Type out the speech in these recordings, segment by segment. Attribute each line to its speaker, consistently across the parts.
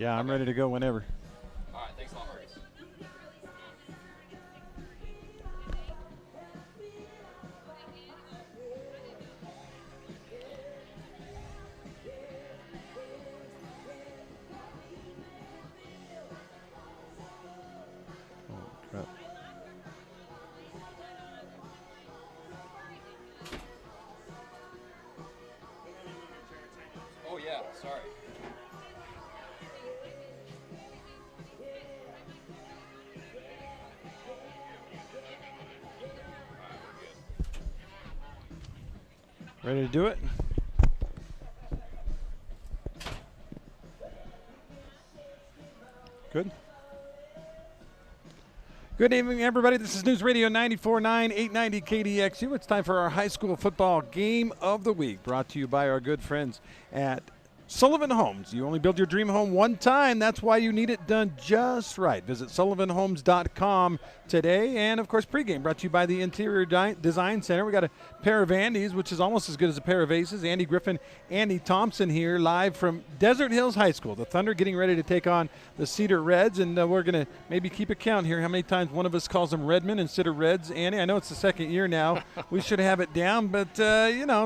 Speaker 1: Yeah, I'm ready to go whenever.
Speaker 2: All right, thanks a lot, Marcus.
Speaker 1: Crap.
Speaker 2: Oh, yeah, sorry.
Speaker 1: Ready to do it? Good. Good evening, everybody. This is News Radio 94.9, 890 KDXU. It's time for our high school football game of the week, brought to you by our good friends at Sullivan Homes. You only build your dream home one time. That's why you need it done just right. Visit sullivanhomes.com today. And, of course, pregame brought to you by the Interior Design Center. We got a pair of Andys, which is almost as good as a pair of aces. Andy Griffin, Andy Thompson here live from Desert Hills High School. The Thunder getting ready to take on the Cedar Reds. And we're going to maybe keep a count here how many times one of us calls them Redmen instead of Reds. Andy, I know it's the second year now. We should have it down, but,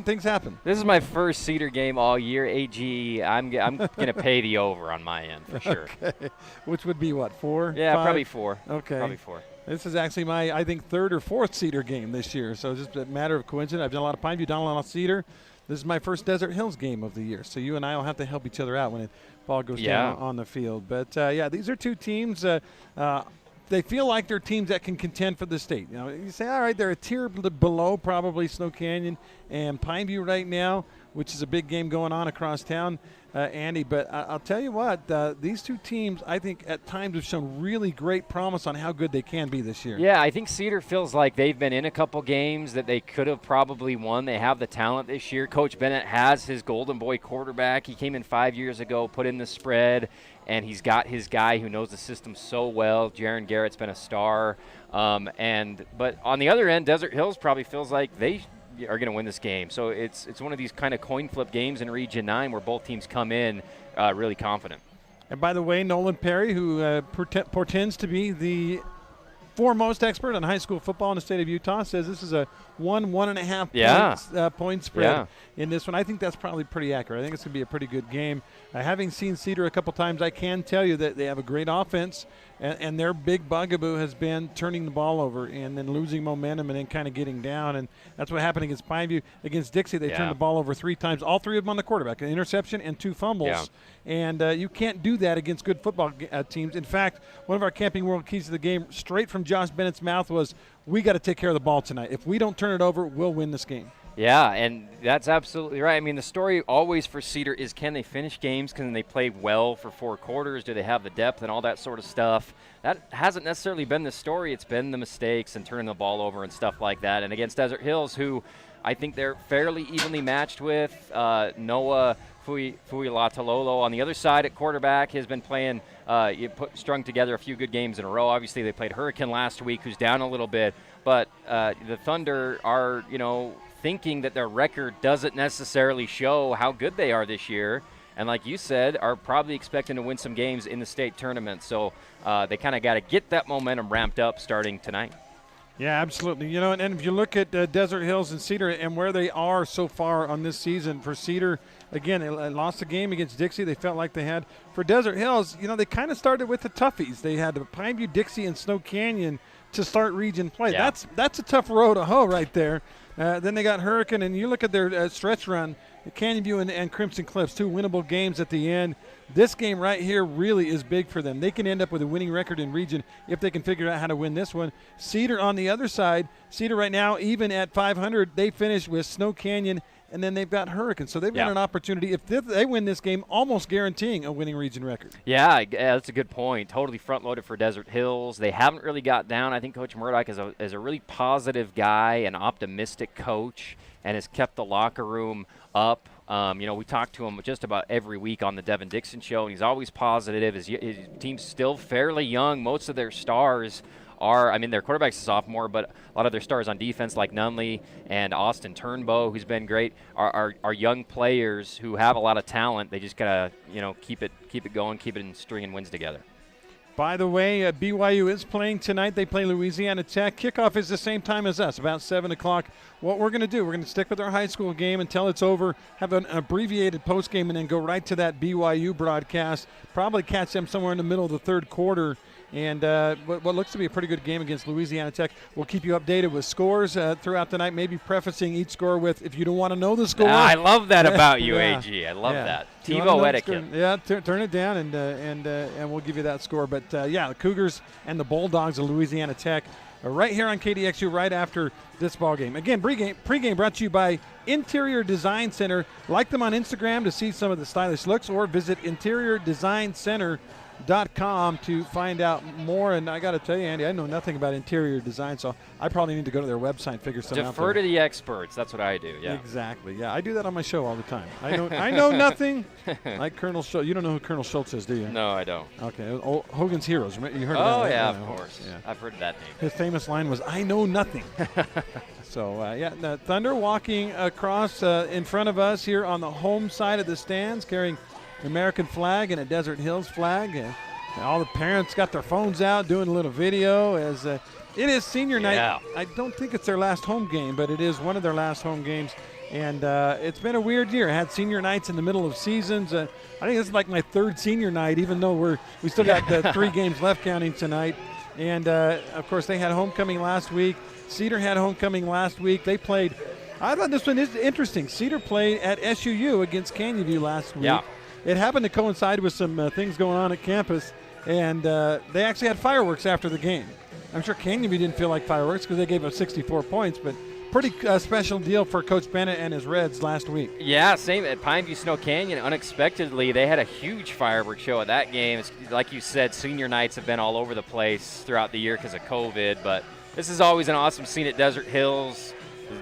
Speaker 1: things happen.
Speaker 3: This is my first Cedar game all year. AG, I'm going to pay the over on my end for sure.
Speaker 1: Okay. Which would be what, 4?
Speaker 3: Yeah,
Speaker 1: 5?
Speaker 3: probably 4.
Speaker 1: Okay.
Speaker 3: Probably 4.
Speaker 1: This is actually my, I think, third or fourth Cedar game this year. So it's just a matter of coincidence. I've done a lot of Pineview, done a lot of Cedar. This is my first Desert Hills game of the year. So you and I will have to help each other out when the ball goes down on the field. But, these are two teams. They feel like they're teams that can contend for the state. You know, you say, all right, they're a tier below probably Snow Canyon and Pineview right now, which is a big game going on across town, Andy. But I'll tell you what, these two teams, I think, at times have shown really great promise on how good they can be this year.
Speaker 3: Yeah, I think Cedar feels like they've been in a couple games that they could have probably won. They have the talent this year. Coach Bennett has his golden boy quarterback. He came in 5 years ago, put in the spread, and he's got his guy who knows the system so well. Jaron Garrett's been a star. But on the other end, Desert Hills probably feels like they are going to win this game. So it's one of these kind of coin flip games in Region 9 where both teams come in really confident.
Speaker 1: And by the way, Nolan Perry, who portends to be the foremost expert on high school football in the state of Utah, says this is a 1.5 point spread in this one. I think that's probably pretty accurate. I think it's going to be a pretty good game. Having seen Cedar a couple times, I can tell you that they have a great offense, and their big bugaboo has been turning the ball over and then losing momentum and then kind of getting down. And that's what happened against Pineview. Against Dixie, they turned the ball over 3 times, all 3 of them on the quarterback, an interception and 2 fumbles.
Speaker 3: Yeah.
Speaker 1: And you can't do that against good football teams. In fact, one of our Camping World keys to the game, straight from Josh Bennett's mouth, was, we got to take care of the ball tonight. If we don't turn it over, we'll win this game.
Speaker 3: Yeah, and that's absolutely right. I mean, the story always for Cedar is, can they finish games? Can they play well for 4 quarters? Do they have the depth and all that sort of stuff? That hasn't necessarily been the story. It's been the mistakes and turning the ball over and stuff like that. And against Desert Hills, who I think they're fairly evenly matched with, Noah Fuilatalolo on the other side at quarterback has been playing, strung together a few good games in a row. Obviously, they played Hurricane last week, who's down a little bit. But the Thunder are, thinking that their record doesn't necessarily show how good they are this year. And like you said, are probably expecting to win some games in the state tournament. So they kind of got to get that momentum ramped up starting tonight.
Speaker 1: Yeah, absolutely. And if you look at Desert Hills and Cedar and where they are so far on this season, for Cedar, again, they lost a game against Dixie. They felt like they had. For Desert Hills, they kind of started with the toughies. They had Pineview, Dixie, and Snow Canyon to start region play.
Speaker 3: Yeah.
Speaker 1: That's a tough row to hoe right there. Then they got Hurricane, and you look at their stretch run, Canyon View and Crimson Cliffs, 2 winnable games at the end. This game right here really is big for them. They can end up with a winning record in region if they can figure out how to win this one. Cedar on the other side, Cedar right now, even at 500, they finished with Snow Canyon, and then they've got Hurricane. So they've got an opportunity, if they win this game, almost guaranteeing a winning region record.
Speaker 3: Yeah, that's a good point. Totally front-loaded for Desert Hills. They haven't really got down. I think Coach Murdoch is a really positive guy, an optimistic coach, and has kept the locker room up. We talk to him just about every week on the Devin Dixon Show, and he's always positive. His team's still fairly young. Most of their stars their quarterback's a sophomore, but a lot of their stars on defense, like Nunley and Austin Turnbow, who's been great, are young players who have a lot of talent. They just gotta, keep keep it going, keep it in stringing wins together.
Speaker 1: By the way, BYU is playing tonight. They play Louisiana Tech. Kickoff is the same time as us, about 7 o'clock. What we're going to do, we're going to stick with our high school game until it's over, have an abbreviated post game, and then go right to that BYU broadcast. Probably catch them somewhere in the middle of the third quarter. And what looks to be a pretty good game against Louisiana Tech. We'll keep you updated with scores throughout the night, maybe prefacing each score with, if you don't want to know the score.
Speaker 3: I love that about you, AG. I love that. TiVo etiquette.
Speaker 1: Yeah, turn it down, and we'll give you that score. But, the Cougars and the Bulldogs of Louisiana Tech are right here on KDXU right after this ball game. Again, pregame brought to you by Interior Design Center. Like them on Instagram to see some of the stylish looks, or visit interiordesignCenter.com to find out more. And I got to tell you, Andy, I know nothing about interior design, so I probably need to go to their website and figure something out.
Speaker 3: Defer to the experts. That's what I do. Yeah,
Speaker 1: exactly. Yeah, I do that on my show all the time. I know nothing. Like Colonel Schultz. You don't know who Colonel Schultz is, do you?
Speaker 3: No, I don't.
Speaker 1: Okay. Hogan's Heroes. You heard
Speaker 3: of
Speaker 1: that?
Speaker 3: Oh yeah, of course. Yeah. I've heard that name.
Speaker 1: His famous line was, "I know nothing." So the Thunder walking across in front of us here on the home side of the stands, carrying American flag and a Desert Hills flag. All the parents got their phones out doing a little video as it is senior night.
Speaker 3: Yeah.
Speaker 1: I don't think it's their last home game, but it is one of their last home games. And it's been a weird year. I had senior nights in the middle of seasons. I think this is like my third senior night, even though we still got the 3 games left counting tonight. And, of course, they had homecoming last week. Cedar had homecoming last week. They played. I thought this one is interesting. Cedar played at SUU against Canyon View last week.
Speaker 3: Yeah.
Speaker 1: It happened to coincide with some things going on at campus, and they actually had fireworks after the game. I'm sure Canyon View didn't feel like fireworks because they gave up 64 points, but pretty special deal for Coach Bennett and his Reds last week.
Speaker 3: Yeah, same at Pineview Snow Canyon. Unexpectedly, they had a huge fireworks show at that game. It's, like you said, senior nights have been all over the place throughout the year because of COVID, but this is always an awesome scene at Desert Hills.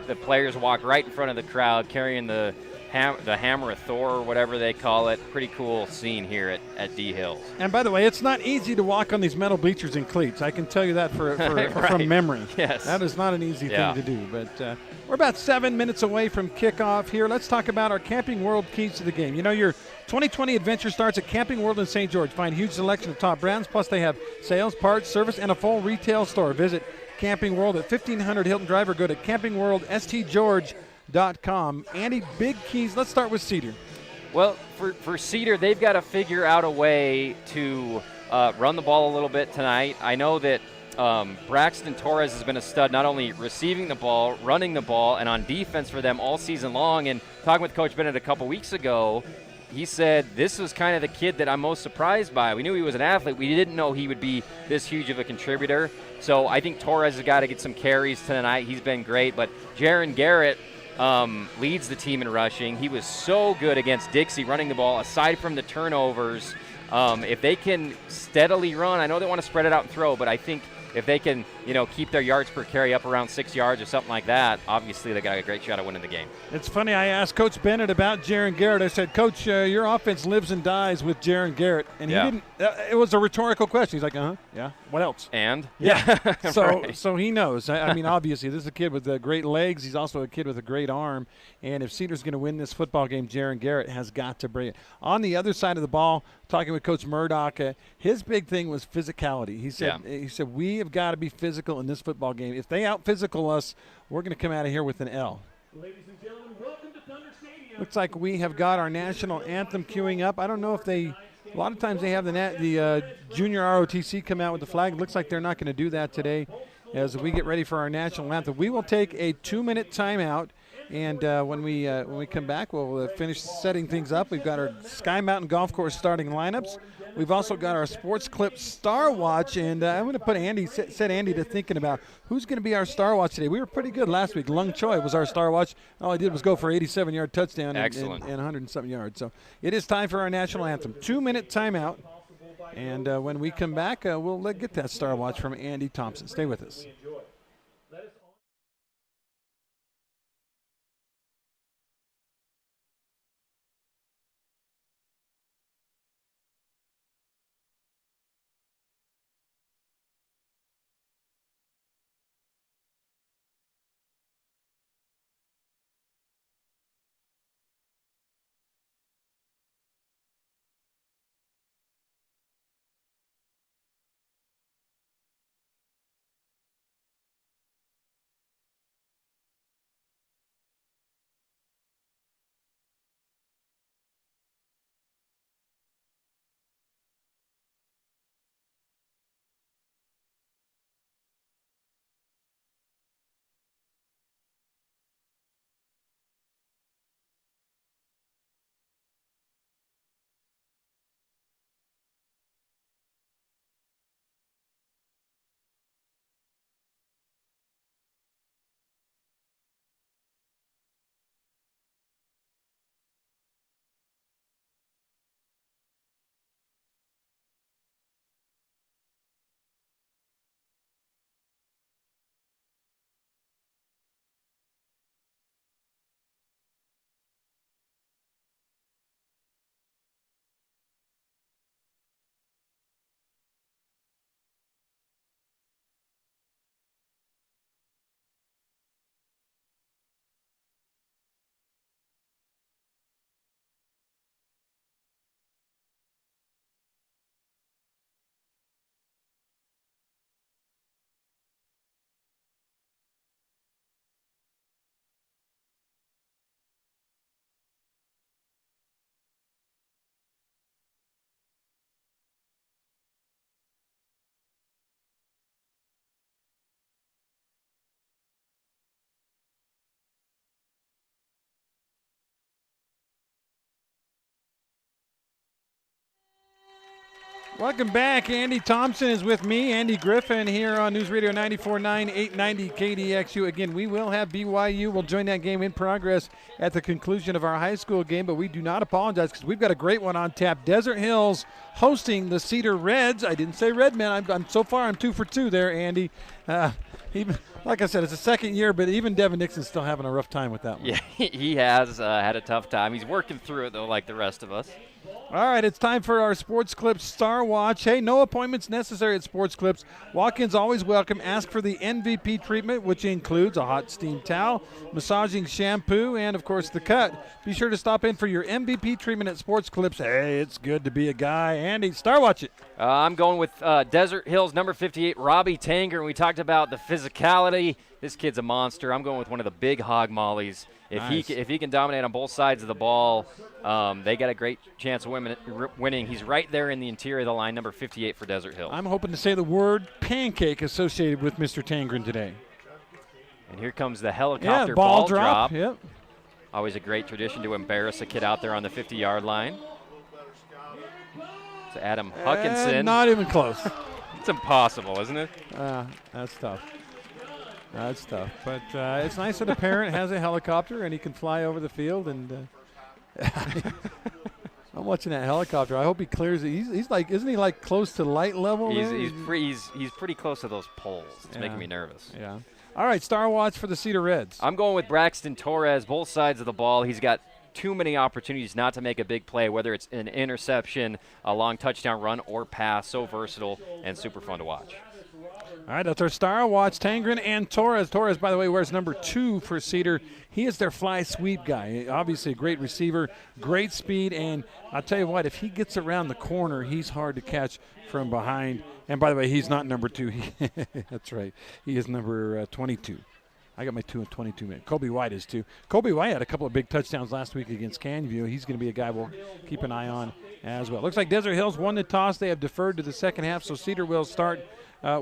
Speaker 3: The players walk right in front of the crowd carrying the Hammer of Thor, or whatever they call it. Pretty cool scene here at D Hills.
Speaker 1: And by the way, it's not easy to walk on these metal bleachers in cleats. I can tell you that
Speaker 3: Right.
Speaker 1: from memory.
Speaker 3: Yes.
Speaker 1: That is not an easy thing to do. But we're about 7 minutes away from kickoff here. Let's talk about our Camping World keys to the game. You know, your 2020 adventure starts at Camping World in St. George. Find huge selection of top brands, plus they have sales, parts, service, and a full retail store. Visit Camping World at 1500 Hilton Drive or go to campingworldstgeorge.com. Andy, big keys. Let's start with Cedar.
Speaker 3: Well, for Cedar, they've got to figure out a way to run the ball a little bit tonight. I know that Braxton Torres has been a stud, not only receiving the ball, running the ball, and on defense for them all season long. And talking with Coach Bennett a couple weeks ago, he said this was kind of the kid that I'm most surprised by. We knew he was an athlete. We didn't know he would be this huge of a contributor. So I think Torres has got to get some carries tonight. He's been great. But Jaron Garrett leads the team in rushing. He was so good against Dixie running the ball. Aside from the turnovers, if they can steadily run, I know they want to spread it out and throw, but I think if they can, keep their yards per carry up around 6 yards or something like that, obviously they got a great shot at winning the game. It's
Speaker 1: funny, I asked Coach Bennett about Jaron Garrett. I said, Coach, your offense lives and dies with Jaron Garrett. And he didn't, it was a rhetorical question. He's like, yeah, what else?
Speaker 3: And?
Speaker 1: Yeah.
Speaker 3: Right.
Speaker 1: So he knows. I mean, obviously, this is a kid with great legs. He's also a kid with a great arm. And if Cedar's going to win this football game, Jaron Garrett has got to bring it. On the other side of the ball, talking with Coach Murdoch, his big thing was physicality. He said, we have got to be physical in this football game. If they out-physical us, we're going to come out of here with an L.
Speaker 4: Ladies and gentlemen, welcome to Thunder Stadium.
Speaker 1: Looks like we have got our national anthem queuing up. I don't know if a lot of times they have the junior ROTC come out with the flag. It looks like they're not going to do that today as we get ready for our national anthem. We will take a 2-minute timeout. And when we come back, we'll finish setting things up. We've got our Sky Mountain Golf Course starting lineups. We've also got our Sports Clip Star Watch, and I'm going to put set Andy to thinking about who's going to be our Star Watch today. We were pretty good last week. Lung Choi was our Star Watch. All he did was go for 87-yard touchdown and 100-something yards. So it is time for our national anthem. 2-minute timeout, and when we come back, we'll get that Star Watch from Andy Thompson. Stay with us. Welcome back. Andy Thompson is with me, Andy Griffin, here on News Radio 94.9, 890 KDXU. Again, we will have BYU. We'll join that game in progress at the conclusion of our high school game, but we do not apologize because we've got a great one on tap. Desert Hills hosting the Cedar Reds. I didn't say Redmen. I'm so far I'm 2 for 2 there, Andy. Like I said, it's the second year, but even Devin Nixon's still having a rough time with that one.
Speaker 3: Yeah, he has had a tough time. He's working through it, though, like the rest of us.
Speaker 1: All right, it's time for our Sports Clips Star Watch. Hey, no appointments necessary at Sports Clips. Walk-ins always welcome. Ask for the MVP treatment, which includes a hot steam towel, massaging shampoo, and, of course, the cut. Be sure to stop in for your MVP treatment at Sports Clips. Hey, it's good to be a guy. Andy, Star Watch it.
Speaker 3: I'm going with Desert Hills, number 58, Robbie Tanger. And we talked about the physicality. This kid's a monster. I'm going with one of the big hog mollies. If he can dominate on both sides of the ball, they got a great chance of winning. He's right there in the interior of the line, number 58 for Desert Hills.
Speaker 1: I'm hoping to say the word pancake associated with Mr. Tangren today.
Speaker 3: And here comes the helicopter
Speaker 1: ball
Speaker 3: drop.
Speaker 1: Yep.
Speaker 3: Always a great tradition to embarrass a kid out there on the 50-yard line. It's Adam Huckinson.
Speaker 1: Not even close.
Speaker 3: It's impossible, isn't it?
Speaker 1: That's tough. That's tough. But it's nice that a parent has a helicopter and he can fly over the field. And I'm watching that helicopter. I hope he clears it. He's like, isn't he like close to light level?
Speaker 3: He's pretty close to those poles. It's making me nervous.
Speaker 1: Yeah. All right, Star Watch for the Cedar Reds.
Speaker 3: I'm going with Braxton Torres, both sides of the ball. He's got too many opportunities not to make a big play, whether it's an interception, a long touchdown run, or pass. So versatile and super fun to watch.
Speaker 1: All right, that's our Star Watch, Tangren and Torres. Torres, by the way, wears number 2 for Cedar. He is their fly sweep guy. Obviously a great receiver, great speed, and I'll tell you what, if he gets around the corner, he's hard to catch from behind. And by the way, he's not number 2. That's right. He is number 22. I got my 2 and 22 minutes. Kobe White is too. Kobe White had a couple of big touchdowns last week against Canview. He's going to be a guy we'll keep an eye on as well. Looks like Desert Hills won the toss. They have deferred to the second half, so Cedar will start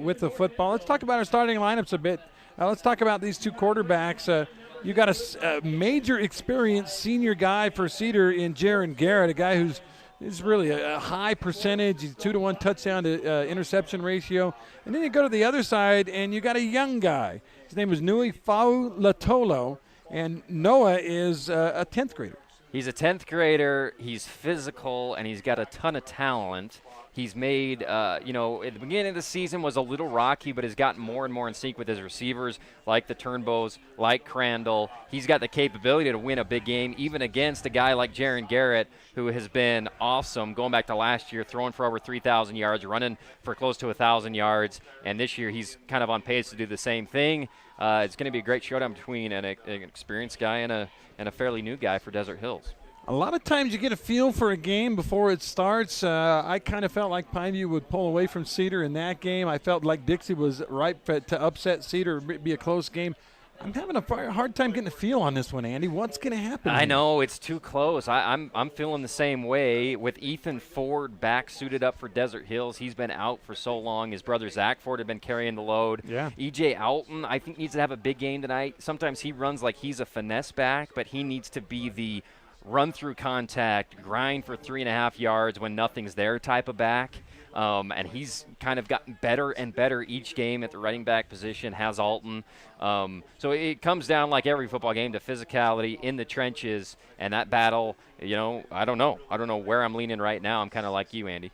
Speaker 1: with the football. Let's talk about our starting lineups a bit. Let's talk about these two quarterbacks. You got a major experienced senior guy for Cedar in Jaron Garrett, a guy who's really a high percentage. He's 2-to-1 touchdown to interception ratio. And then you go to the other side, and you got a young guy. His name is Nui Fau Latolo, and Noah is a 10th grader.
Speaker 3: He's a 10th grader. He's physical, and he's got a ton of talent. He's made, at the beginning of the season was a little rocky, but has gotten more and more in sync with his receivers, like the Turnbows, like Crandall. He's got the capability to win a big game, even against a guy like Jaron Garrett, who has been awesome going back to last year, throwing for over 3,000 yards, running for close to 1,000 yards. And this year he's kind of on pace to do the same thing. It's going to be a great showdown between an experienced guy and a fairly new guy for Desert Hills.
Speaker 1: A lot of times you get a feel for a game before it starts. I kind of felt like Pineview would pull away from Cedar in that game. I felt like Dixie was ripe to upset Cedar, be a close game. I'm having a hard time getting a feel on this one, Andy. What's going to happen?
Speaker 3: I know, it's too close. I'm feeling the same way with Ethan Ford back suited up for Desert Hills. He's been out for so long. His brother Zach Ford had been carrying the load.
Speaker 1: Yeah.
Speaker 3: E.J. Alton, I think, needs to have a big game tonight. Sometimes he runs like he's a finesse back, but he needs to be the run-through contact, grind for 3.5 yards when nothing's there type of back. And he's kind of gotten better and better each game at the running back position, has Alton. So it comes down, like every football game, to physicality in the trenches. And that battle, I don't know. I don't know where I'm leaning right now. I'm kind of like you, Andy.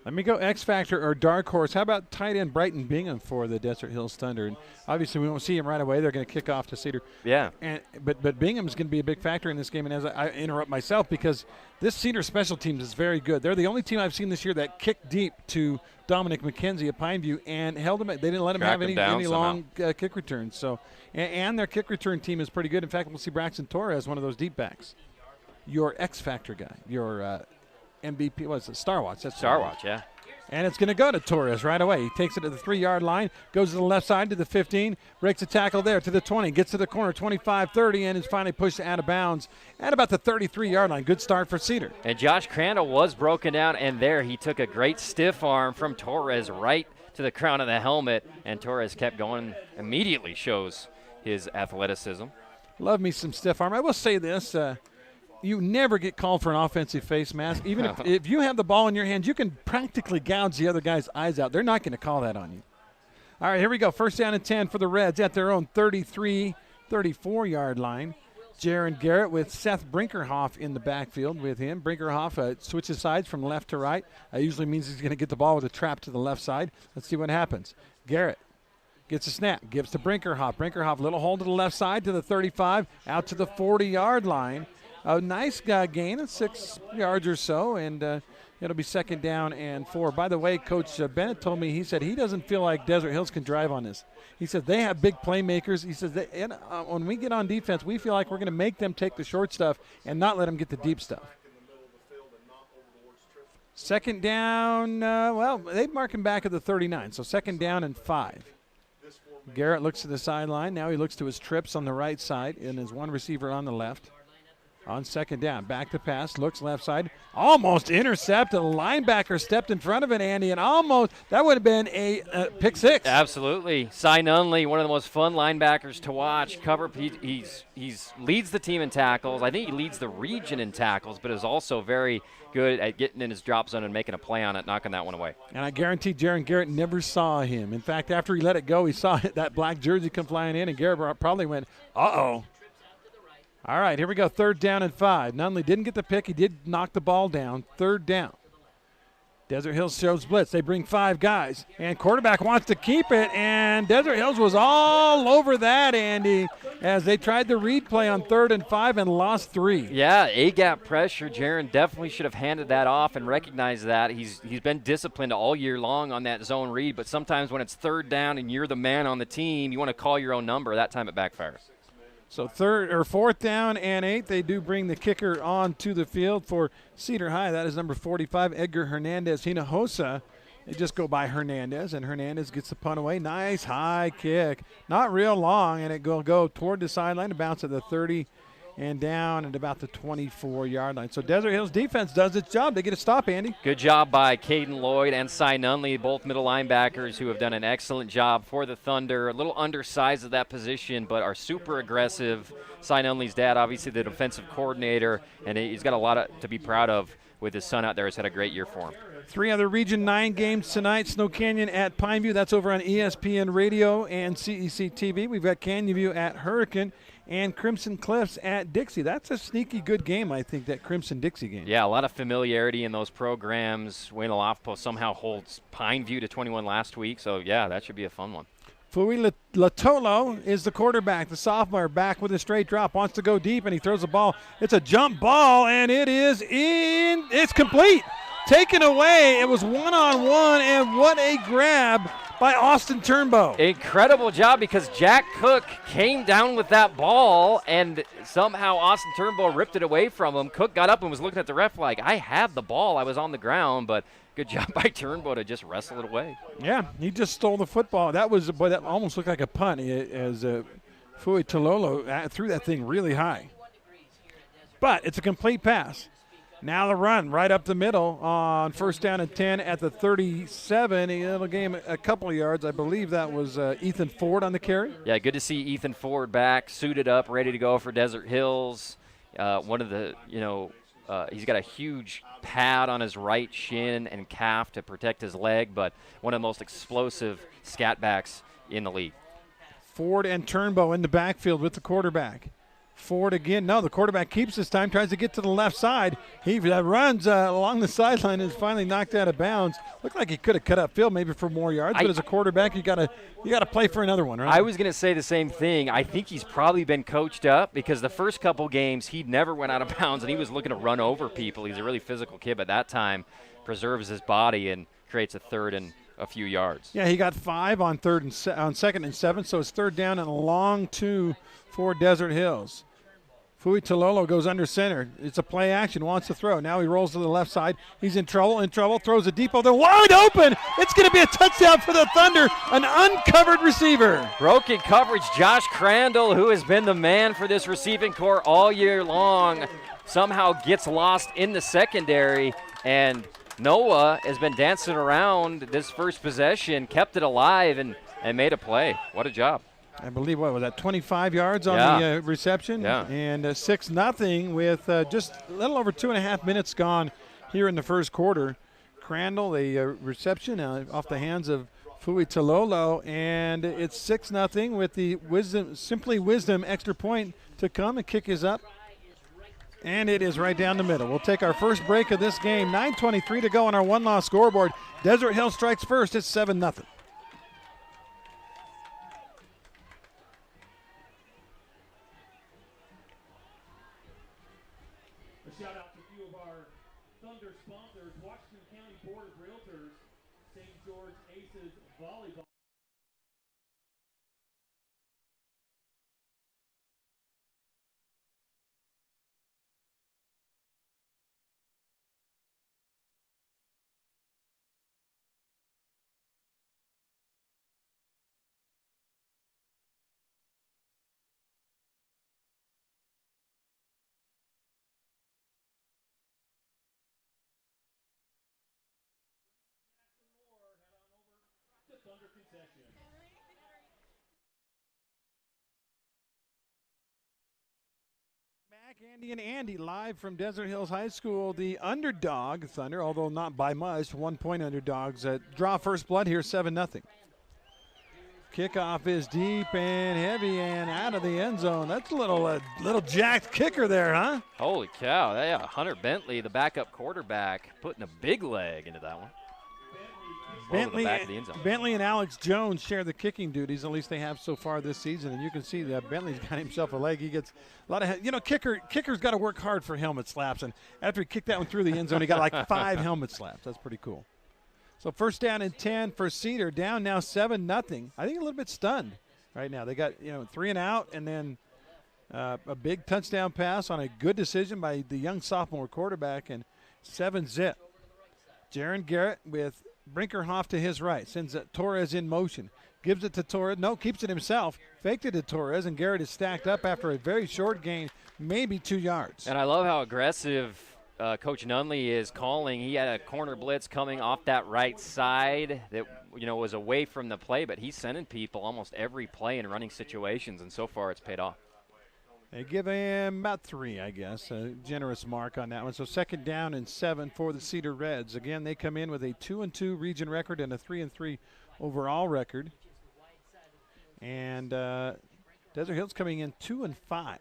Speaker 1: Let me go X Factor or Dark Horse. How about tight end Brighton Bingham for the Desert Hills Thunder? And obviously we won't see him right away. They're going to kick off to Cedar.
Speaker 3: Yeah.
Speaker 1: But Bingham's going to be a big factor in this game. And as I interrupt myself, because this Cedar special teams is very good. They're the only team I've seen this year that kicked deep to Dominic McKenzie at Pineview and held him. They didn't let him have any long kick returns. So, and their kick return team is pretty good. In fact, we'll see Braxton Torres, one of those deep backs. Your X Factor guy, your MVP, what's it? Star Watch. That's
Speaker 3: Star Watch, yeah.
Speaker 1: And it's going to go to Torres right away. He takes it to the 3-yard line, goes to the left side to the 15, breaks a tackle there to the 20, gets to the corner, 25-30, and is finally pushed out of bounds at about the 33-yard line. Good start for Cedar.
Speaker 3: And Josh Crandall was broken down, and there he took a great stiff arm from Torres right to the crown of the helmet, and Torres kept going, immediately shows his athleticism.
Speaker 1: Love me some stiff arm. I will say this, you never get called for an offensive face mask. Even if you have the ball in your hands, you can practically gouge the other guy's eyes out. They're not going to call that on you. All right, here we go. First down and 10 for the Reds at their own 33, 34-yard line. Jaron Garrett with Seth Brinkerhoff in the backfield with him. Brinkerhoff switches sides from left to right. Usually means he's going to get the ball with a trap to the left side. Let's see what happens. Garrett gets a snap, gives to Brinkerhoff. Brinkerhoff, little hold to the left side to the 35, out to the 40-yard line. A nice gain of 6 yards or so, and it'll be second down and 4. By the way, Coach Bennett told me, he said he doesn't feel like Desert Hills can drive on this. He said they have big playmakers. He says when we get on defense, we feel like we're going to make them take the short stuff and not let them get the deep stuff. Second down, they mark him back at the 39, so second down and 5. Garrett looks to the sideline. Now he looks to his trips on the right side and his one receiver on the left. On second down, back to pass, looks left side, almost intercepted. A linebacker stepped in front of it, Andy, and almost that would have been a pick six.
Speaker 3: Absolutely. Cy Nunley, one of the most fun linebackers to watch. He's leads the team in tackles. I think he leads the region in tackles, but is also very good at getting in his drop zone and making a play on it, knocking that one away. And
Speaker 1: I guarantee Jaron Garrett never saw him. In fact, after he let it go, he saw that black jersey come flying in, and Garrett probably went, uh-oh. All right, here we go. Third down and 5. Nunley didn't get the pick. He did knock the ball down. Third down. Desert Hills shows blitz. They bring 5 guys, and quarterback wants to keep it, and Desert Hills was all over that, Andy, as they tried the read play on 3rd and 5 and lost 3.
Speaker 3: Yeah, A-gap pressure. Jaron definitely should have handed that off and recognized that. He's been disciplined all year long on that zone read, but sometimes when it's 3rd down and you're the man on the team, you want to call your own number. That time it backfires.
Speaker 1: So 4th down and 8, they do bring the kicker on to the field for Cedar High. That is number 45, Edgar Hernandez Hinojosa. They just go by Hernandez, and Hernandez gets the punt away. Nice high kick. Not real long, and it will go toward the sideline to bounce at the 30 and down at about the 24-yard line. So Desert Hills defense does its job. They get a stop, Andy.
Speaker 3: Good job by Caden Lloyd and Cy Nunley, both middle linebackers who have done an excellent job for the Thunder. A little undersized at that position, but are super aggressive. Cy Nunley's dad, obviously the defensive coordinator, and he's got a lot to be proud of with his son out there. Has had a great year for him.
Speaker 1: 3 other Region 9 games tonight. Snow Canyon at Pineview. That's over on ESPN Radio and CEC TV. We've got Canyon View at Hurricane and Crimson Cliffs at Dixie. That's a sneaky good game, I think, that Crimson-Dixie game.
Speaker 3: Yeah, a lot of familiarity in those programs. Wayne Alafpo somehow holds Pineview to 21 last week, so, yeah, that should be a fun one.
Speaker 1: Fui Latolo is the quarterback, the sophomore, back with a straight drop, wants to go deep, and he throws the ball. It's a jump ball, and it is in. It's complete. Taken away. It was one-on-one, and what a grab by Austin Turnbow.
Speaker 3: Incredible job, because Jack Cook came down with that ball, and somehow Austin Turnbow ripped it away from him. Cook got up and was looking at the ref like, I have the ball. I was on the ground, but good job by Turnbow to just wrestle it away.
Speaker 1: Yeah, he just stole the football. That almost looked like a punt as Fui Tololo threw that thing really high. But it's a complete pass. Now the run right up the middle on 1st down and 10 at the 37. It'll gain a couple of yards. I believe that was Ethan Ford on the carry.
Speaker 3: Yeah, good to see Ethan Ford back, suited up, ready to go for Desert Hills. One of the, he's got a huge pad on his right shin and calf to protect his leg, but one of the most explosive scat backs in the league.
Speaker 1: Ford and Turnbow in the backfield with the quarterback. Ford again. No, the quarterback keeps this time, tries to get to the left side. He runs along the sideline and is finally knocked out of bounds. Looked like he could have cut up field maybe for more yards, but as a quarterback, you got to play for another one, right?
Speaker 3: I was going to say the same thing. I think he's probably been coached up, because the first couple games he never went out of bounds, and he was looking to run over people. He's a really physical kid, but that time preserves his body and creates a 3rd and a few yards.
Speaker 1: Yeah, he got 5 on 2nd and 7, so it's 3rd down and a long 2 for Desert Hills. Fui Tololo goes under center. It's a play action, wants to throw. Now he rolls to the left side. He's in trouble, throws a deep over. They're wide open. It's going to be a touchdown for the Thunder. An uncovered receiver.
Speaker 3: Broken coverage. Josh Crandall, who has been the man for this receiving corps all year long, somehow gets lost in the secondary, and Noah has been dancing around this first possession, kept it alive, and made a play. What a job.
Speaker 1: I believe, what was that, 25 yards on the reception?
Speaker 3: Yeah.
Speaker 1: And 6-0 with just a little over 2.5 minutes gone here in the first quarter. Crandall, the reception off the hands of Fui Talolo, and it's 6-0 with the Simply Wisdom extra point to come. The kick is up, and it is right down the middle. We'll take our first break of this game. 9:23 to go on our one-loss scoreboard. Desert Hill strikes first. It's 7-0.
Speaker 4: A shout out to a few of our Thunder sponsors: Washington County Board of Realtors, St. George Aces Volleyball. Thunder concession.
Speaker 1: Back, Andy and Andy, live from Desert Hills High School. The underdog, Thunder, although not by much, 1-point underdogs, draw first blood here, 7-0. Kickoff is deep and heavy and out of the end zone. That's a little jacked kicker there, huh?
Speaker 3: Holy cow. Yeah, Hunter Bentley, the backup quarterback, putting a big leg into that one.
Speaker 1: Bentley and Alex Jones share the kicking duties. At least they have so far this season. And you can see that Bentley's got himself a leg. He gets a lot of, kicker's got to work hard for helmet slaps. And after he kicked that one through the end zone, he got like 5 helmet slaps. That's pretty cool. So first down and 10 for Cedar. Down now 7-0. I think a little bit stunned right now. They got 3 and out, and then a big touchdown pass on a good decision by the young sophomore quarterback, and 7-0. Jaron Garrett with Brinkerhoff to his right, sends Torres in motion, gives it to Torres, keeps it himself, faked it to Torres, and Garrett is stacked up after a very short gain, maybe 2 yards.
Speaker 3: And I love how aggressive Coach Nunley is calling. He had a corner blitz coming off that right side that was away from the play, but he's sending people almost every play in running situations, and so far it's paid off.
Speaker 1: They give him about 3, I guess, a generous mark on that one. So second down and 7 for the Cedar Reds. Again, they come in with a 2-2 region record and a 3-3 overall record. And Desert Hills coming in 2-5.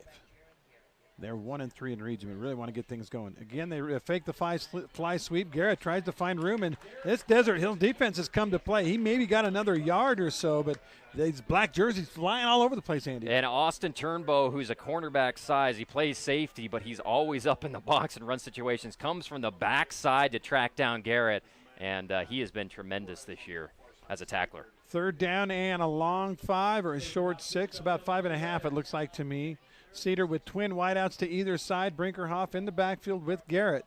Speaker 1: They're 1-3 in region. We really want to get things going. Again, they fake the fly sweep. Garrett tries to find room, and this Desert Hills defense has come to play. He maybe got another yard or so, but these black jerseys flying all over the place, Andy.
Speaker 3: And Austin Turnbow, who's a cornerback size, he plays safety, but he's always up in the box and run situations, comes from the backside to track down Garrett, and he has been tremendous this year as a tackler.
Speaker 1: Third down and a long 5 or a short 6, about 5.5 it looks like to me. Cedar with twin wideouts to either side. Brinkerhoff in the backfield with Garrett.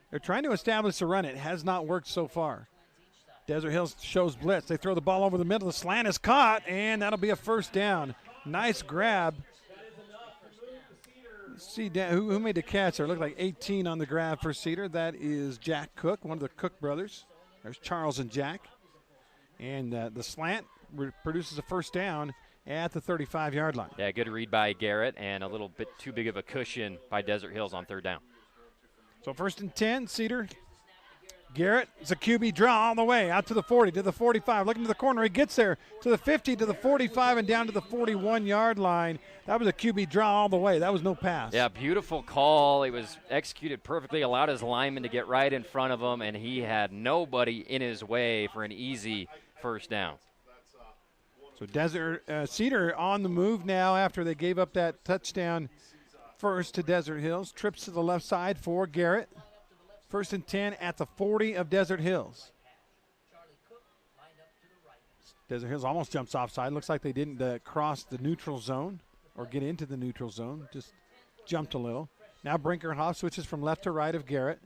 Speaker 1: They're trying to establish a run. It has not worked so far. Desert Hills shows blitz. They throw the ball over the middle. The slant is caught, and that'll be a first down. Nice grab. See who made the catch there. Looked like 18 on the grab for Cedar. That is Jack Cook, one of the Cook brothers. There's Charles and Jack. And the slant produces a first down at the 35-yard line.
Speaker 3: Yeah, good read by Garrett, and a little bit too big of a cushion by Desert Hills on third down.
Speaker 1: So first and 10, Cedar. Garrett, it's a QB draw all the way out to the 40, to the 45. Looking to the corner, he gets there to the 50, to the 45, and down to the 41-yard line. That was a QB draw all the way. That was no pass.
Speaker 3: Yeah, beautiful call. It was executed perfectly, allowed his lineman to get right in front of him, and he had nobody in his way for an easy first down.
Speaker 1: So Cedar on the move now after they gave up that touchdown first to Desert Hills. Trips to the left side for Garrett. First and 10 at the 40 of Desert Hills. Desert Hills almost jumps offside. Looks like they didn't cross the neutral zone or get into the neutral zone. Just jumped a little. Now Brinkerhoff switches from left to right of Garrett.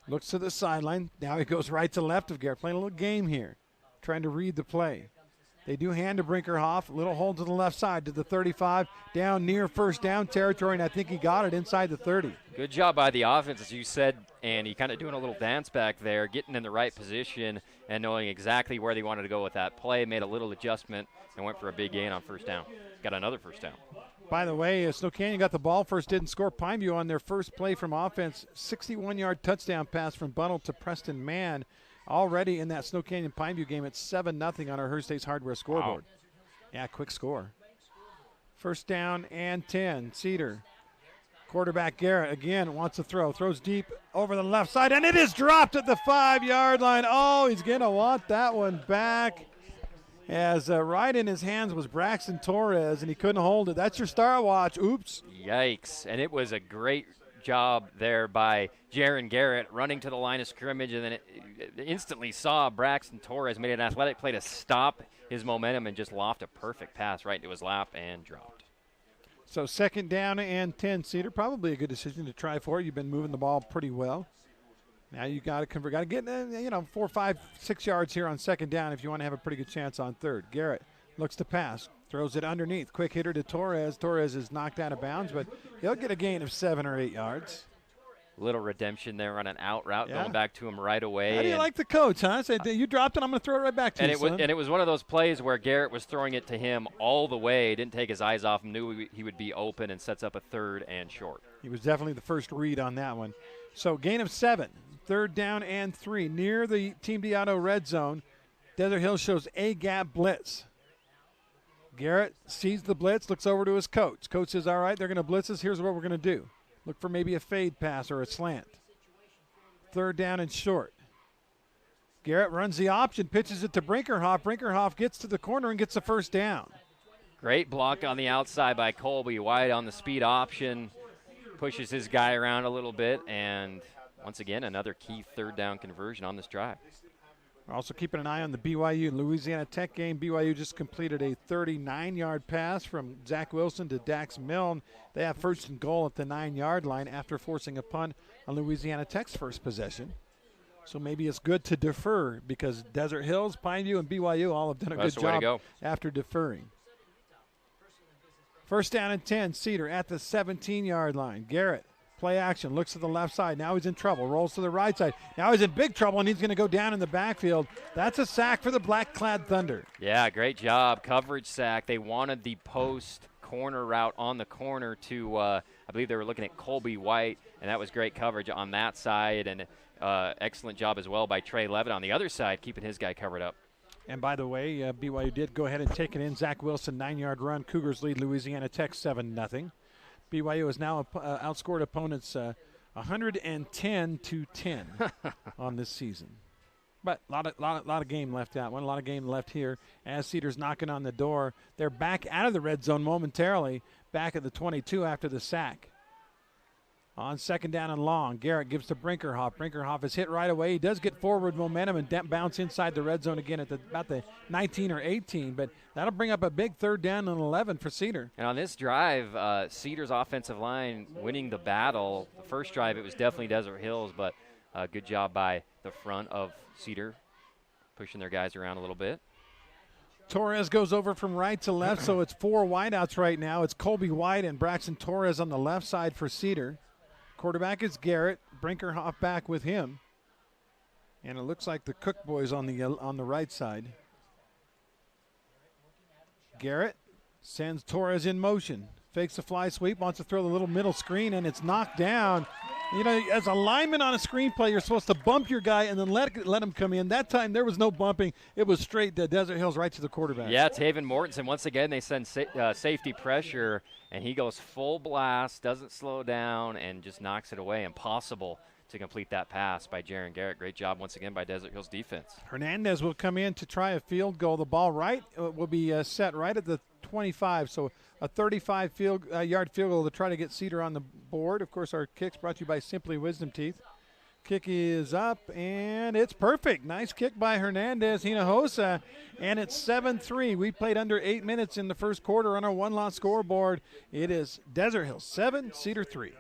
Speaker 1: Looks to the sideline. Now he goes right to left of Garrett. Playing a little game here. Trying to read the play. They do hand to Brinkerhoff. Little hold to the left side to the 35, down near first down territory, and I think he got it inside the 30.
Speaker 3: Good job by the offense, as you said, Andy, kind of doing a little dance back there, getting in the right position and knowing exactly where they wanted to go with that play, made a little adjustment, and went for a big gain on first down. Got another first down.
Speaker 1: By the way, Snow Canyon got the ball first, didn't score. Pineview on their first play from offense, 61-yard touchdown pass from Bunnell to Preston Mann. Already in that Snow Canyon Pineview game, it's 7-0 on our Hearst State's Hardware scoreboard. Wow. Yeah, quick score. First down and 10, Cedar. Quarterback Garrett again wants to throw. Throws deep over the left side, and it is dropped at the 5-yard line. Oh, he's going to want that one back. As right in his hands was Braxton Torres, and he couldn't hold it. That's your star watch. Oops.
Speaker 3: Yikes. And it was a great job there by Jaron Garrett running to the line of scrimmage, and then it instantly saw Braxton Torres made an athletic play to stop his momentum and just loft a perfect pass right into his lap and dropped.
Speaker 1: So second down and 10, Cedar. Probably a good decision to try for. You've been moving the ball pretty well. Now you got to convert. Got to get 4, 5, 6 yards here on second down if you want to have a pretty good chance on third. Garrett looks to pass, throws it underneath. Quick hitter to Torres. Torres is knocked out of bounds, but he'll get a gain of 7 or 8 yards.
Speaker 3: Little redemption there on an out route, going back to him right away.
Speaker 1: How do you like the coach, huh? Said, you dropped it, I'm going to throw it right back to you, son.
Speaker 3: And it was one of those plays where Garrett was throwing it to him all the way, didn't take his eyes off him, knew he would be open, and sets up a third and short.
Speaker 1: He was definitely the first read on that one. So gain of 7, third down and 3, near the Team Diauto red zone. Desert Hills shows A-gap blitz. Garrett sees the blitz, looks over to his coach. Coach says, all right, they're going to blitz us. Here's what we're going to do. Look for maybe a fade pass or a slant. Third down and short. Garrett runs the option, pitches it to Brinkerhoff. Brinkerhoff gets to the corner and gets the first down.
Speaker 3: Great block on the outside by Colby White on the speed option. Pushes his guy around a little bit, and once again, another key third down conversion on this drive.
Speaker 1: We're also keeping an eye on the BYU Louisiana Tech game. BYU just completed a 39-yard pass from Zach Wilson to Dax Milne. They have first and goal at the 9-yard line after forcing a punt on Louisiana Tech's first possession. So maybe it's good to defer because Desert Hills, Pineview, and BYU all have done a good job after deferring. First down and 10, Cedar at the 17-yard line. Garrett. Play action, looks to the left side. Now he's in trouble, rolls to the right side. Now he's in big trouble, and he's going to go down in the backfield. That's a sack for the Black-clad Thunder.
Speaker 3: Yeah, great job. Coverage sack. They wanted the post corner route on the corner to, I believe they were looking at Colby White, and that was great coverage on that side. And excellent job as well by Trey Levitt on the other side, keeping his guy covered up.
Speaker 1: And by the way, BYU did go ahead and take it in. Zach Wilson, 9-yard run. Cougars lead Louisiana Tech 7-0. BYU has now outscored opponents 110-10 on this season. But a lot of game left out. A lot of game left here as Cedar's knocking on the door. They're back out of the red zone momentarily, back at the 22 after the sack. On second down and long, Garrett gives to Brinkerhoff. Brinkerhoff is hit right away. He does get forward momentum and bounce inside the red zone again at about the 19 or 18, but that'll bring up a big third down and 11 for Cedar.
Speaker 3: And on this drive, Cedar's offensive line winning the battle. The first drive, it was definitely Desert Hills, but good job by the front of Cedar, pushing their guys around a little bit.
Speaker 1: Torres goes over from right to left, so it's 4 wideouts right now. It's Colby White and Braxton Torres on the left side for Cedar. Quarterback is Garrett. Brinkerhoff back with him. And it looks like the Cook boys on the right side. Garrett sends Torres in motion. Fakes a fly sweep, wants to throw the little middle screen, and it's knocked down. You know, as a lineman on a screenplay, you're supposed to bump your guy and then let him come in. That time there was no bumping. It was straight to Desert Hills right to the quarterback.
Speaker 3: Yeah, Taven Mortensen, once again, they send safety pressure, and he goes full blast, doesn't slow down, and just knocks it away. Impossible to complete that pass by Jaron Garrett. Great job once again by Desert Hills defense. Hernandez
Speaker 1: will come in to try a field goal. The ball will be set right at the 25, so a 35-yard field goal to try to get Cedar on the board. Of course, our kick's brought to you by Simply Wisdom Teeth. Kick is up, and it's perfect. Nice kick by Hernandez Hinojosa, and it's 7-3. We played under 8 minutes in the first quarter on our one-loss scoreboard. It is Desert Hills 7, Cedar 3.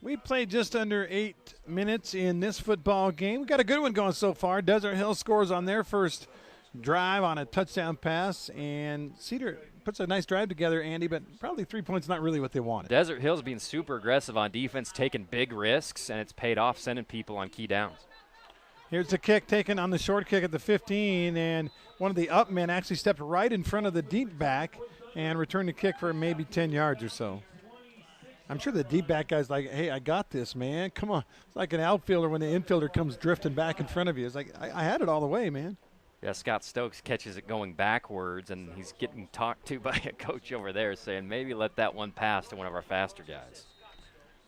Speaker 1: We played just under 8 minutes in this football game. We got a good one going so far. Desert Hill scores on their first drive on a touchdown pass, and Cedar puts a nice drive together, Andy, but probably 3 points not really what they wanted.
Speaker 3: Desert Hill's being super aggressive on defense, taking big risks, and it's paid off sending people on key downs.
Speaker 1: Here's the kick taken on the short kick at the 15, and one of the up men actually stepped right in front of the deep back and returned the kick for maybe 10 yards or so. I'm sure the deep back guy's like, hey, I got this, man. Come on. It's like an outfielder when the infielder comes drifting back in front of you. It's like, I had it all the way, man.
Speaker 3: Yeah, Scott Stokes catches it going backwards, and he's getting talked to by a coach over there saying maybe let that one pass to one of our faster guys.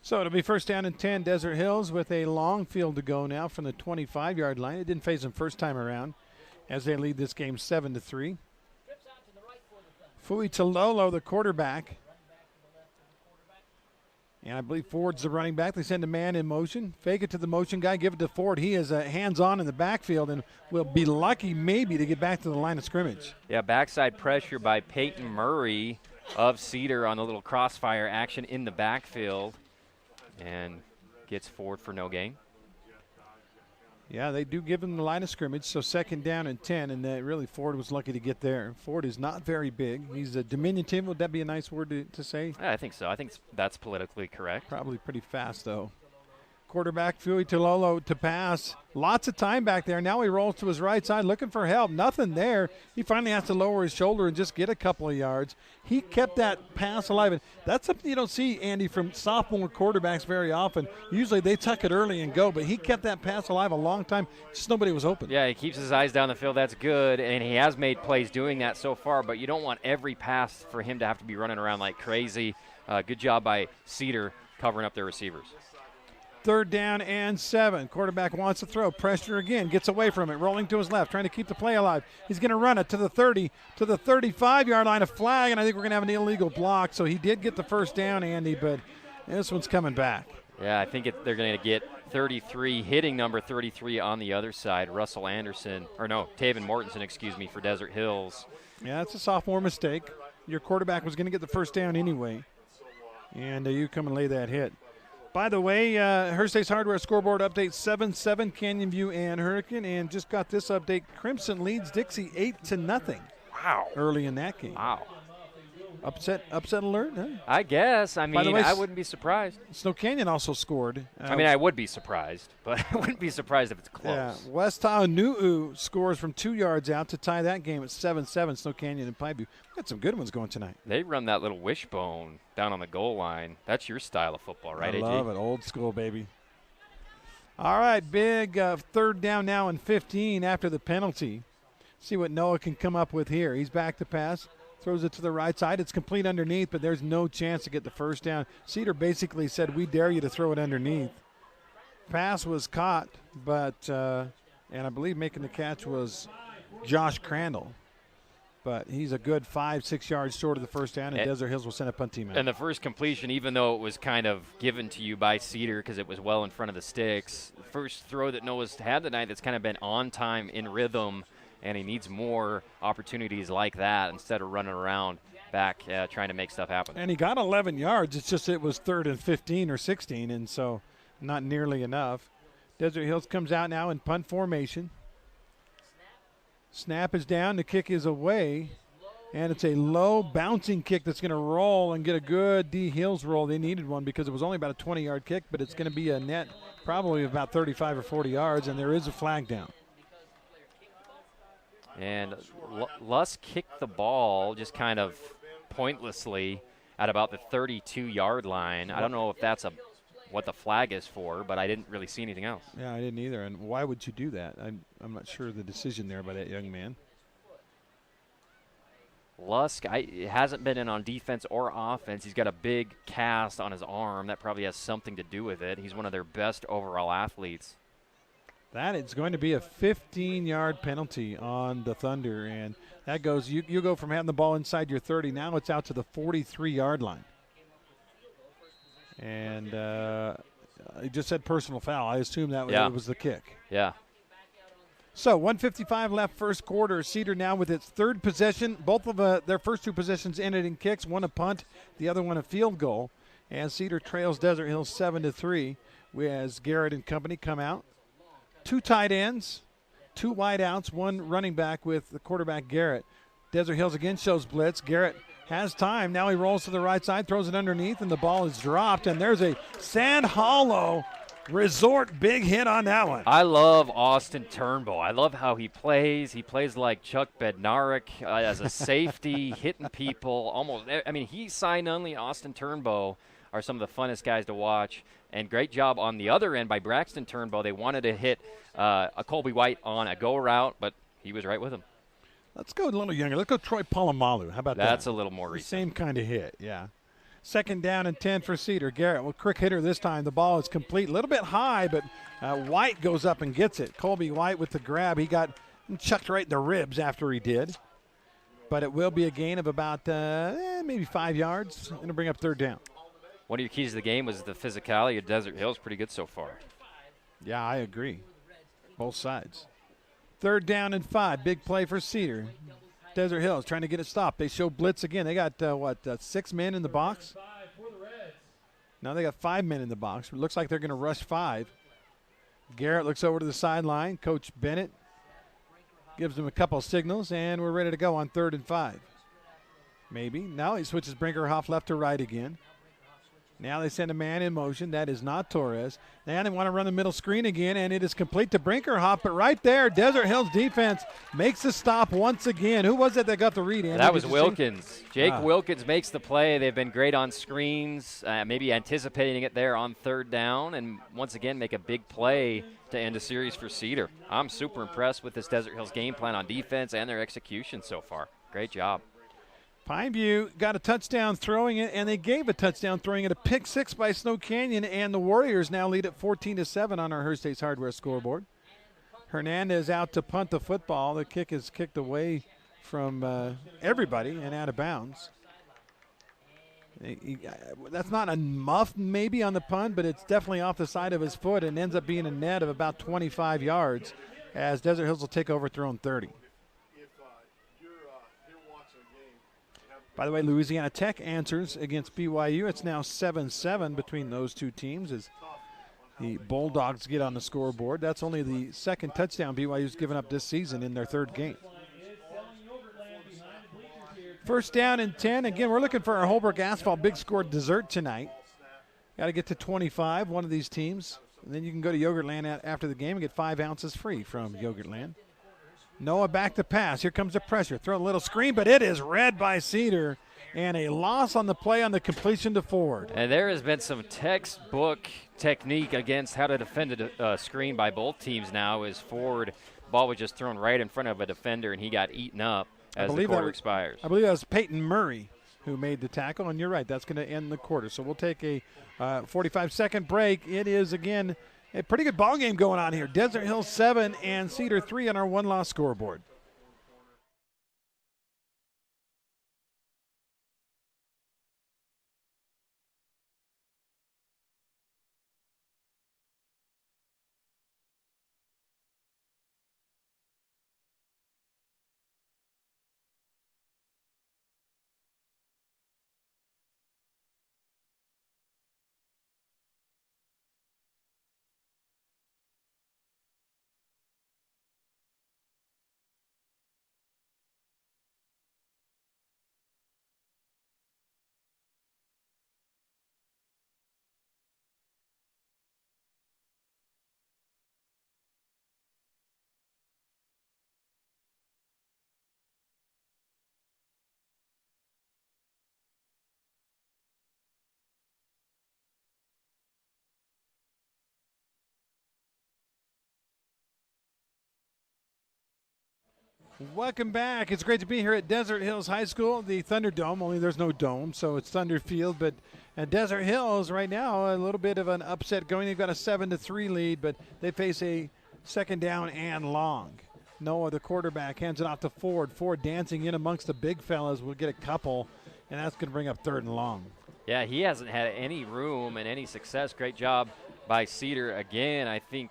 Speaker 1: So it'll be first down and 10, Desert Hills, with a long field to go now from the 25-yard line. It didn't phase them first time around as they lead this game 7-3. Fui Tololo, the quarterback. And I believe Ford's the running back. They send a man in motion. Fake it to the motion guy. Give it to Ford. He is hands-on in the backfield and will be lucky maybe to get back to the line of scrimmage.
Speaker 3: Yeah, backside pressure by Peyton Murray of Cedar on the little crossfire action in the backfield. And gets Ford for no gain.
Speaker 1: Yeah, they do give him the line of scrimmage, so second down and 10, and really Ford was lucky to get there. Ford is not very big. He's a diminutive. Would that be a nice word to say?
Speaker 3: Yeah, I think so. I think that's politically correct.
Speaker 1: Probably pretty fast, though. Quarterback Fui Tololo to pass. Lots of time back there. Now he rolls to his right side looking for help. Nothing there. He finally has to lower his shoulder and just get a couple of yards. He kept that pass alive. And that's something you don't see, Andy, from sophomore quarterbacks very often. Usually they tuck it early and go, but he kept that pass alive a long time. Just nobody was open.
Speaker 3: Yeah, he keeps his eyes down the field. That's good, and he has made plays doing that so far, but you don't want every pass for him to have to be running around like crazy. Good job by Cedar covering up their receivers.
Speaker 1: Third down and 7. Quarterback wants to throw. Pressure again. Gets away from it. Rolling to his left. Trying to keep the play alive. He's going to run it to the 30, to the 35-yard line. A flag, and I think we're going to have an illegal block. So he did get the first down, Andy, but this one's coming back.
Speaker 3: Yeah, I think they're going to get 33, hitting number 33 on the other side. Russell Anderson, or no, Taven Mortensen, for Desert Hills.
Speaker 1: Yeah, that's a sophomore mistake. Your quarterback was going to get the first down anyway. And you come and lay that hit. By the way, Hearst Hardware scoreboard update 7-7, Canyon View and Hurricane. And just got this update. Crimson leads Dixie 8-0.
Speaker 3: Wow.
Speaker 1: Early in that game.
Speaker 3: Wow.
Speaker 1: Upset alert, huh?
Speaker 3: I guess. I mean,
Speaker 1: the way,
Speaker 3: I wouldn't be surprised.
Speaker 1: Snow Canyon also scored.
Speaker 3: I would be surprised, but I wouldn't be surprised if it's close.
Speaker 1: Yeah, West Taonuu scores from 2 yards out to tie that game at 7-7, Snow Canyon and Pikeview. We got some good ones going tonight.
Speaker 3: They run that little wishbone down on the goal line. That's your style of football, right, AJ?
Speaker 1: I love it. Old school, baby. All right, big third down now and 15 after the penalty. See what Noah can come up with here. He's back to pass. Throws it to the right side. It's complete underneath, but there's no chance to get the first down. Cedar basically said, we dare you to throw it underneath. Pass was caught, but, and I believe making the catch was Josh Crandall. But he's a good 5-6 yards short of the first down, and Desert Hills will send a punt team out.
Speaker 3: And the first completion, even though it was kind of given to you by Cedar because it was well in front of the sticks, the first throw that Noah's had tonight that's kind of been on time, in rhythm, and he needs more opportunities like that instead of running around back trying to make stuff happen.
Speaker 1: And he got 11 yards. It's just it was 3rd and 15 or 16, and so not nearly enough. Desert Hills comes out now in punt formation. Snap is down. The kick is away, and it's a low bouncing kick that's going to roll and get a good D Hills roll. They needed one because it was only about a 20-yard kick, but it's going to be a net probably about 35 or 40 yards, and there is a flag down.
Speaker 3: And Lusk kicked the ball just kind of pointlessly at about the 32-yard line. I don't know if that's what the flag is for, but I didn't really see anything else.
Speaker 1: Yeah, I didn't either. And why would you do that? I'm not sure of the decision there by that young man.
Speaker 3: Lusk hasn't been in on defense or offense. He's got a big cast on his arm. That probably has something to do with it. He's one of their best overall athletes.
Speaker 1: That is going to be a 15-yard penalty on the Thunder, and that goes. You go from having the ball inside your 30. Now it's out to the 43-yard line. And he just said personal foul. I assume that was the kick.
Speaker 3: Yeah.
Speaker 1: So 1:55 left first quarter. Cedar now with its third possession. Both of their first two possessions ended in kicks. One a punt, the other one a field goal. And Cedar trails Desert Hills 7-3 as Garrett and company come out. 2 tight ends, 2 wideouts, 1 running back with the quarterback Garrett. Desert Hills again shows blitz. Garrett has time. Now he rolls to the right side, throws it underneath, and the ball is dropped. And there's a Sand Hollow Resort big hit on that one.
Speaker 3: I love Austin Turnbull. I love how he plays. He plays like Chuck Bednarik as a safety, hitting people almost. I mean, he signed only Austin Turnbull are some of the funnest guys to watch. And great job on the other end by Braxton Turnbow. They wanted to hit a Colby White on a go route, but he was right with him.
Speaker 1: Let's go a little younger. Let's go Troy Polamalu. How about that?
Speaker 3: That's a little more recent.
Speaker 1: Same kind of hit, yeah. 2nd down and 10 for Cedar. Garrett, well, quick hitter this time. The ball is complete. A little bit high, but White goes up and gets it. Colby White with the grab. He got chucked right in the ribs after he did. But it will be a gain of about maybe 5 yards. And it'll bring up 3rd down.
Speaker 3: One of your keys to the game was the physicality of Desert Hills. Pretty good so far.
Speaker 1: Yeah, I agree. Both sides. 3rd down and 5. Big play for Cedar. Desert Hills trying to get it stopped. They show blitz again. They got, 6 men in the box? Now they got 5 men in the box. It looks like they're going to rush 5. Garrett looks over to the sideline. Coach Bennett gives them a couple of signals, and we're ready to go on 3rd and 5. Maybe. Now he switches Brinkerhoff left to right again. Now they send a man in motion. That is not Torres. Now they want to run the middle screen again, and it is complete to Brinkerhoff. But right there, Desert Hills defense makes the stop once again. Who was it that got the read, Andy?
Speaker 3: That was Wilkins. Jake Wilkins makes the play. They've been great on screens, maybe anticipating it there on 3rd down, and once again make a big play to end a series for Cedar. I'm super impressed with this Desert Hills game plan on defense and their execution so far. Great job.
Speaker 1: Pineview got a touchdown throwing it, and they gave a touchdown throwing it. A pick 6 by Snow Canyon, and the Warriors now lead at 14-7 on our Hearst State's Hardware scoreboard. Hernandez out to punt the football. The kick is kicked away from everybody and out of bounds. That's not a muff maybe on the punt, but it's definitely off the side of his foot and ends up being a net of about 25 yards as Desert Hills will take over throwing 30. By the way, Louisiana Tech answers against BYU. It's now 7-7 between those two teams as the Bulldogs get on the scoreboard. That's only the 2nd touchdown BYU's given up this season in their 3rd game. 1st down and 10. Again, we're looking for our Holbrook Asphalt Big Score dessert tonight. Got to get to 25, one of these teams. And then you can go to Yogurtland after the game and get 5 ounces free from Yogurtland. Noah back to pass. Here comes the pressure. Throw a little screen, but it is read by Cedar. And a loss on the play on the completion to Ford.
Speaker 3: And there has been some textbook technique against how to defend a screen by both teams now as Ford, ball was just thrown right in front of a defender, and he got eaten up as the quarter expires.
Speaker 1: I believe that was Peyton Murray who made the tackle, and you're right, that's going to end the quarter. So we'll take a 45-second break. It is, again, a pretty good ball game going on here. Desert Hills 7 and Cedar 3 on our one-loss scoreboard. Welcome back. It's great to be here at Desert Hills High School, the Thunderdome, only there's no dome, so it's Thunder Field. But at Desert Hills right now, a little bit of an upset going. They've got a 7-3 lead, but they face a 2nd down and long. Noah, the quarterback, hands it off to Ford. Ford dancing in amongst the big fellas. We'll get a couple, and that's going to bring up 3rd and long.
Speaker 3: Yeah, he hasn't had any room and any success. Great job by Cedar again. I think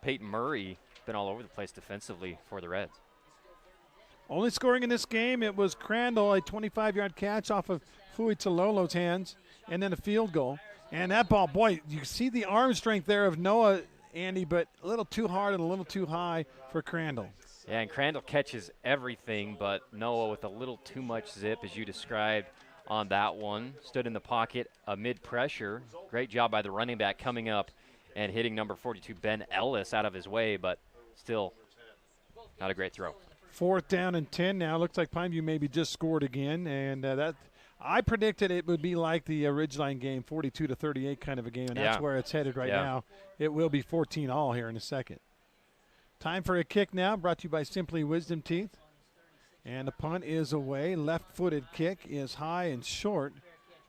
Speaker 3: Peyton Murray been all over the place defensively for the Reds.
Speaker 1: Only scoring in this game, it was Crandall, a 25-yard catch off of Fuitalolo's hands, and then a field goal. And that ball, boy, you see the arm strength there of Noah, Andy, but a little too hard and a little too high for Crandall.
Speaker 3: Yeah, and Crandall catches everything, but Noah with a little too much zip, as you described on that one. Stood in the pocket amid pressure. Great job by the running back coming up and hitting number 42, Ben Ellis, out of his way, but still not a great throw.
Speaker 1: 4th down and 10 now. Looks like Pineview maybe just scored again, and that I predicted it would be like the Ridgeline game, 42-38 kind of a game, and that's where it's headed right now. It will be 14-all here in a second. Time for a kick now, brought to you by Simply Wisdom Teeth. And the punt is away. Left-footed kick is high and short,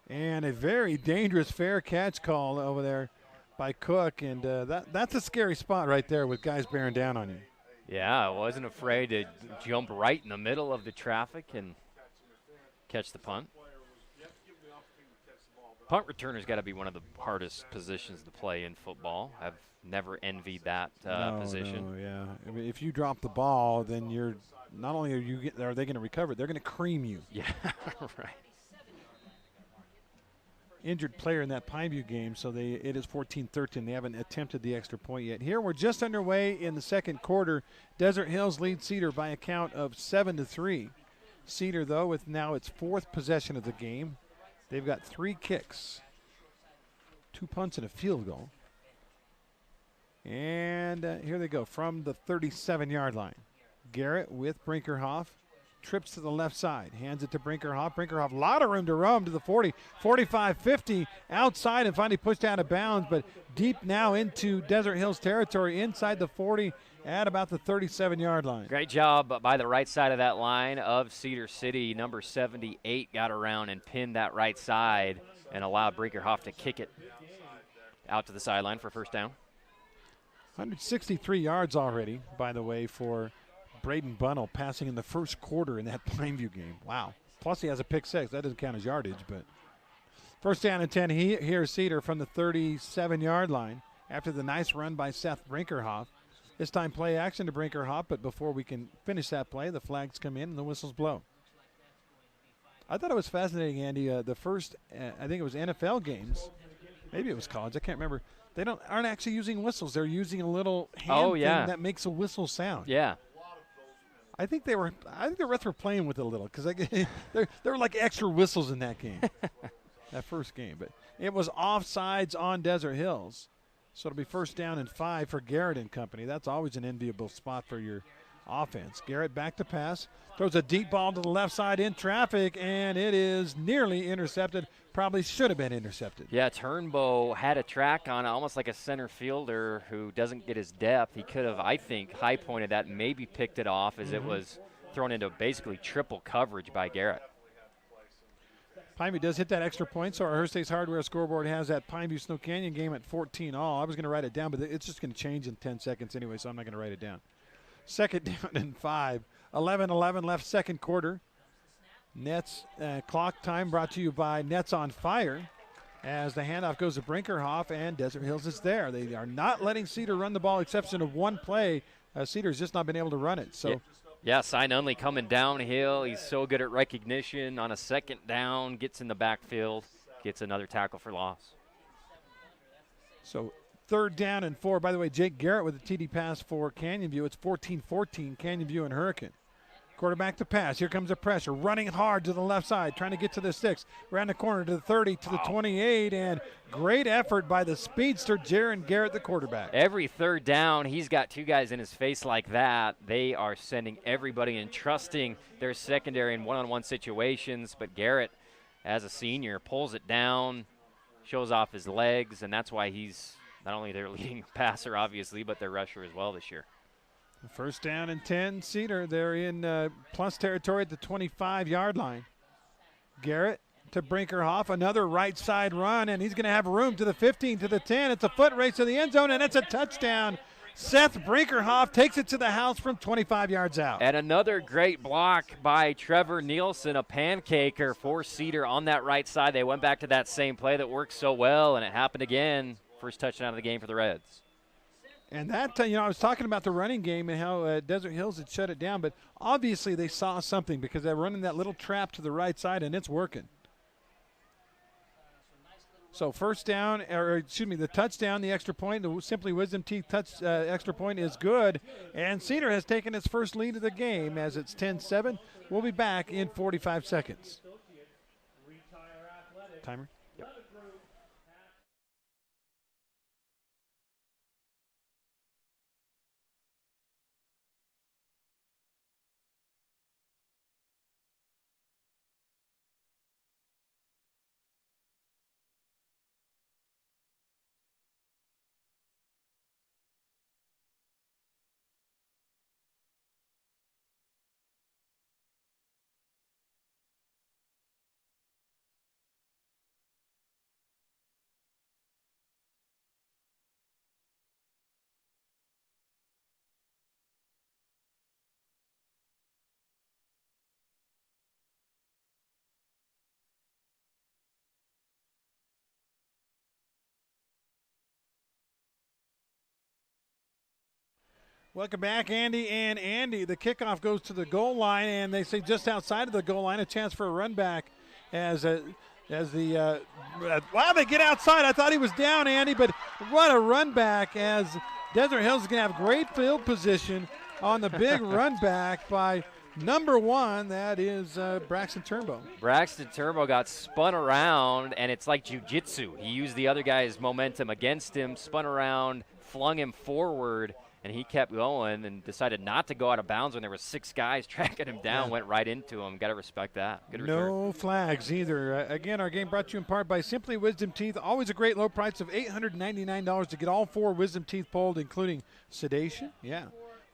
Speaker 1: and a very dangerous fair catch call over there by Cook, and that's a scary spot right there with guys bearing down on you.
Speaker 3: Yeah, I wasn't afraid to jump right in the middle of the traffic and catch the punt. Punt returner's got to be one of the hardest positions to play in football. I've never envied that position.
Speaker 1: No, yeah. I mean, if you drop the ball, then you're not only are they going to recover it, they're going to cream you.
Speaker 3: Yeah, right.
Speaker 1: Injured player in that Pineview game, so it is 14-13. They haven't attempted the extra point yet. Here we're just underway in the second quarter. Desert Hills lead Cedar by a count of 7-3. Cedar, though, with now its 4th possession of the game. They've got 3 kicks, 2 punts, and a field goal. And here they go from the 37-yard line. Garrett with Brinkerhoff. Trips to the left side, hands it to Brinkerhoff. Brinkerhoff, a lot of room to roam to the 40, 45, 50, outside and finally pushed out of bounds, but deep now into Desert Hills territory, inside the 40 at about the 37-yard line.
Speaker 3: Great job by the right side of that line of Cedar City. Number 78 got around and pinned that right side and allowed Brinkerhoff to kick it out to the sideline for first down.
Speaker 1: 163 yards already, by the way, for Braden Bunnell, passing in the first quarter in that Pineview game. Wow. Plus he has a pick 6. That doesn't count as yardage, but first down and 10 here's Cedar from the 37-yard line after the nice run by Seth Brinkerhoff. This time play action to Brinkerhoff, but before we can finish that play, the flags come in and the whistles blow. I thought it was fascinating, Andy, the first, I think it was NFL games. Maybe it was college. I can't remember. They aren't actually using whistles. They're using a little hand thing that makes a whistle sound.
Speaker 3: Yeah.
Speaker 1: I think the refs were playing with it a little because there were like extra whistles in that game, that first game. But it was offsides on Desert Hills. So it'll be first down and 5 for Garrett and company. That's always an enviable spot for your offense. Garrett back to pass. Throws a deep ball to the left side in traffic, and it is nearly intercepted. Probably should have been intercepted.
Speaker 3: Yeah, Turnbow had a track on it, almost like a center fielder who doesn't get his depth. He could have, I think, high-pointed that, maybe picked it off as it was thrown into basically triple coverage by Garrett.
Speaker 1: Pineview does hit that extra point, so our Hearst State's Hardware scoreboard has that Pineview Snow Canyon game at 14-all. I was going to write it down, but it's just going to change in 10 seconds anyway, so I'm not going to write it down. Second down and 5. 11-11 left second quarter. Nets clock time brought to you by Nets on Fire as the handoff goes to Brinkerhoff, and Desert Hills is there. They are not letting Cedar run the ball, exception of one play. Cedar's just not been able to run it. So.
Speaker 3: Yeah, Cy Nunley coming downhill. He's so good at recognition. On a second down, gets in the backfield, gets another tackle for loss.
Speaker 1: So third down and 4. By the way, Jake Garrett with a TD pass for Canyon View. It's 14-14, Canyon View and Hurricane. Quarterback to pass. Here comes the pressure. Running hard to the left side, trying to get to the 6. Around the corner to the 30, to the 28, and great effort by the speedster, Jaron Garrett, the quarterback.
Speaker 3: Every third down, he's got 2 guys in his face like that. They are sending everybody and trusting their secondary in one-on-one situations, but Garrett, as a senior, pulls it down, shows off his legs, and that's why he's not only their leading passer, obviously, but their rusher as well this year.
Speaker 1: First down and 10, Cedar. They're in plus territory at the 25-yard line. Garrett to Brinkerhoff, another right side run, and he's going to have room to the 15, to the 10. It's a foot race to the end zone, and it's a touchdown. Seth Brinkerhoff takes it to the house from 25 yards out.
Speaker 3: And another great block by Trevor Nielsen, a pancaker for Cedar on that right side. They went back to that same play that worked so well, and it happened again. First touchdown of the game for the Reds.
Speaker 1: And that, I was talking about the running game and how Desert Hills had shut it down, but obviously they saw something because they're running that little trap to the right side, and it's working. So first down, the touchdown, the extra point, the Simply Wisdom Teeth extra point is good. And Cedar has taken its first lead of the game as it's 10-7. We'll be back in 45 seconds. Timer? Yep. Welcome back, Andy and Andy. The kickoff goes to the goal line, and they say just outside of the goal line, a chance for a run back as the wow, they get outside. I thought he was down, Andy, but what a run back as Desert Hills is going to have great field position on the big run back by number 1. That is Braxton Turnbow.
Speaker 3: Braxton Turnbow got spun around, and it's like jiu-jitsu. He used the other guy's momentum against him, spun around, flung him forward, and he kept going and decided not to go out of bounds when there were 6 guys tracking him down, went right into him. Got to respect that. Good return.
Speaker 1: No flags either. Again, our game brought to you in part by Simply Wisdom Teeth. Always a great low price of $899 to get all 4 wisdom teeth pulled, including sedation. Yeah.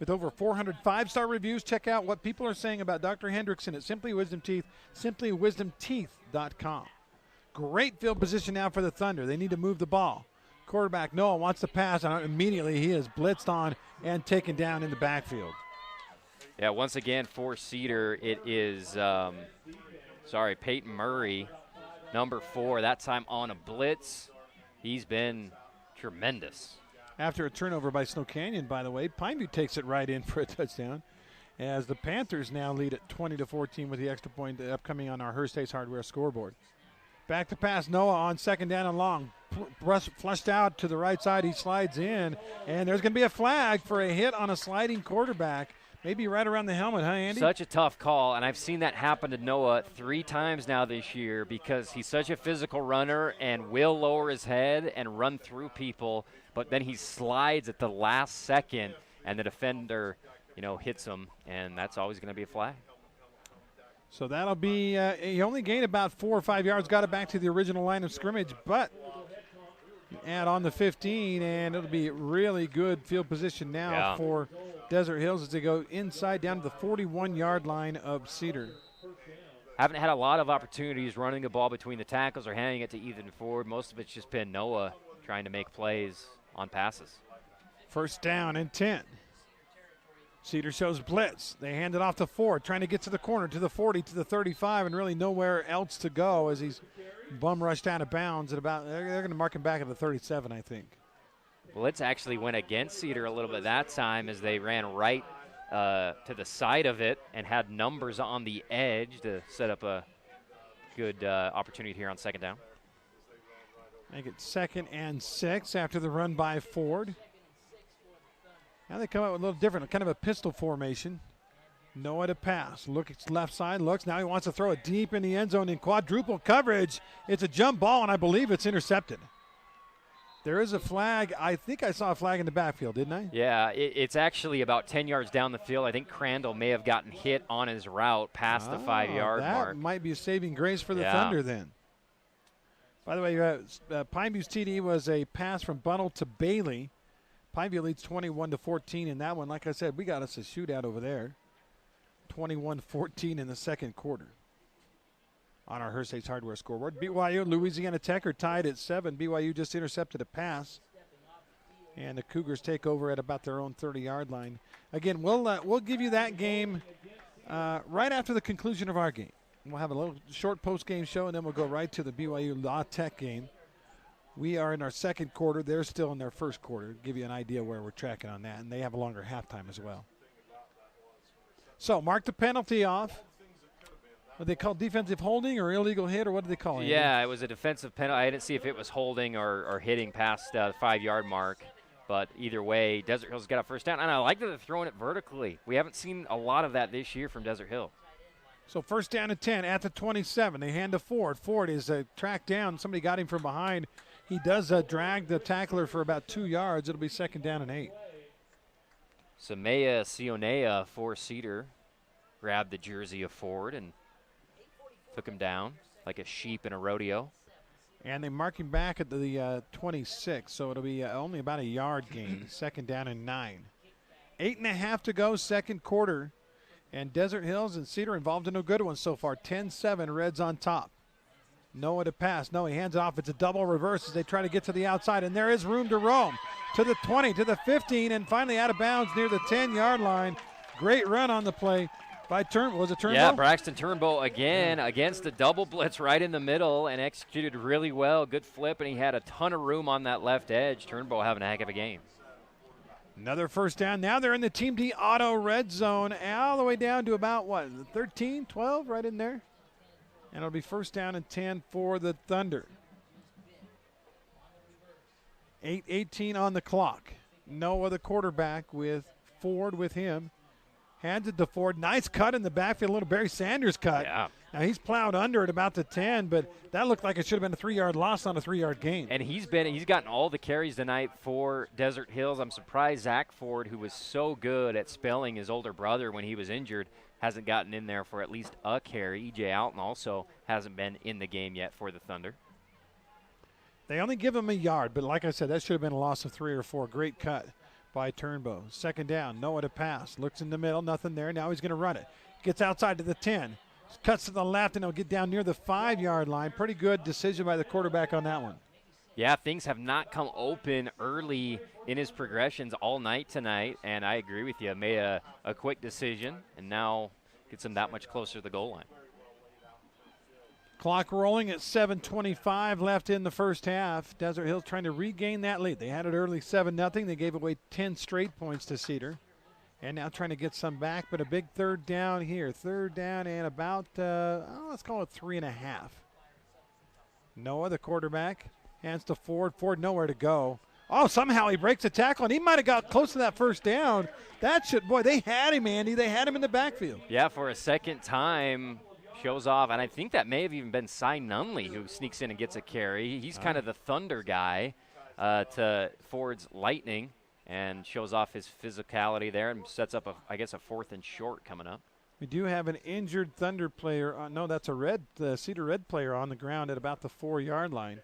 Speaker 1: With over 400 5-star reviews, check out what people are saying about Dr. Hendrickson at Simply Wisdom Teeth, simplywisdomteeth.com. Great field position now for the Thunder. They need to move the ball. Quarterback Noah wants to pass, and immediately he is blitzed on and taken down in the backfield.
Speaker 3: Yeah, once again for Cedar, it is, Peyton Murray, number 4, that time on a blitz. He's been tremendous.
Speaker 1: After a turnover by Snow Canyon, by the way, Pineview takes it right in for a touchdown as the Panthers now lead at 20-14 with the extra point upcoming on our Hearst Ace Hardware scoreboard. Back to pass, Noah on second down and long. Flushed out to the right side, he slides in, and there's going to be a flag for a hit on a sliding quarterback, maybe right around the helmet, huh, Andy?
Speaker 3: Such a tough call, and I've seen that happen to Noah 3 times now this year because he's such a physical runner and will lower his head and run through people, but then he slides at the last second, and the defender, hits him, and that's always going to be a flag.
Speaker 1: So that'll be, he only gained about 4 or 5 yards, got it back to the original line of scrimmage, but add on the 15, and it'll be really good field position now for Desert Hills as they go inside down to the 41-yard line of Cedar.
Speaker 3: Haven't had a lot of opportunities running the ball between the tackles or handing it to Ethan Ford. Most of it's just been Noah trying to make plays on passes.
Speaker 1: First down and 10. Cedar shows blitz. They hand it off to Ford, trying to get to the corner, to the 40, to the 35, and really nowhere else to go as he's bum rushed out of bounds at about, they're going to mark him back at the 37, I think.
Speaker 3: Blitz actually went against Cedar a little bit that time as they ran right to the side of it and had numbers on the edge to set up a good opportunity here on second down.
Speaker 1: Make it 2nd and 6 after the run by Ford. Now they come out with a little different, kind of a pistol formation. Noah to pass. Look, it's left side, looks. Now he wants to throw it deep in the end zone in quadruple coverage. It's a jump ball, and I believe it's intercepted. There is a flag. I think I saw a flag in the backfield, didn't I?
Speaker 3: Yeah, it's actually about 10 yards down the field. I think Crandall may have gotten hit on his route past the 5-yard mark.
Speaker 1: That might be a saving grace for the Thunder then. By the way, Pineview's TD was a pass from Bunnell to Bailey. Pineview leads 21-14 in that one. Like I said, we got us a shootout over there. 21-14 in the second quarter on our Hearst Ace Hardware scoreboard. BYU, Louisiana Tech are tied at 7. BYU just intercepted a pass. And the Cougars take over at about their own 30-yard line. Again, we'll give you that game right after the conclusion of our game. We'll have a little short post-game show, and then we'll go right to the BYU La Tech game We are in our second quarter. They're still in their first quarter. Give you an idea where we're tracking on that. And they have a longer halftime as well. So mark the penalty off. What they call defensive holding or illegal hit, or what do they call it?
Speaker 3: Yeah, it was a defensive penalty. I didn't see if it was holding or hitting past the 5-yard mark. But either way, Desert Hill's got a first down. And I like that they're throwing it vertically. We haven't seen a lot of that this year from Desert Hill.
Speaker 1: So first down and 10 at the 27. They hand to Ford. Ford is tracked down. Somebody got him from behind. He does drag the tackler for about 2 yards. It'll be second down and 8.
Speaker 3: Samea Sionea for Cedar grabbed the jersey of Ford and took him down like a sheep in a rodeo.
Speaker 1: And they mark him back at the 26, so it'll be only about a yard gain. Second down and 9. 8.5 to go, second quarter. And Desert Hills and Cedar involved in a good one so far. 10-7, Reds on top. Noah to pass. No, he hands it off. It's a double reverse as they try to get to the outside. And there is room to roam. To the 20, to the 15, and finally out of bounds near the 10-yard line. Great run on the play by Turnbull. Was it Turnbull?
Speaker 3: Yeah, Braxton Turnbull again against the double blitz right in the middle and executed really well. Good flip, and he had a ton of room on that left edge. Turnbull having a heck of a game.
Speaker 1: Another first down. Now they're in the Team D Auto red zone all the way down to about, 13, 12, right in there? And it'll be first down and 10 for the Thunder. 8:18 on the clock. Noah, the quarterback, with Ford with him. Hands it to Ford. Nice cut in the backfield, a little Barry Sanders cut.
Speaker 3: Yeah.
Speaker 1: Now he's plowed under at about the 10, but that looked like it should have been a 3-yard loss on a 3-yard gain.
Speaker 3: And he's gotten all the carries tonight for Desert Hills. I'm surprised Zach Ford, who was so good at spelling his older brother when he was injured, hasn't gotten in there for at least a carry. E.J. Alton also hasn't been in the game yet for the Thunder.
Speaker 1: They only give him a yard, but like I said, that should have been a loss of 3 or 4. Great cut by Turnbow. Second down, Noah to pass. Looks in the middle, nothing there. Now he's going to run it. Gets outside to the 10. Cuts to the left, and he'll get down near the 5-yard line. Pretty good decision by the quarterback on that one.
Speaker 3: Yeah, things have not come open early in his progressions all night tonight, and I agree with you. Made a quick decision, and now gets him that much closer to the goal line.
Speaker 1: Clock rolling at 7:25 left in the first half. Desert Hills trying to regain that lead. They had it early 7-0. They gave away 10 straight points to Cedar. And now trying to get some back, but a big third down here. Third down and about, let's call it 3.5. Noah, the quarterback, hands to Ford. Ford nowhere to go. Oh, somehow he breaks a tackle, and he might have got close to that first down. They had him, Andy. They had him in the backfield.
Speaker 3: Yeah, for a second time, shows off. And I think that may have even been Cy Nunley who sneaks in and gets a carry. He's kind of the Thunder guy to Ford's Lightning. And shows off his physicality there and sets up, a 4th and short coming up.
Speaker 1: We do have an injured Thunder player. No, that's a Cedar Red player on the ground at about the 4-yard line.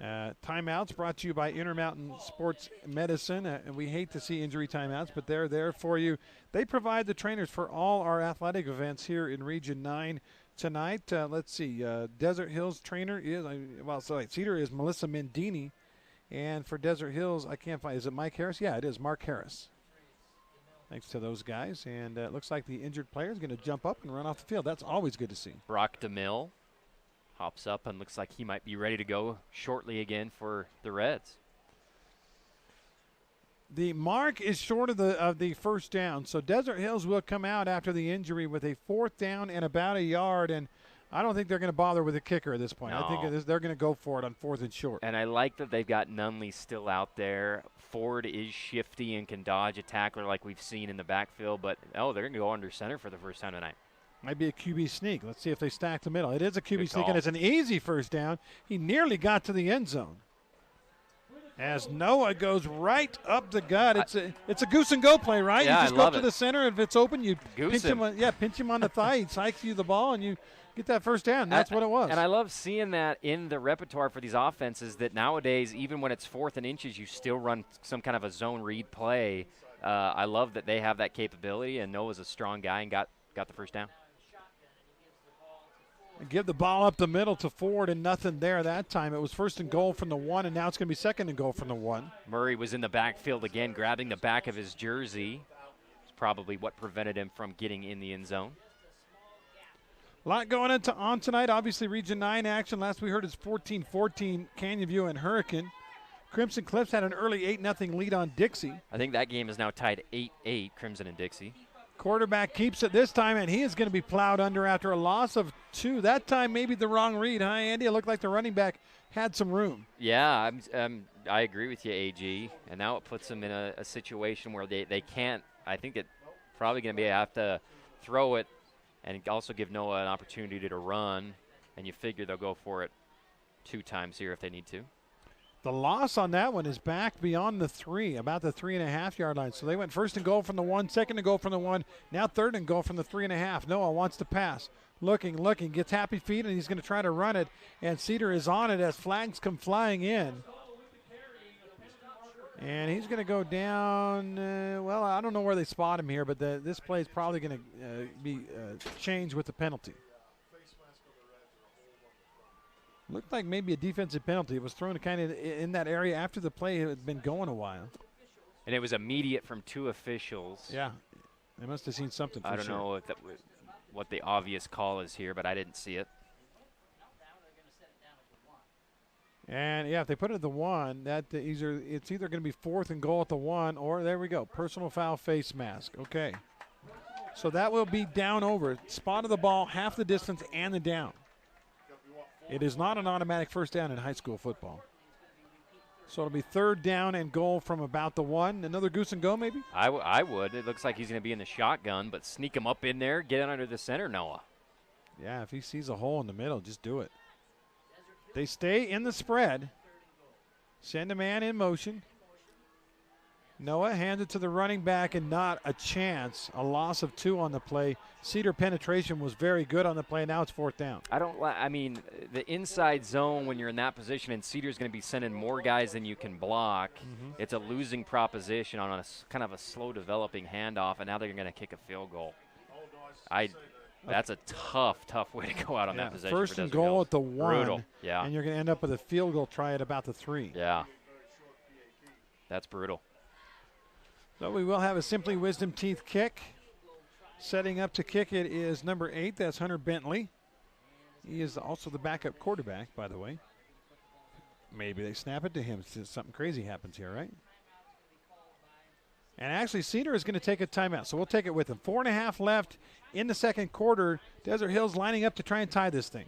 Speaker 1: Timeouts brought to you by Intermountain Sports Medicine. And we hate to see injury timeouts, but they're there for you. They provide the trainers for all our athletic events here in Region 9 tonight. Let's see. Desert Hills trainer is, Cedar is Melissa Mendini. And for Desert Hills, I can't find, is it Mike Harris? Yeah, it is Mark Harris. Thanks to those guys. And it looks like the injured player is going to jump up and run off the field. That's always good to see.
Speaker 3: Brock DeMille hops up and looks like he might be ready to go shortly again for the Reds.
Speaker 1: The mark is short of the first down. So Desert Hills will come out after the injury with a 4th down and about a yard. And I don't think they're going to bother with a kicker at this point.
Speaker 3: No.
Speaker 1: I think they're going to go for it on 4th and short.
Speaker 3: And I like that they've got Nunley still out there. Ford is shifty and can dodge a tackler like we've seen in the backfield. But, they're going to go under center for the first time tonight.
Speaker 1: Might be a QB sneak. Let's see if they stack the middle. It is a QB
Speaker 3: Good
Speaker 1: sneak,
Speaker 3: call.
Speaker 1: and it's an easy first down. He nearly got to the end zone. As Noah goes right up the gut. It's a goose and go play, right?
Speaker 3: Yeah,
Speaker 1: you just
Speaker 3: I
Speaker 1: go
Speaker 3: love
Speaker 1: up to
Speaker 3: it.
Speaker 1: the center. If it's open, you
Speaker 3: Goose
Speaker 1: pinch him. Pinch him on the thigh. He psychs you the ball, and you get that first down. That's what it was.
Speaker 3: And I love seeing that in the repertoire for these offenses, that nowadays, even when it's 4th and inches, you still run some kind of a zone read play. I love that they have that capability, and Noah's a strong guy and got the first down.
Speaker 1: Give the ball up the middle to Ford, and nothing there that time. It was 1st and goal from the 1, and now it's going to be 2nd and goal from the 1.
Speaker 3: Murray was in the backfield again, grabbing the back of his jersey. It's probably what prevented him from getting in the end zone.
Speaker 1: A lot going on tonight. Obviously, Region 9 action. Last we heard is 14-14 Canyon View and Hurricane. Crimson Cliffs had an early 8-0 lead on Dixie.
Speaker 3: I think that game is now tied 8-8, Crimson and Dixie.
Speaker 1: Quarterback keeps it this time, and he is going to be plowed under after a loss of 2. That time, maybe the wrong read, huh, Andy? It looked like the running back had some room.
Speaker 3: Yeah, I agree with you, AG. And now it puts them in a situation where they can't. I think it's probably going to have to throw it and also give Noah an opportunity to run. And you figure they'll go for it 2 times here if they need to.
Speaker 1: The loss on that one is back beyond the 3, about the 3.5-yard line. So they went first and goal from the 1, second and goal from the 1, now third and goal from the 3.5. Noah wants to pass. Looking, gets happy feet, and he's going to try to run it. And Cedar is on it as flags come flying in. And he's going to go down. Well, I don't know where they spot him here, but this play is probably going to be changed with the penalty. Looked like maybe a defensive penalty. It was thrown kind of in that area after the play had been going a while.
Speaker 3: And it was immediate from 2 officials.
Speaker 1: Yeah, they must have seen something for
Speaker 3: I don't
Speaker 1: sure.
Speaker 3: know if what the obvious call is here, but I didn't see it.
Speaker 1: And, yeah, if they put it at the 1, it's either going to be 4th and goal at the 1, or there we go, personal foul face mask. Okay. So that will be down over. Spot of the ball, half the distance, and the down. It is not an automatic first down in high school football. So it'll be 3rd down and goal from about the 1. Another goose and go, maybe?
Speaker 3: I would. It looks like he's going to be in the shotgun, but sneak him up in there, get under the center, Noah.
Speaker 1: Yeah, if he sees a hole in the middle, just do it. They stay in the spread. Send a man in motion. Noah hands it to the running back, and not a chance. A loss of 2 on the play. Cedar penetration was very good on the play. Now it's 4th down.
Speaker 3: I mean, the inside zone when you're in that position, and Cedar's going to be sending more guys than you can block. It's a losing proposition on a kind of a slow developing handoff, and now they're going to kick a field goal. That's a tough way to go out on that possession.
Speaker 1: First
Speaker 3: for
Speaker 1: and
Speaker 3: Desert
Speaker 1: goal
Speaker 3: Hills.
Speaker 1: at the 1.
Speaker 3: Brutal. Yeah.
Speaker 1: And you're going to end up with a field goal try at about the 3.
Speaker 3: Yeah. That's brutal.
Speaker 1: So we will have a Simply Wisdom Teeth kick. Setting up to kick it is number 8. That's Hunter Bentley. He is also the backup quarterback, by the way. Maybe they snap it to him since something crazy happens here, right? And actually, Cedar is going to take a timeout, so we'll take it with him. 4.5 left in the second quarter. Desert Hills lining up to try and tie this thing.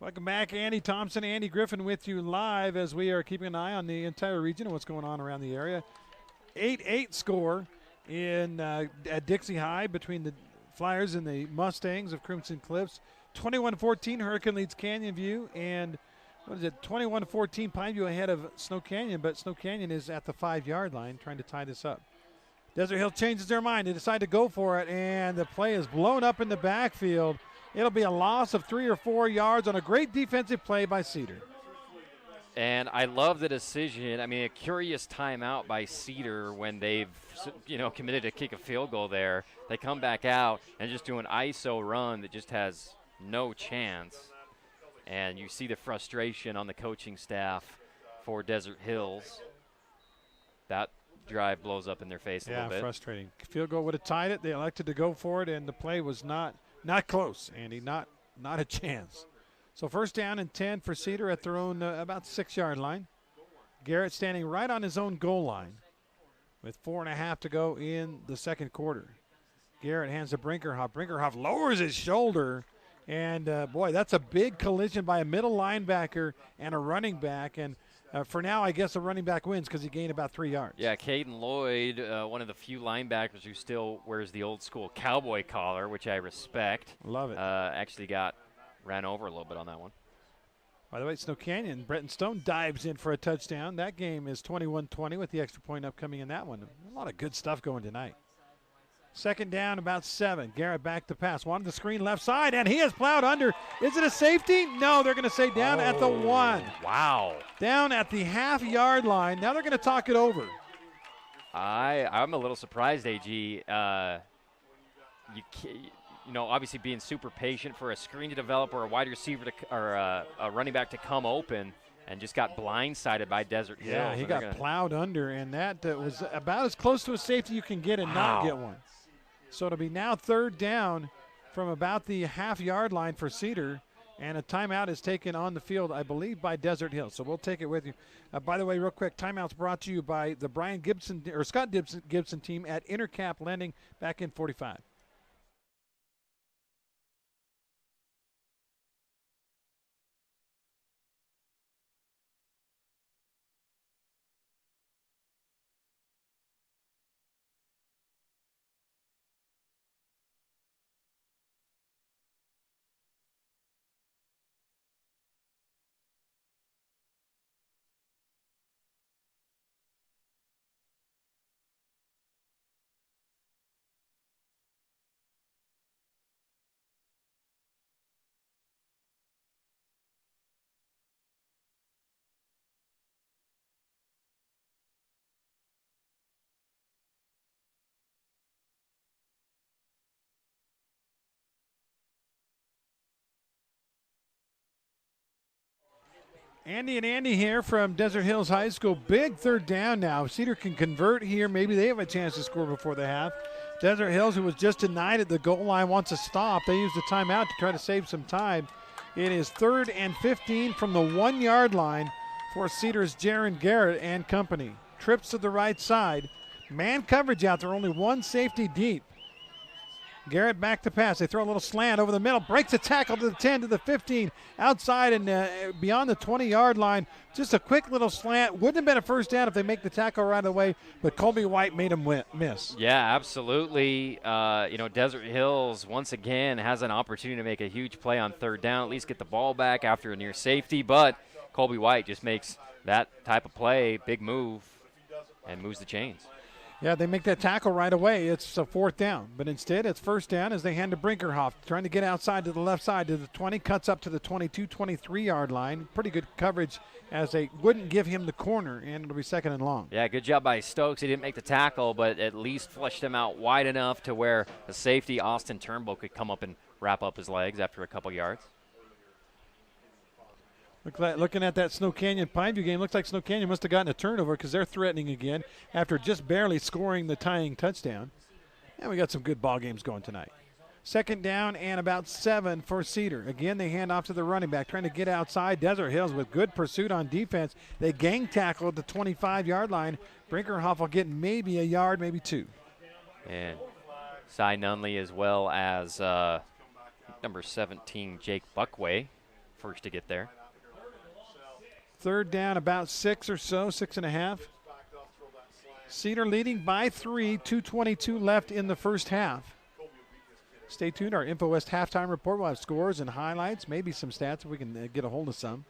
Speaker 1: Welcome back, Andy Thompson, Andy Griffin with you live as we are keeping an eye on the entire region and what's going on around the area. 8-8 score at Dixie High between the Flyers and the Mustangs of Crimson Cliffs. 21-14, Hurricane leads Canyon View, and 21-14, Pineview ahead of Snow Canyon, but Snow Canyon is at the 5-yard line trying to tie this up. Desert Hill changes their mind. They decide to go for it, and the play is blown up in the backfield. It'll be a loss of 3 or 4 yards on a great defensive play by Cedar.
Speaker 3: And I love the decision. I mean, a curious timeout by Cedar when they've, committed to kick a field goal there. They come back out and just do an ISO run that just has no chance. And you see the frustration on the coaching staff for Desert Hills. That drive blows up in their face a little bit.
Speaker 1: Yeah, frustrating. Field goal would have tied it. They elected to go for it, and the play was not close, Andy. Not a chance. So first down and 10 for Cedar at their own about 6-yard line. Garrett standing right on his own goal line with 4.5 to go in the second quarter. Garrett hands to Brinkerhoff. Brinkerhoff lowers his shoulder, and boy, that's a big collision by a middle linebacker and a running back. And For now, I guess the running back wins because he gained about 3 yards.
Speaker 3: Yeah, Caden Lloyd, one of the few linebackers who still wears the old school cowboy collar, which I respect.
Speaker 1: Love it.
Speaker 3: Actually ran over a little bit on that one.
Speaker 1: By the way, Snow Canyon, Bretton Stone dives in for a touchdown. That game is 21-20 with the extra point upcoming in that one. A lot of good stuff going tonight. Second down, about 7. Garrett back to pass. Wanted the screen left side, and he is plowed under. Is it a safety? No, they're going to say down at the 1.
Speaker 3: Wow.
Speaker 1: Down at the half-yard line. Now they're going to talk it over.
Speaker 3: I'm a little surprised, AG. Obviously being super patient for a screen to develop or a wide receiver or a running back to come open, and just got blindsided by Desert Hills.
Speaker 1: Yeah, he got plowed under, and that was about as close to a safety you can get and not get one. So it'll be now third down from about the half-yard line for Cedar, and a timeout is taken on the field, I believe, by Desert Hills. So we'll take it with you. By the way, real quick, timeout's brought to you by the Scott Gibson team at Intercap Lending back in 45. Andy and Andy here from Desert Hills High School. Big third down now. Cedar can convert here. Maybe they have a chance to score before the half. Desert Hills, who was just denied at the goal line, wants to stop. They use the timeout to try to save some time. It is 3rd and 15 from the 1-yard line for Cedar's Jaron Garrett and company. Trips to the right side. Man coverage out there, only one safety deep. Garrett back to pass. They throw a little slant over the middle. Breaks a tackle to the 10, to the 15. Outside and beyond the 20-yard line. Just a quick little slant. Wouldn't have been a first down if they make the tackle right away, but Colby White made him miss.
Speaker 3: Yeah, absolutely. Desert Hills, once again, has an opportunity to make a huge play on third down, at least get the ball back after a near safety, but Colby White just makes that type of play, big move, and moves the chains.
Speaker 1: Yeah, they make that tackle right away. It's a 4th down. But instead, it's first down as they hand to Brinkerhoff. Trying to get outside to the left side to the 20. Cuts up to the 22, 23-yard line. Pretty good coverage as they wouldn't give him the corner, and it'll be 2nd and long.
Speaker 3: Yeah, good job by Stokes. He didn't make the tackle, but at least flushed him out wide enough to where the safety, Austin Turnbull, could come up and wrap up his legs after a couple yards.
Speaker 1: Looking at that Snow Canyon Pineview game, looks like Snow Canyon must have gotten a turnover because they're threatening again after just barely scoring the tying touchdown. And we got some good ball games going tonight. 2nd down and about 7 for Cedar. Again, they hand off to the running back, trying to get outside. Desert Hills with good pursuit on defense. They gang tackle at the 25-yard line. Brinkerhoff will get maybe a yard, maybe 2.
Speaker 3: And Cy Nunley as well as number 17, Jake Buckway, first to get there.
Speaker 1: 3rd down, about 6 or so, 6.5. Cedar leading by 3, 2:22 left in the first half. Stay tuned. Our Info West halftime report will have scores and highlights, maybe some stats if we can get a hold of some.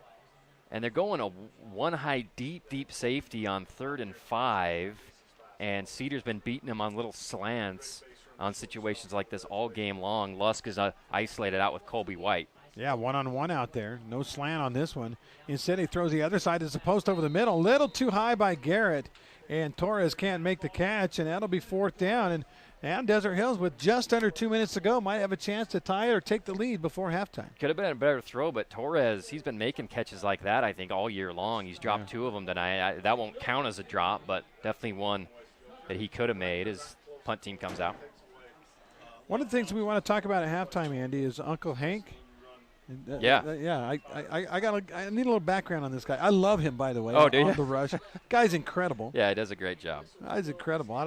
Speaker 3: And they're going a one high, deep safety on 3rd and 5. And Cedar's been beating them on little slants on situations like this all game long. Lusk is isolated out with Colby White.
Speaker 1: Yeah, one-on-one out there. No slant on this one. Instead, he throws the other side as a post over the middle. Little too high by Garrett. And Torres can't make the catch, and that'll be 4th down. And now Desert Hills, with just under 2 minutes to go, might have a chance to tie it or take the lead before halftime.
Speaker 3: Could have been a better throw, but Torres, he's been making catches like that, I think, all year long. He's dropped 2 of them tonight. That won't count as a drop, but definitely one that he could have made as punt team comes out.
Speaker 1: One of the things we want to talk about at halftime, Andy, is Uncle Hank. I need a little background on this guy. I love him, by the way.
Speaker 3: Oh, do you?
Speaker 1: On the rush, guy's incredible.
Speaker 3: Yeah, he does a great job.
Speaker 1: He's incredible.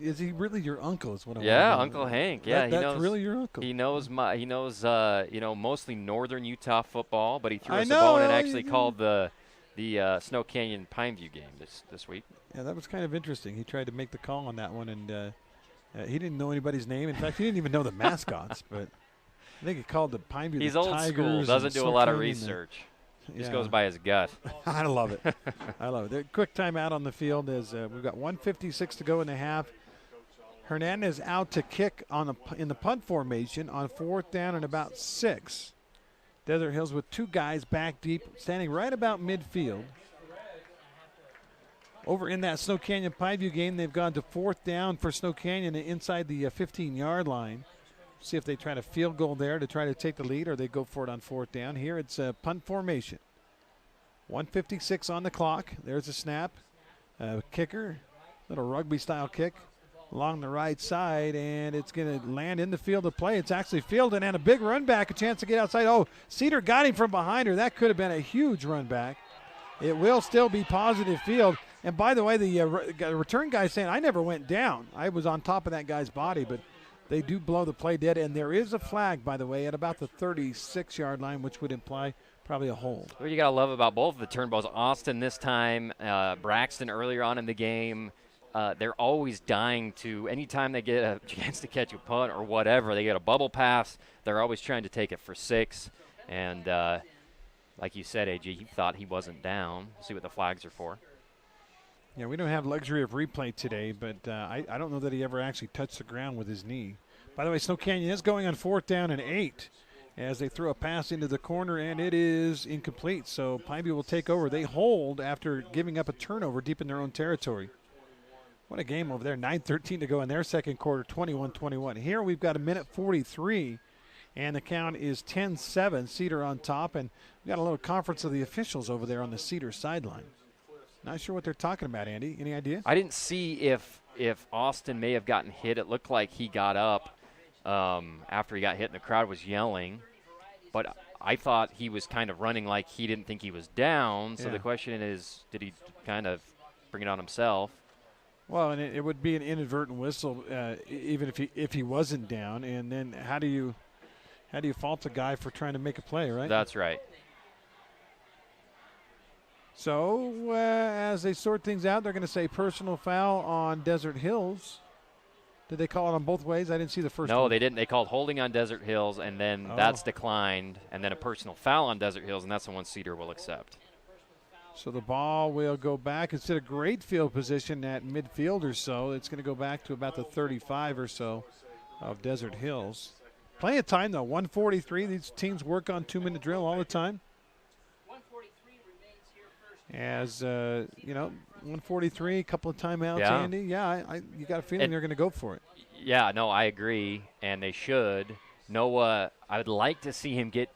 Speaker 1: Is he really your uncle? Is what I want to
Speaker 3: Yeah,
Speaker 1: know.
Speaker 3: Uncle Hank. Yeah,
Speaker 1: that's really your uncle.
Speaker 3: He knows mostly northern Utah football, but he threw us a bone and actually called the the Snow Canyon Pineview game this week.
Speaker 1: Yeah, that was kind of interesting. He tried to make the call on that one, and he didn't know anybody's name. In fact, he didn't even know the mascots. But I think he called the Pineview
Speaker 3: He's
Speaker 1: the
Speaker 3: old
Speaker 1: Tigers.
Speaker 3: school, doesn't do a
Speaker 1: Snow
Speaker 3: lot of
Speaker 1: Canyon
Speaker 3: research. Just
Speaker 1: yeah.
Speaker 3: goes by his gut.
Speaker 1: I love it. I love it. Quick timeout on the field as we've got 1:56 to go in the half. Hernandez out to kick in the punt formation on 4th down and about 6. Desert Hills with 2 guys back deep, standing right about midfield. Over in that Snow Canyon Pineview game, they've gone to 4th down for Snow Canyon inside the 15-yard line. See if they try to field goal there to try to take the lead, or they go for it on 4th down. Here it's a punt formation. 1:56 on the clock. There's a snap. Kicker, little rugby-style kick along the right side, and it's going to land in the field of play. It's actually fielded, and a big run back, a chance to get outside. Oh, Cedar got him from behind her. That could have been a huge run back. It will still be positive field. And by the way, the return guy saying, I never went down. I was on top of that guy's body, but they do blow the play dead. And there is a flag, by the way, at about the 36-yard line, which would imply probably a hold.
Speaker 3: What you got to love about both of the turnbuckles, Austin this time, Braxton earlier on in the game, they're always dying to, anytime they get a chance to catch a punt or whatever, they get a bubble pass, they're always trying to take it for 6. And like you said, AJ, he thought he wasn't down. See what the flags are for.
Speaker 1: Yeah, we don't have luxury of replay today, but I don't know that he ever actually touched the ground with his knee. By the way, Snow Canyon is going on 4th down and 8 as they throw a pass into the corner, and it is incomplete. So Pineview will take over. They hold after giving up a turnover deep in their own territory. What a game over there. 9:13 to go in their second quarter, 21-21. Here we've got 1:43, and the count is 10-7. Cedar on top, and we got a little conference of the officials over there on the Cedar sideline. Not sure what they're talking about, Andy. Any idea?
Speaker 3: I didn't see if Austin may have gotten hit. It looked like he got up after he got hit, and the crowd was yelling. But I thought he was kind of running like he didn't think he was down. So the question is, did he kind of bring it on himself?
Speaker 1: Well, and it would be an inadvertent whistle, even if he wasn't down. And then how do you fault a guy for trying to make a play, right?
Speaker 3: That's right.
Speaker 1: So as they sort things out, they're going to say personal foul on Desert Hills. Did they call it on both ways? I didn't see the first one.
Speaker 3: No, they didn't. They called holding on Desert Hills, and then that's declined, and then a personal foul on Desert Hills, and that's the one Cedar will accept.
Speaker 1: So the ball will go back. Instead of great field position at midfield or so, it's going to go back to about the 35 or so of Desert Hills. Plenty of time, though. 1:43. These teams work on 2-minute drill all the time. As, 1:43, a couple of timeouts,
Speaker 3: Yeah.
Speaker 1: Andy. Yeah, you got a feeling they're going to go for it.
Speaker 3: Yeah, no, I agree, and they should. Noah, I would like to see him get,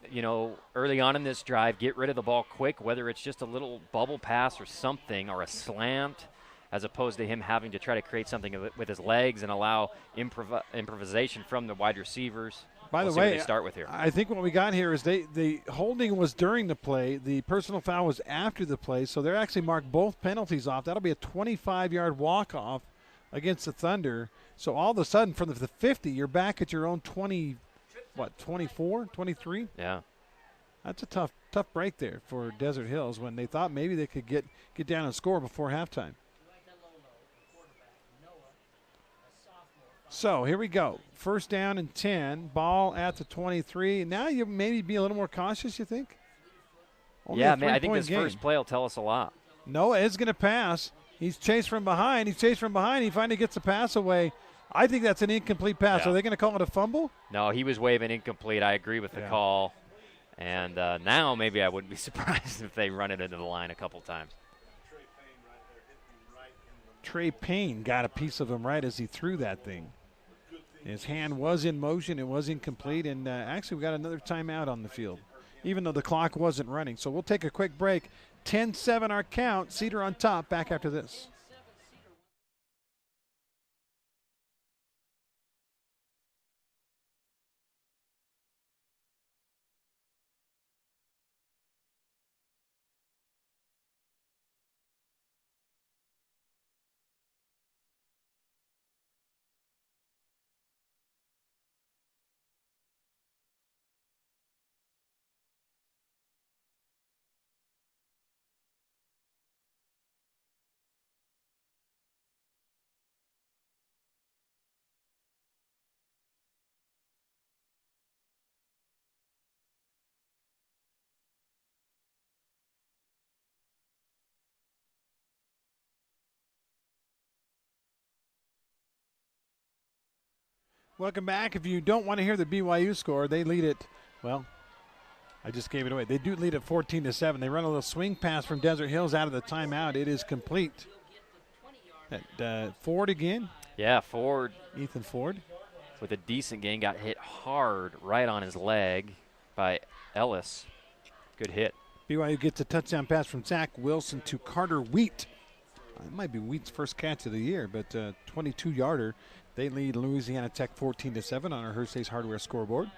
Speaker 3: early on in this drive, get rid of the ball quick, whether it's just a little bubble pass or something, or a slant, as opposed to him having to try to create something with his legs and allow improvisation from the wide receivers.
Speaker 1: By the
Speaker 3: We'll see
Speaker 1: way,
Speaker 3: what they start with here.
Speaker 1: I think what we got here is the holding was during the play. The personal foul was after the play, so they're actually marked both penalties off. That'll be a 25-yard walk-off against the Thunder. So all of a sudden, from the 50, you're back at your own 24, 23?
Speaker 3: Yeah.
Speaker 1: That's a tough break there for Desert Hills when they thought maybe they could get down and score before halftime. So here we go. First down and 10. Ball at the 23. Now you maybe be a little more cautious, you think? Only
Speaker 3: Yeah,
Speaker 1: a
Speaker 3: man, I think
Speaker 1: three-point
Speaker 3: this
Speaker 1: game.
Speaker 3: first play will tell us a lot.
Speaker 1: Noah is going to pass. He's chased from behind. He finally gets a pass away. I think that's an incomplete pass.
Speaker 3: Yeah.
Speaker 1: Are they going to call it a fumble?
Speaker 3: No, he was waving incomplete. I agree with the call. And now maybe I wouldn't be surprised if they run it into the line a couple times.
Speaker 1: Trey Payne got a piece of him right as he threw that thing. His hand was in motion. It was incomplete. And actually, we got another timeout on the field, even though the clock wasn't running. So we'll take a quick break. 10-7 our count. Cedar on top. Back after this. Welcome back. If you don't want to hear the BYU score, they lead it, well, I just gave it away. They do lead at 14-7. They run a little swing pass from Desert Hills out of the timeout. It is complete. Ford again.
Speaker 3: Yeah, Ford.
Speaker 1: Ethan Ford.
Speaker 3: With a decent gain, got hit hard right on his leg by Ellis. Good hit.
Speaker 1: BYU gets a touchdown pass from Zach Wilson to Carter Wheat. It might be Wheat's first catch of the year, but 22-yarder. They lead Louisiana Tech 14-7 on our Hersey's Hardware scoreboard.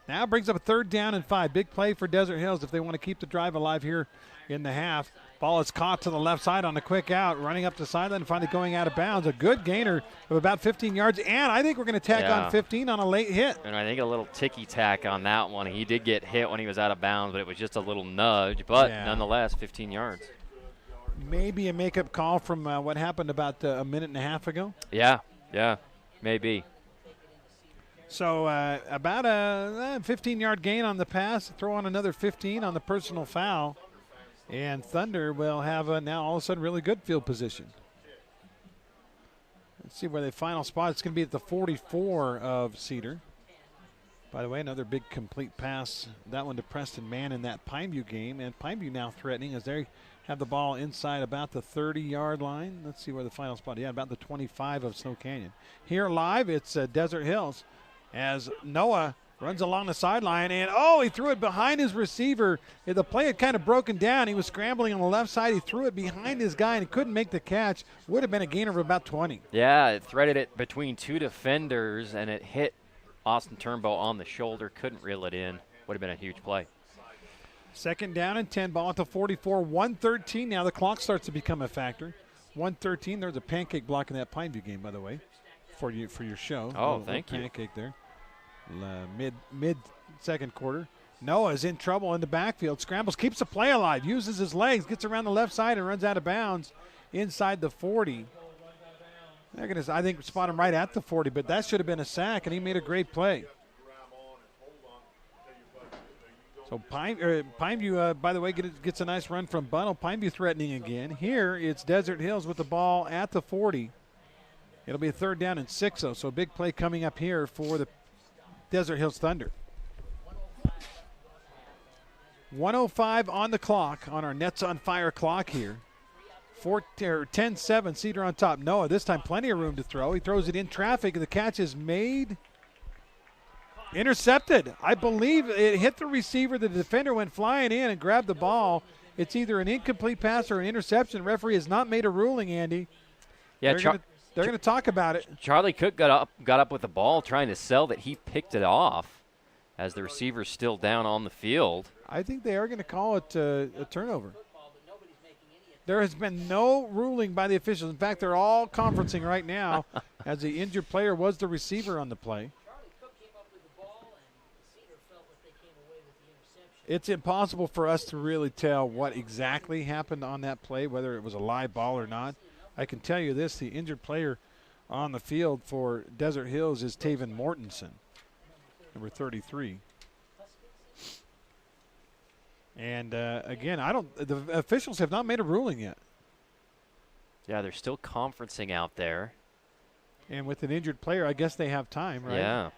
Speaker 1: Now brings up a 3rd down and 5. Big play for Desert Hills if they want to keep the drive alive here in the half. Ball is caught to the left side on a quick out, running up the sideline, finally going out of bounds. A good gainer of about 15 yards, and I think we're going to tack on 15 on a late hit.
Speaker 3: And I think a little ticky-tack on that one. He did get hit when he was out of bounds, but it was just a little nudge. But nonetheless, 15 yards.
Speaker 1: Maybe a makeup call from what happened about a minute and a half ago.
Speaker 3: Yeah, maybe.
Speaker 1: So about a 15-yard gain on the pass. Throw on another 15 on the personal foul. And Thunder will have now all of a sudden really good field position. Let's see where the final spot. It's going to be at the 44 of Cedar. By the way, another big complete pass. That one to Preston Mann in that Pineview game. And Pineview now threatening as they have the ball inside about the 30-yard line. Let's see where the final spot. Yeah, about the 25 of Snow Canyon. Here live, it's Desert Hills as Noah runs along the sideline, and he threw it behind his receiver. The play had kind of broken down. He was scrambling on the left side. He threw it behind his guy, and he couldn't make the catch. Would have been a gain of about 20.
Speaker 3: Yeah, it threaded it between 2 defenders, and it hit Austin Turnbow on the shoulder. Couldn't reel it in. Would have been a huge play.
Speaker 1: 2nd down and 10. Ball at the 44. 1:13 now. The clock starts to become a factor. 1:13. There's a pancake block in that Pineview game, by the way, for your show.
Speaker 3: Oh, thank you.
Speaker 1: Pancake there. Mid second quarter. Noah's in trouble in the backfield. Scrambles, keeps the play alive, uses his legs, gets around the left side and runs out of bounds inside the 40. They're going to, I think, spot him right at the 40, but that should have been a sack, and he made a great play. So Pineview, by the way, gets a nice run from Bunnell. Pineview threatening again. Here it's Desert Hills with the ball at the 40. It'll be a 3rd down and 6, though, so a big play coming up here for the Desert Hills Thunder. 1:05 on the clock on our Nets on Fire clock here. 10-7, Cedar on top. Noah, this time plenty of room to throw. He throws it in traffic. The catch is made. Intercepted. I believe it hit the receiver. The defender went flying in and grabbed the ball. It's either an incomplete pass or an interception. Referee has not made a ruling, Andy.
Speaker 3: Yeah,
Speaker 1: they're going to talk about it.
Speaker 3: Charlie Cook got up with the ball trying to sell that he picked it off as the receiver's still down on the field.
Speaker 1: I think they are going to call it a turnover. There has been no ruling by the officials. In fact, they're all conferencing right now as the injured player was the receiver on the play. It's impossible for us to really tell what exactly happened on that play, whether it was a live ball or not. I can tell you this, the injured player on the field for Desert Hills is Taven Mortensen, number 33. And, again, the officials have not made a ruling yet.
Speaker 3: Yeah, they're still conferencing out there.
Speaker 1: And with an injured player, I guess they have time, right?
Speaker 3: Yeah.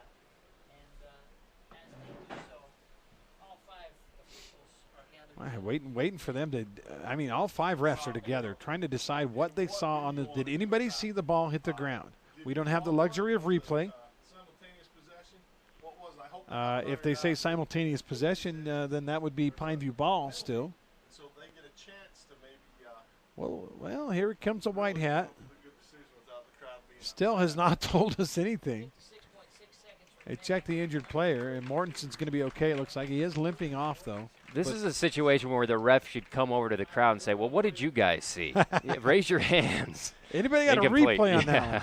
Speaker 1: Waiting for them to. I mean, all 5 refs are together trying to decide what they saw on the. Did anybody see the ball hit the ground? We don't have the luxury of replay. If they say simultaneous possession, then that would be Pineview ball still.
Speaker 5: So they get a chance to maybe.
Speaker 1: Well, here comes a white hat. Still has not told us anything. They checked the injured player, and Mortensen's going to be okay. It looks like he is limping off, though.
Speaker 3: This is a situation where the ref should come over to the crowd and say, well, what did you guys see? Raise your hands.
Speaker 1: Anybody got a replay on that one?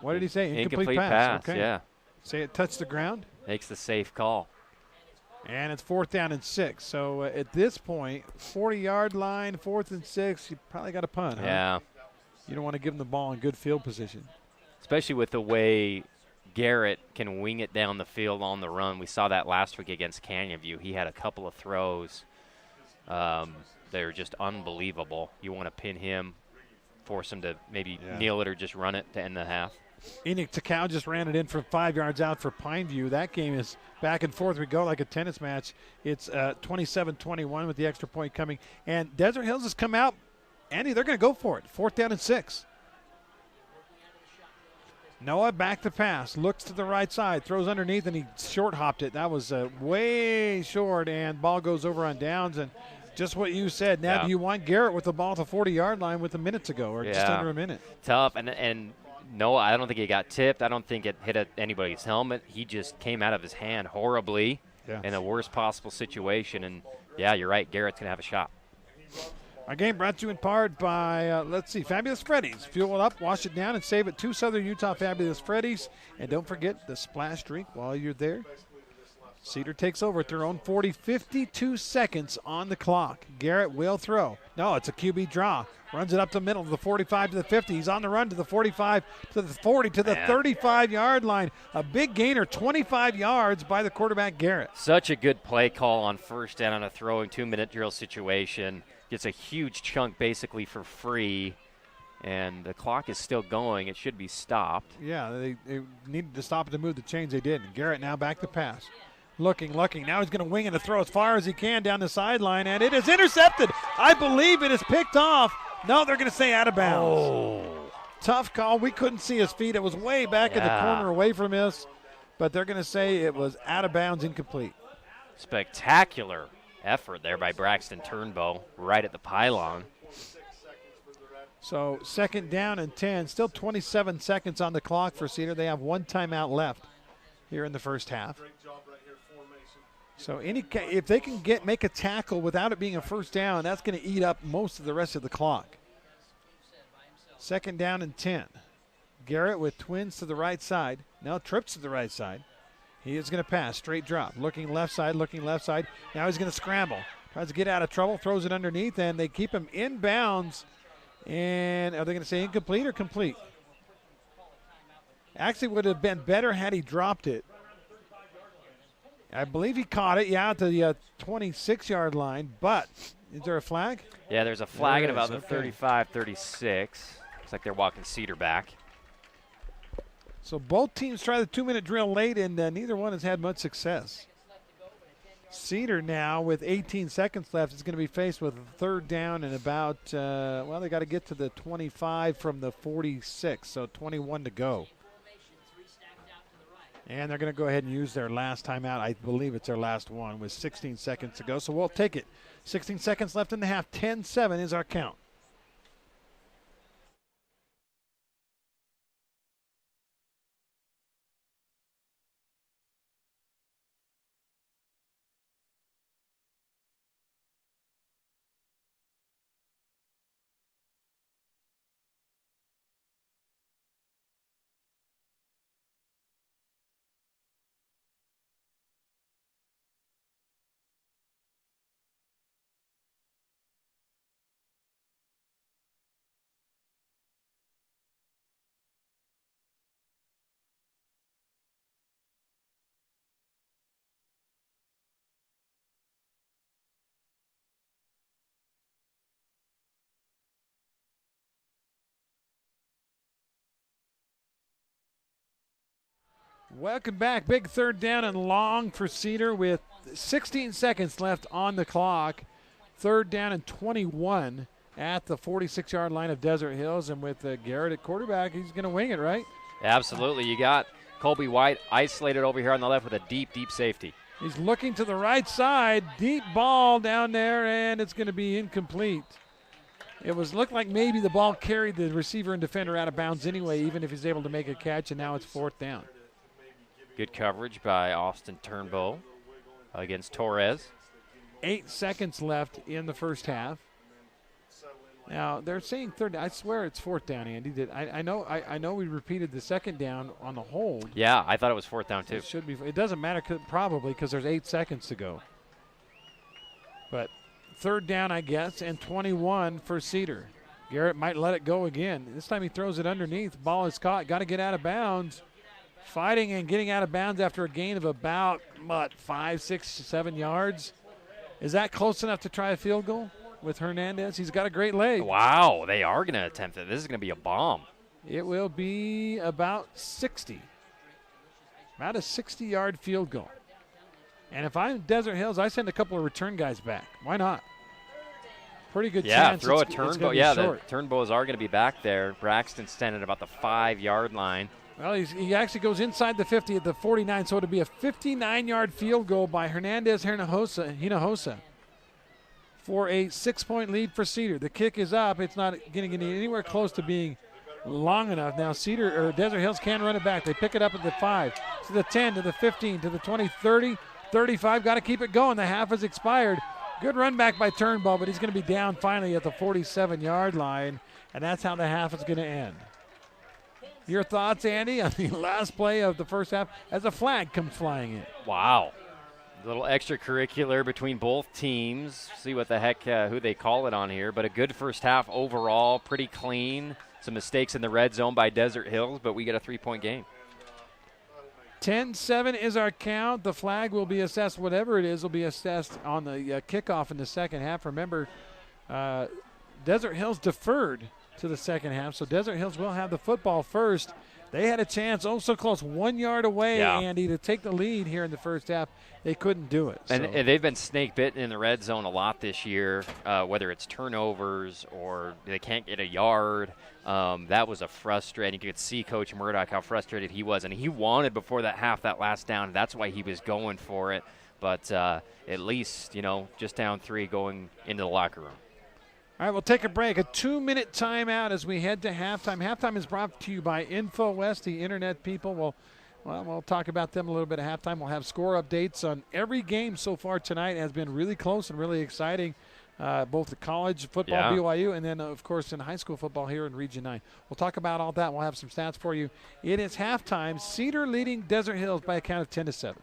Speaker 1: What did he say?
Speaker 3: Incomplete pass.
Speaker 1: Okay.
Speaker 3: Yeah.
Speaker 1: Say it touched the ground?
Speaker 3: Makes the safe call.
Speaker 1: And it's 4th down and 6. So at this point, 40-yard line, 4th and 6, you probably got a punt.
Speaker 3: Yeah.
Speaker 1: Huh? You don't want to give them the ball in good field position.
Speaker 3: Especially with the way Garrett can wing it down the field on the run. We saw that last week against Canyon View. He had a couple of throws. They're just unbelievable. You want to pin him force them to maybe kneel it or just run it to end the half.
Speaker 1: Enoch Takau just ran it in from 5 yards out for Pineview. That game is back and forth. We go like a tennis match. It's 27-21 with the extra point coming. And Desert Hills has come out. Andy, they're going to go for it. 4th down and 6. Noah back to pass. Looks to the right side. Throws underneath, and he short-hopped it. That was way short, and ball goes over on downs. And just what you said. Now do you want Garrett with the ball at the 40-yard line with a minute to go or just under a minute?
Speaker 3: Tough. And no, I don't think he got tipped. I don't think it hit anybody's helmet. He just came out of his hand horribly in the worst possible situation. And, yeah, you're right. Garrett's going to have a shot.
Speaker 1: Our game brought to you in part by, Fabulous Freddy's. Fuel it up, wash it down, and save it to Southern Utah Fabulous Freddy's. And don't forget the splash drink while you're there. Cedar takes over at their own 40, 52 seconds on the clock. Garrett will throw. No, it's a QB draw. Runs it up the middle to the 45 to the 50. He's on the run to the 45 to the 40 to the 35-yard line. A big gainer, 25 yards by the quarterback, Garrett.
Speaker 3: Such a good play call on first down on a throwing 2-minute drill situation. Gets a huge chunk basically for free, and the clock is still going. It should be stopped.
Speaker 1: Yeah, they needed to stop it to move the chains. They did. And Garrett now back to pass. Looking. Now he's going to wing and throw as far as he can down the sideline, and it is intercepted. I believe it is picked off. No, they're going to say out of bounds.
Speaker 3: Oh.
Speaker 1: Tough call. We couldn't see his feet. It was way back in the corner away from us, but they're going to say it was out of bounds, incomplete.
Speaker 3: Spectacular effort there by Braxton Turnbow right at the pylon.
Speaker 1: So 2nd down and 10. Still 27 seconds on the clock for Cedar. They have one timeout left here in the first half. So if they can make a tackle without it being a first down, that's going to eat up most of the rest of the clock. 2nd down and 10. Garrett with twins to the right side. Now trips to the right side. He is going to pass, straight drop. Looking left side. Now he's going to scramble. Tries to get out of trouble, throws it underneath, and they keep him in bounds. And are they going to say incomplete or complete? Actually would have been better had he dropped it. I believe he caught it, at the 26-yard line, but is there a flag?
Speaker 3: Yeah, there's a flag at about the 35-36. Looks like they're walking Cedar back.
Speaker 1: So both teams try the 2-minute drill late, and neither one has had much success. Cedar now with 18 seconds left is going to be faced with a 3rd down and about, they got to get to the 25 from the 46, so 21 to go. And they're going to go ahead and use their last timeout. I believe it's their last one with 16 seconds to go, so we'll take it. 16 seconds left in the half. 10-7 is our count. Welcome back. Big 3rd down and long for Cedar with 16 seconds left on the clock. 3rd down and 21 at the 46-yard line of Desert Hills. And with Garrett at quarterback, he's going to wing it, right?
Speaker 3: Absolutely. You got Colby White isolated over here on the left with a deep safety.
Speaker 1: He's looking to the right side. Deep ball down there, and it's going to be incomplete. It looked like maybe the ball carried the receiver and defender out of bounds anyway, even if he's able to make a catch, and now it's 4th down.
Speaker 3: Good coverage by Austin Turnbow against Torres.
Speaker 1: 8 seconds left in the first half. Now they're saying 3rd. I swear it's 4th down, Andy. I know we repeated the 2nd down on the hold.
Speaker 3: Yeah, I thought it was 4th down too.
Speaker 1: It should be. It doesn't matter probably because there's 8 seconds to go. But 3rd down, I guess, and 21 for Cedar. Garrett might let it go again. This time he throws it underneath. Ball is caught. Got to get out of bounds. Fighting and getting out of bounds after a gain of about, 5, 6, 7 yards. Is that close enough to try a field goal? with Hernandez. He's got a great leg.
Speaker 3: Wow, they are going to attempt it. This is going to be a bomb.
Speaker 1: It will be about 60. About a 60-yard field goal. And if I'm Desert Hills, I send a couple of return guys back. Why not? Pretty good chance.
Speaker 3: Yeah, throw a
Speaker 1: it's
Speaker 3: turnbow. Yeah, the turnbows are going to be back there. Braxton's standing at about the 5-yard line.
Speaker 1: Well, he actually goes inside the 50 at the 49, so it'll be a 59-yard field goal by Hernandez Hinojosa for a 6-point lead for Cedar. The kick is up. It's not going to get anywhere close to being long enough. Now Desert Hills can run it back. They pick it up at the 5, to the 10, to the 15, to the 20, 30, 35. Got to keep it going. The half has expired. Good run back by Turnbull, but he's going to be down finally at the 47-yard line, and that's how the half is going to end. Your thoughts, Andy, on the last play of the first half as a flag comes flying in?
Speaker 3: Wow. A little extracurricular between both teams. See what the heck, who they call it on here. But a good first half overall, pretty clean. Some mistakes in the red zone by Desert Hills, but we get a 3-point game.
Speaker 1: 10-7 is our count. The flag will be assessed, whatever it is, will be assessed on the kickoff in the second half. Remember, Desert Hills deferred to the second half, so Desert Hills will have the football first. They had a chance, so close, 1 yard away, Andy, to take the lead here in the first half. They couldn't do it.
Speaker 3: And they've been snake-bitten in the red zone a lot this year, whether it's turnovers or they can't get a yard. That was a frustrating. You could see Coach Murdoch how frustrated he was, and he wanted before that half that last down. That's why he was going for it. But at least, just down 3 going into the locker room.
Speaker 1: All right, we'll take a break. A 2-minute timeout as we head to halftime. Halftime is brought to you by InfoWest, the internet people. We'll talk about them a little bit at halftime. We'll have score updates on every game so far tonight. Has been really close and really exciting, both the college football, BYU, and then, of course, in high school football here in Region 9. We'll talk about all that. We'll have some stats for you. It is halftime. Cedar leading Desert Hills by a count of 10-7.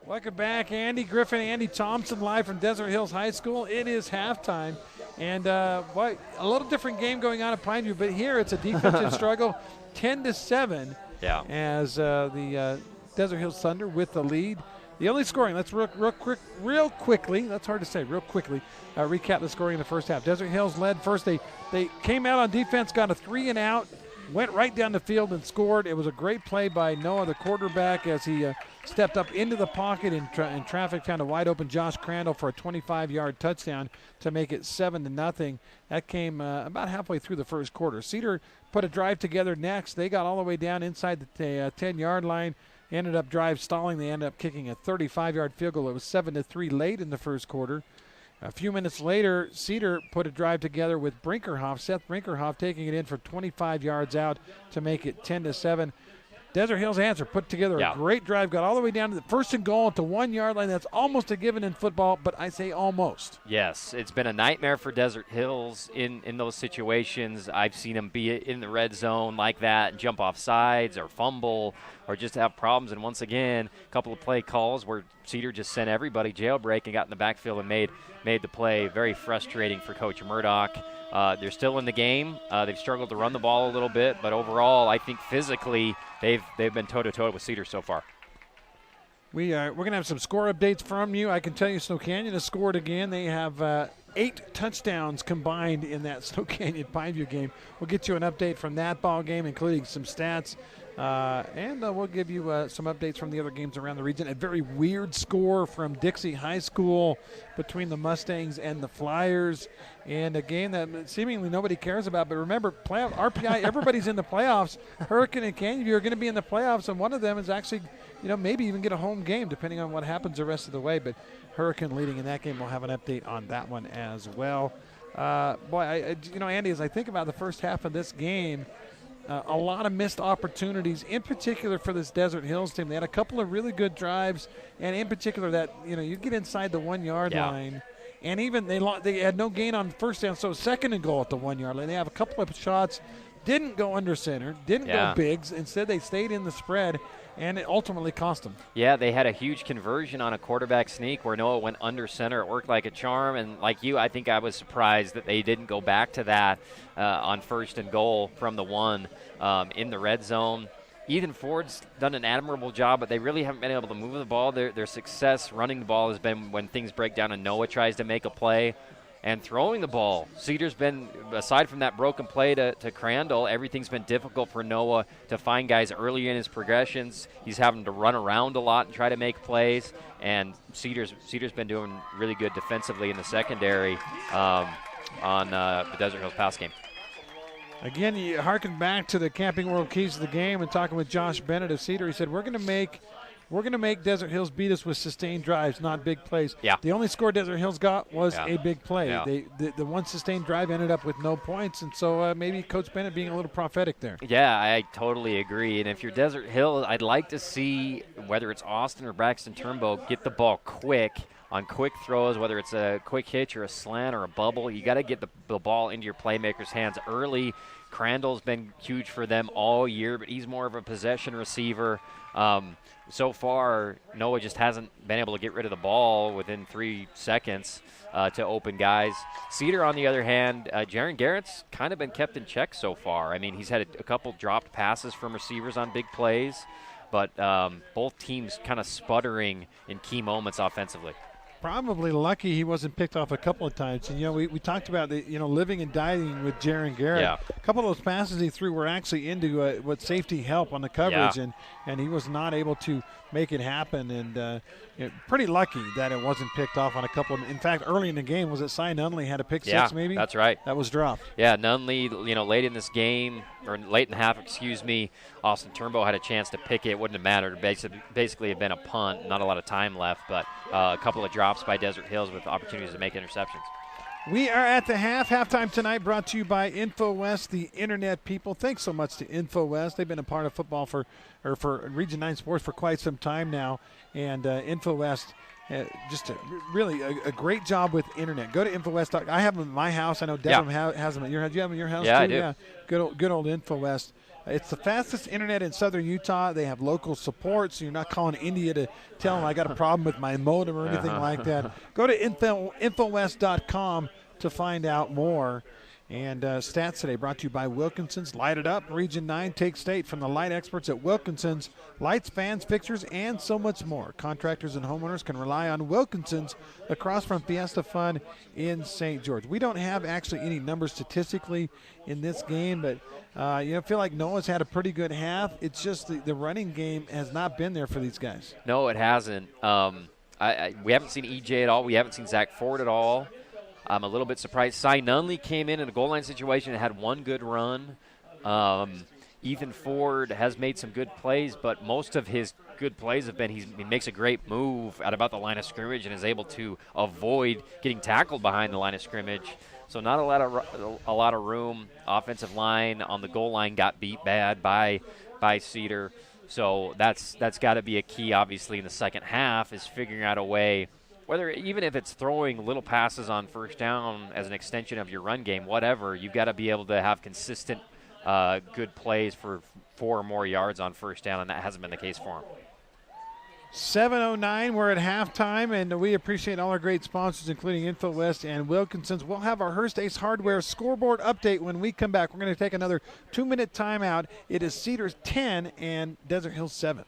Speaker 1: Welcome back, Andy Griffin, Andy Thompson, live from Desert Hills High School. It is halftime, and a little different game going on at Pineview, but here it's a defensive struggle, 10-7, as the Desert Hills Thunder with the lead. The only scoring, let's real quickly, that's hard to say, recap the scoring in the first half. Desert Hills led first. They came out on defense, got a 3-and-out, went right down the field and scored. It was a great play by Noah, the quarterback, as he stepped up into the pocket in traffic, found a wide open Josh Crandall for a 25-yard touchdown to make it 7-0. That came about halfway through the first quarter. Cedar put a drive together next. They got all the way down inside the 10-yard line. ended up drive stalling. They ended up kicking a 35-yard field goal. It was 7-3 late in the first quarter. A few minutes later, Cedar put a drive together with Brinkerhoff. Seth Brinkerhoff taking it in for 25 yards out to make it 10-7. Desert Hills answer, put together a great drive, got all the way down to the 1st and goal at the 1-yard line. That's almost a given in football, but I say almost.
Speaker 3: Yes, it's been a nightmare for Desert Hills in those situations. I've seen them be in the red zone like that and jump off sides or fumble or just have problems. And once again, a couple of play calls where Cedar just sent everybody jailbreak and got in the backfield and made the play. Very frustrating for Coach Murdoch. They're still in the game. They've struggled to run the ball a little bit, but overall, I think physically they've been toe-to-toe with Cedar so far.
Speaker 1: We're going to have some score updates from you. I can tell you Snow Canyon has scored again. They have 8 touchdowns combined in that Snow Canyon Pineview game. We'll get you an update from that ball game, including some stats. And we'll give you some updates from the other games around the region. A very weird score from Dixie High School between the Mustangs and the Flyers. And a game that seemingly nobody cares about. But remember, playoff RPI, everybody's in the playoffs. Hurricane and Canyon View are going to be in the playoffs, and one of them is actually, maybe even get a home game, depending on what happens the rest of the way. But Hurricane leading in that game. We'll have an update on that one as well. Andy, as I think about the first half of this game, a lot of missed opportunities, in particular for this Desert Hills team. They had a couple of really good drives, and in particular that, you get inside the 1-yard line. And even they had no gain on first down, so 2nd and goal at the 1-yard line. They have a couple of shots, didn't go under center, didn't go bigs. Instead, they stayed in the spread, and it ultimately cost them. Yeah, they had a huge conversion on a quarterback sneak where Noah went under center. It worked like a charm, and like you, I think I was surprised that they didn't go back to that on 1st and goal from the 1 in the red zone. Ethan Ford's done an admirable job, but they really haven't been able to move the ball. Their success running the ball has been when things break down and Noah tries to make a play. And throwing the ball, Cedar's been, aside from that broken play to Crandall, everything's been difficult for Noah to find guys early in his progressions. He's having to run around a lot and try to make plays. And Cedar's been doing really good defensively in the secondary on the Desert Hills pass game. Again, you harken back to the Camping World Keys of the game and talking with Josh Bennett of Cedar. He said, we're going to make Desert Hills beat us with sustained drives, not big plays. Yeah. The only score Desert Hills got was a big play. Yeah. The one sustained drive ended up with no points, and so maybe Coach Bennett being a little prophetic there. Yeah, I totally agree. And if you're Desert Hills, I'd like to see, whether it's Austin or Braxton Turnbow, get the ball quick on quick throws, whether it's a quick hitch or a slant or a bubble. You got to get the ball into your playmakers' hands early. Crandall's been huge for them all year, but he's more of a possession receiver. So far, Noah just hasn't been able to get rid of the ball within 3 seconds to open guys. Cedar, on the other hand, Jaron Garrett's kind of been kept in check so far. I mean, he's had a couple dropped passes from receivers on big plays, but both teams kind of sputtering in key moments offensively. Probably lucky he wasn't picked off a couple of times. And, we talked about living and dying with Jaron Garrett. Yeah. A couple of those passes he threw were actually into what safety help on the coverage, and he was not able to make it happen. And pretty lucky that it wasn't picked off on a couple of. In fact, early in the game, was it Cy Nunley had a pick six maybe? That's right. That was dropped. Yeah, Nunley, late in this game, or late in the half, Austin Turnbow had a chance to pick it. It wouldn't have mattered. Basically, had been a punt, not a lot of time left, but a couple of drops by Desert Hills with opportunities to make interceptions. We are at the halftime tonight, brought to you by InfoWest, the internet people. Thanks so much to InfoWest. They've been a part of football for Region 9 sports for quite some time now, and InfoWest. Just really a great job with internet. Go to InfoWest. I have them at my house. I know Devin has them at your house. Do you have them at your house too? I do. Yeah, good old InfoWest. It's the fastest internet in southern Utah. They have local support, so you're not calling India to tell them I got a problem with my modem or anything like that. Go to InfoWest.com to find out more. And stats today brought to you by Wilkinson's. Light it up. Region 9 takes state from the light experts at Wilkinson's. Lights, fans, fixtures, and so much more. Contractors and homeowners can rely on Wilkinson's across from Fiesta Fun in St. George. We don't have actually any numbers statistically in this game, but I feel like Noah's had a pretty good half. It's just the running game has not been there for these guys. No, it hasn't. We haven't seen EJ at all. We haven't seen Zach Ford at all. I'm a little bit surprised. Cy Nunley came in a goal line situation and had one good run.
Speaker 3: Ethan Ford has made some good plays, but most of his good plays have been he makes a great move at about the line of scrimmage and is able to avoid getting tackled behind the line of scrimmage. So not a lot of room. Offensive line on the goal line got beat bad by Cedar. So that's got to be a key, obviously, in the second half, is figuring out a way, whether even if it's throwing little passes on first down as an extension of your run game, whatever, you've got to be able to have consistent good plays for 4 or more yards on first down, and that hasn't been the case for him.
Speaker 1: 7:09, we're at halftime, and we appreciate all our great sponsors, including InfoWest and Wilkinson's. We'll have our Hearst Ace Hardware scoreboard update when we come back. We're going to take another 2-minute timeout. It is Cedar 10 and Desert Hills 7.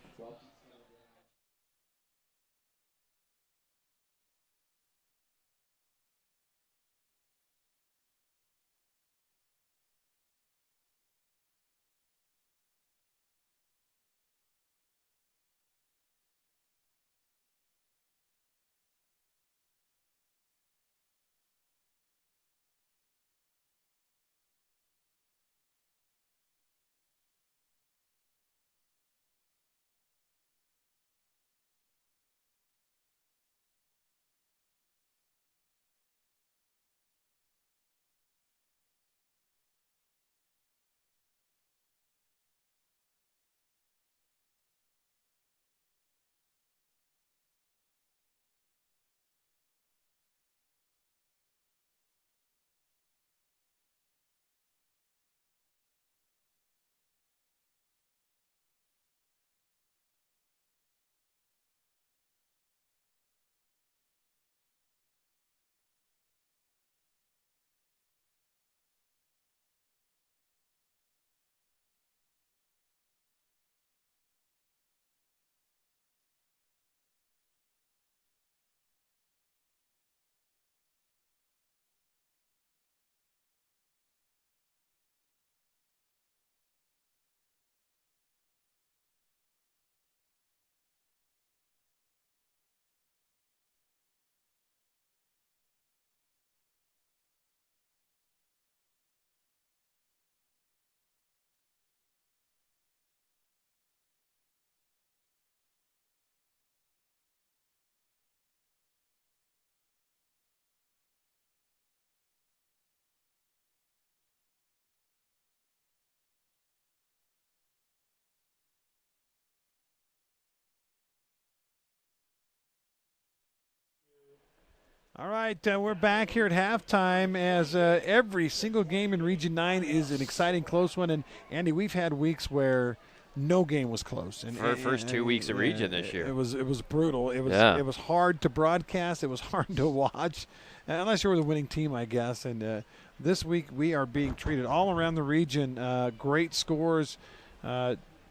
Speaker 1: All right, we're back here at halftime as every single game in Region 9 is an exciting, close one. And, Andy, we've had weeks where no game was close. And
Speaker 3: For the first 2 weeks of Region this year.
Speaker 1: It was brutal. It was hard to broadcast. It was hard to watch, unless you were the winning team, I guess. And this week we are being treated all around the region. Great scores.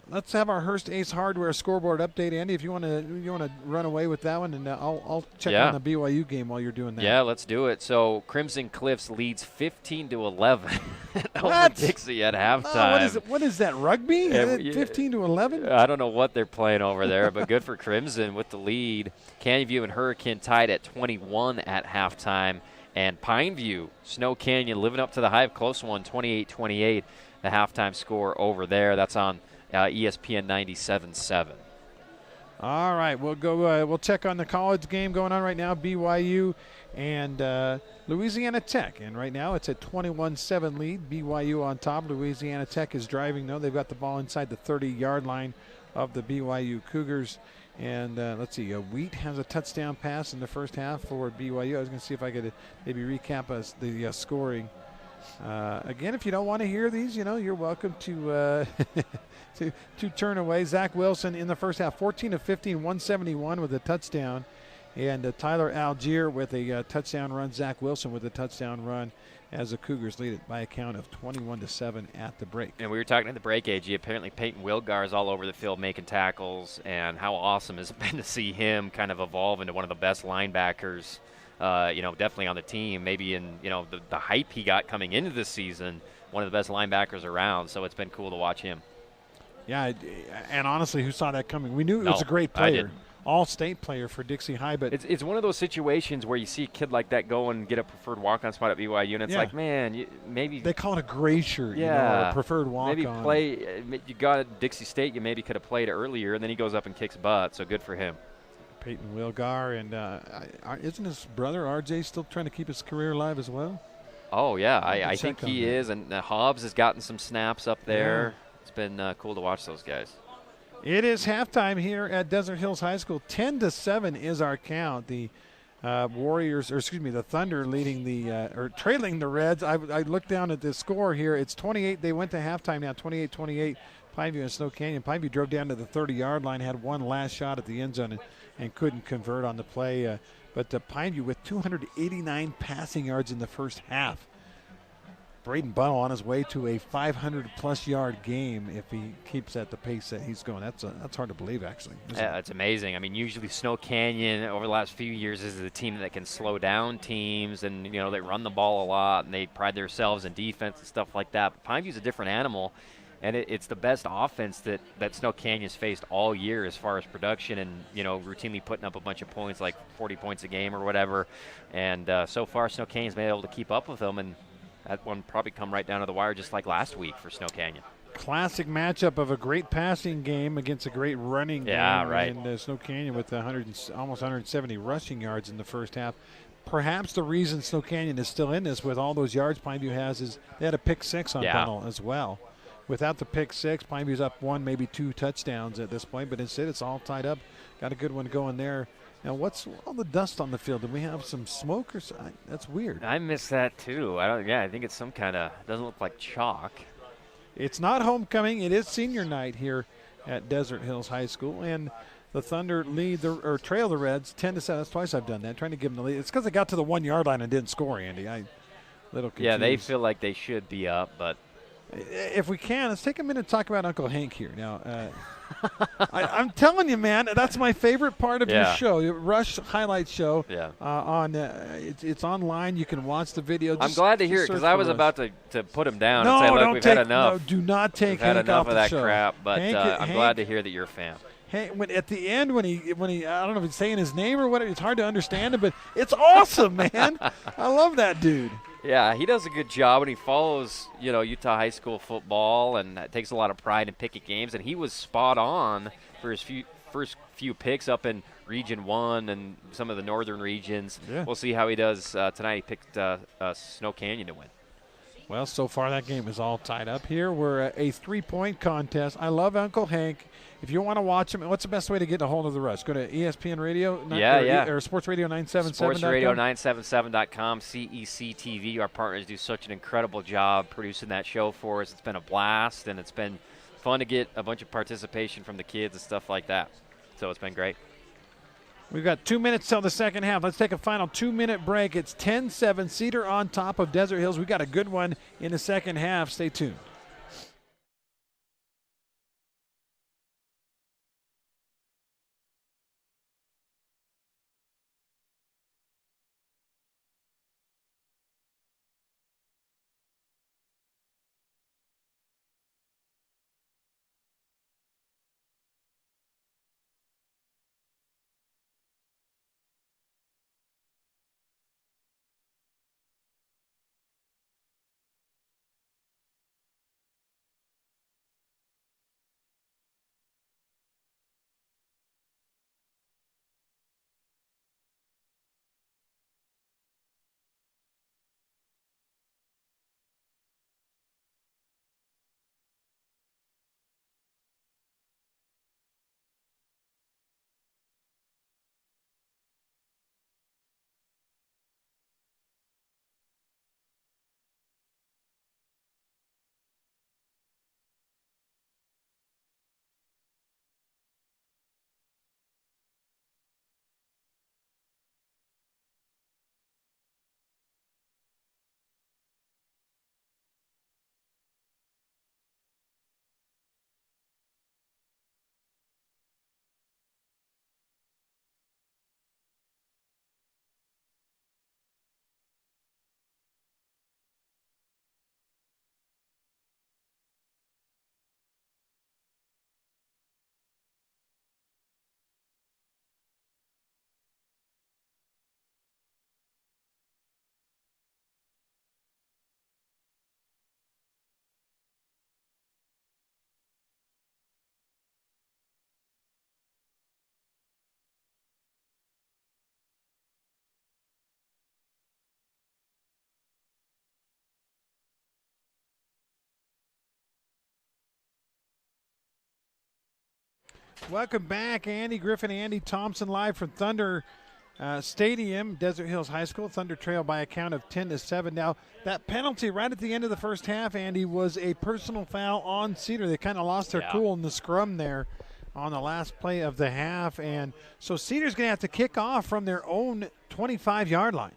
Speaker 1: Let's have our Hearst Ace Hardware scoreboard update, Andy. If you want to run away with that one, and I'll check on the BYU game while you're doing that.
Speaker 3: Yeah, let's do it. So Crimson Cliffs leads 15-11
Speaker 1: over
Speaker 3: Dixie at halftime.
Speaker 1: What is that, rugby? 15-11?
Speaker 3: I don't know what they're playing over there, but good for Crimson with the lead. Canyon View and Hurricane tied at 21 at halftime, and Pineview, Snow Canyon living up to the hype, close one, 28-28, the halftime score over there. That's on ESPN 97.7.
Speaker 1: All right, we'll go. We'll check on the college game going on right now. BYU and Louisiana Tech, and right now it's a 21-7 lead. BYU on top. Louisiana Tech is driving though. They've got the ball inside the 30-yard line of the BYU Cougars. And let's see, Wheat has a touchdown pass in the first half for BYU. I was going to see if I could maybe recap the scoring. Again, if you don't want to hear these, you're welcome to to turn away. Zach Wilson in the first half, 14 of 15, 171 with a touchdown. And Tyler Algier with a touchdown run. Zach Wilson with a touchdown run as the Cougars lead it by a count of 21-7 at the break.
Speaker 3: And we were talking at the break, AG. Apparently Peyton Wilgar is all over the field making tackles, and how awesome has it been to see him kind of evolve into one of the best linebackers, definitely on the team. Maybe in, the hype he got coming into this season, one of the best linebackers around. So it's been cool to watch him.
Speaker 1: Yeah, and honestly, who saw that coming? We knew it was a great player. all-state player for Dixie High. But
Speaker 3: it's one of those situations where you see a kid like that go and get a preferred walk-on spot at BYU, and it's like, man, maybe
Speaker 1: they call it a gray shirt,
Speaker 3: yeah,
Speaker 1: or a preferred walk-on.
Speaker 3: Maybe play. You got at Dixie State, you maybe could have played earlier, and then he goes up and kicks butt. So good for him.
Speaker 1: Peyton Wilgar, and isn't his brother RJ still trying to keep his career alive as well?
Speaker 3: Oh yeah, I think he is, and Hobbs has gotten some snaps up there.
Speaker 1: Yeah.
Speaker 3: It's been cool to watch those guys.
Speaker 1: It is halftime here at Desert Hills High School. 10-7 is our count. The the Thunder leading or trailing the Reds. I looked down at the score here. It's 28. They went to halftime now, 28-28. Pineview and Snow Canyon. Pineview drove down to the 30-yard line, had one last shot at the end zone, and couldn't convert on the play. But Pineview with 289 passing yards in the first half. Braden Bunnell on his way to a 500-plus yard game if he keeps at the pace that he's going. That's hard to believe, actually.
Speaker 3: Yeah, it's amazing. I mean, usually Snow Canyon over the last few years is the team that can slow down teams, and they run the ball a lot, and they pride themselves in defense and stuff like that. But Pineview's a different animal, and it's the best offense that Snow Canyon's faced all year as far as production and routinely putting up a bunch of points, like 40 points a game or whatever. And so far, Snow Canyon's been able to keep up with them, and that one probably come right down to the wire just like last week for Snow Canyon.
Speaker 1: Classic matchup of a great passing game against a great running game.
Speaker 3: Yeah, right.
Speaker 1: And Snow Canyon with almost 170 rushing yards in the first half. Perhaps the reason Snow Canyon is still in this with all those yards Pineview has is they had a pick six on Bunnell as well. Without the pick six, Pineview's up one, maybe two touchdowns at this point, but instead it's all tied up. Got a good one going there. Now, what's all the dust on the field? Do we have some smoke or something? That's weird.
Speaker 3: I miss that too. I think it's some kind of, doesn't look like chalk.
Speaker 1: It's not homecoming. It is senior night here at Desert Hills High School, and the Thunder trail the Reds 10-7. That's twice I've done that, trying to give them the lead. It's because they got to the 1 yard line and didn't score, Andy. Little confused.
Speaker 3: Yeah, they feel like they should be up, but
Speaker 1: if we can, let's take a minute to talk about Uncle Hank here. Now, I'm telling you, man, that's my favorite part of your show, your Rush highlight show.
Speaker 3: Yeah.
Speaker 1: It's online. You can watch the video.
Speaker 3: I'm glad to hear it because I was about to put him down
Speaker 1: and
Speaker 3: say, look,
Speaker 1: don't
Speaker 3: we've
Speaker 1: take,
Speaker 3: had enough.
Speaker 1: No, do not take
Speaker 3: we've had
Speaker 1: Hank
Speaker 3: enough
Speaker 1: off
Speaker 3: of
Speaker 1: the
Speaker 3: that
Speaker 1: show.
Speaker 3: crap, but I'm
Speaker 1: Hank,
Speaker 3: glad to hear that you're a fan.
Speaker 1: Hey, at the end when he I don't know if he's saying his name or whatever, it's hard to understand it, but it's awesome, man. I love that dude.
Speaker 3: Yeah, he does a good job, and he follows, Utah high school football, and takes a lot of pride in picking games. And he was spot on for his first few picks up in Region 1 and some of the northern regions.
Speaker 1: Yeah.
Speaker 3: We'll see how he does tonight. He picked Snow Canyon to win.
Speaker 1: Well, so far that game is all tied up here. We're a 3-point contest. I love Uncle Hank. If you want to watch him, what's the best way to get a hold of the Rush? Go to ESPN Radio? Or Sports Radio 977.
Speaker 3: SportsRadio977.com, CEC TV. Our partners do such an incredible job producing that show for us. It's been a blast, and it's been fun to get a bunch of participation from the kids and stuff like that. So it's been great.
Speaker 1: We've got 2 minutes till the second half. Let's take a final 2-minute break. It's 10-7, Cedar on top of Desert Hills. We got a good one in the second half. Stay tuned. Welcome back, Andy Griffin, Andy Thompson, live from Thunder Stadium, Desert Hills High School. Thunder trail by a count of 10-7. Now, that penalty right at the end of the first half, Andy, was a personal foul on Cedar. They kind of lost their cool in the scrum there on the last play of the half. And so Cedar's going to have to kick off from their own 25-yard line.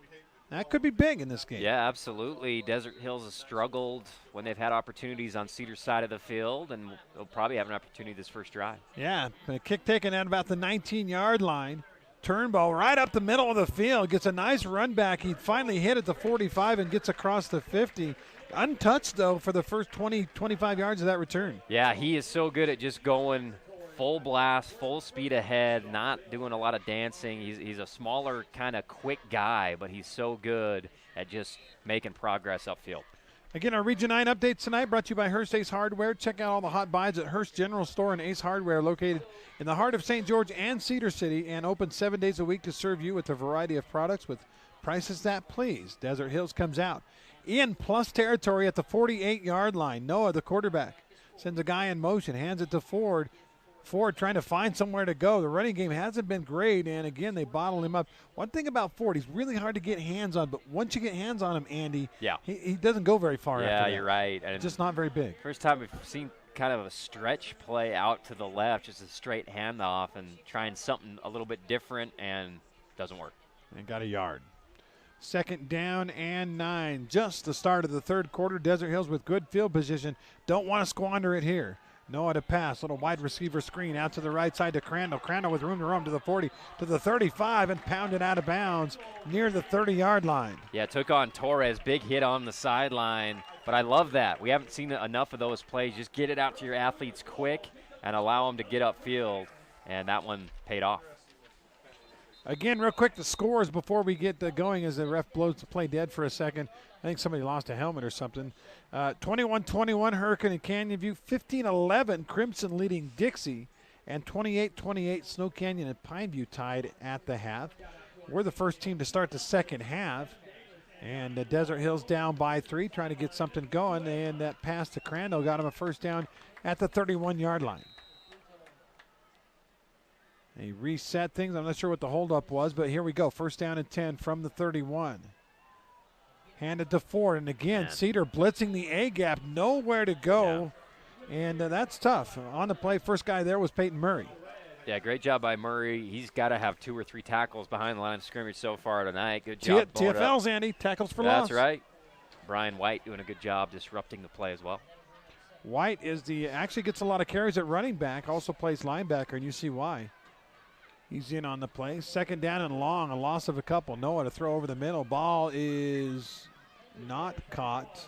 Speaker 1: That could be big in this game.
Speaker 3: Yeah, absolutely. Desert Hills has struggled when they've had opportunities on Cedar's side of the field, and they'll probably have an opportunity this first drive.
Speaker 1: Yeah, a kick taken at about the 19-yard line. Turnbow right up the middle of the field. Gets a nice run back. He finally hit at the 45 and gets across the 50. Untouched, though, for the first 20, 25 yards of that return.
Speaker 3: Yeah, he is so good at just going full blast, full speed ahead, not doing a lot of dancing. He's a smaller, kind of quick guy, but he's so good at just making progress upfield.
Speaker 1: Again, our Region 9 updates tonight brought to you by Hearst Ace Hardware. Check out all the hot buys at Hearst General Store and Ace Hardware, located in the heart of St. George and Cedar City, and open 7 days a week to serve you with a variety of products with prices that please. Desert Hills comes out in plus territory at the 48-yard line. Noah, the quarterback, sends a guy in motion, hands it to Ford. Ford trying to find somewhere to go. The running game hasn't been great, and again, they bottle him up. One thing about Ford, he's really hard to get hands on, but once you get hands on him, Andy, he doesn't go very far after that.
Speaker 3: Yeah, you're right. And
Speaker 1: just not very big.
Speaker 3: First time we've seen kind of a stretch play out to the left, just a straight handoff and trying something a little bit different, and doesn't work.
Speaker 1: And got a yard. Second down and 9. Just the start of the third quarter. Desert Hills with good field position. Don't want to squander it here. Noah to pass, little wide receiver screen out to the right side to Crandall. Crandall with room to run to the 40, to the 35, and pounded out of bounds near the 30-yard line.
Speaker 3: Yeah, took on Torres, big hit on the sideline, but I love that. We haven't seen enough of those plays. Just get it out to your athletes quick and allow them to get upfield, and that one paid off.
Speaker 1: Again, real quick, the scores before we get going as the ref blows the play dead for a second. I think somebody lost a helmet or something. 21-21 Hurricane and Canyon View. 15-11 Crimson leading Dixie. And 28-28 Snow Canyon and Pineview tied at the half. We're the first team to start the second half. And Desert Hills down by 3, trying to get something going. And that pass to Crandall got him a first down at the 31-yard line. They reset things. I'm not sure what the holdup was, but here we go. First down and 10 from the 31. Handed to Ford, and again, Cedar blitzing the A-gap, nowhere to go, and that's tough. On the play, first guy there was Peyton Murray.
Speaker 3: Yeah, great job by Murray. He's got to have 2 or 3 tackles behind the line of scrimmage so far tonight. Good job.
Speaker 1: TFL's, Andy, tackles for loss.
Speaker 3: That's right. Brian White doing a good job disrupting the play as well.
Speaker 1: White actually gets a lot of carries at running back, also plays linebacker, and you see why. He's in on the play. Second down and long, a loss of a couple. Noah to throw over the middle. Ball is not caught.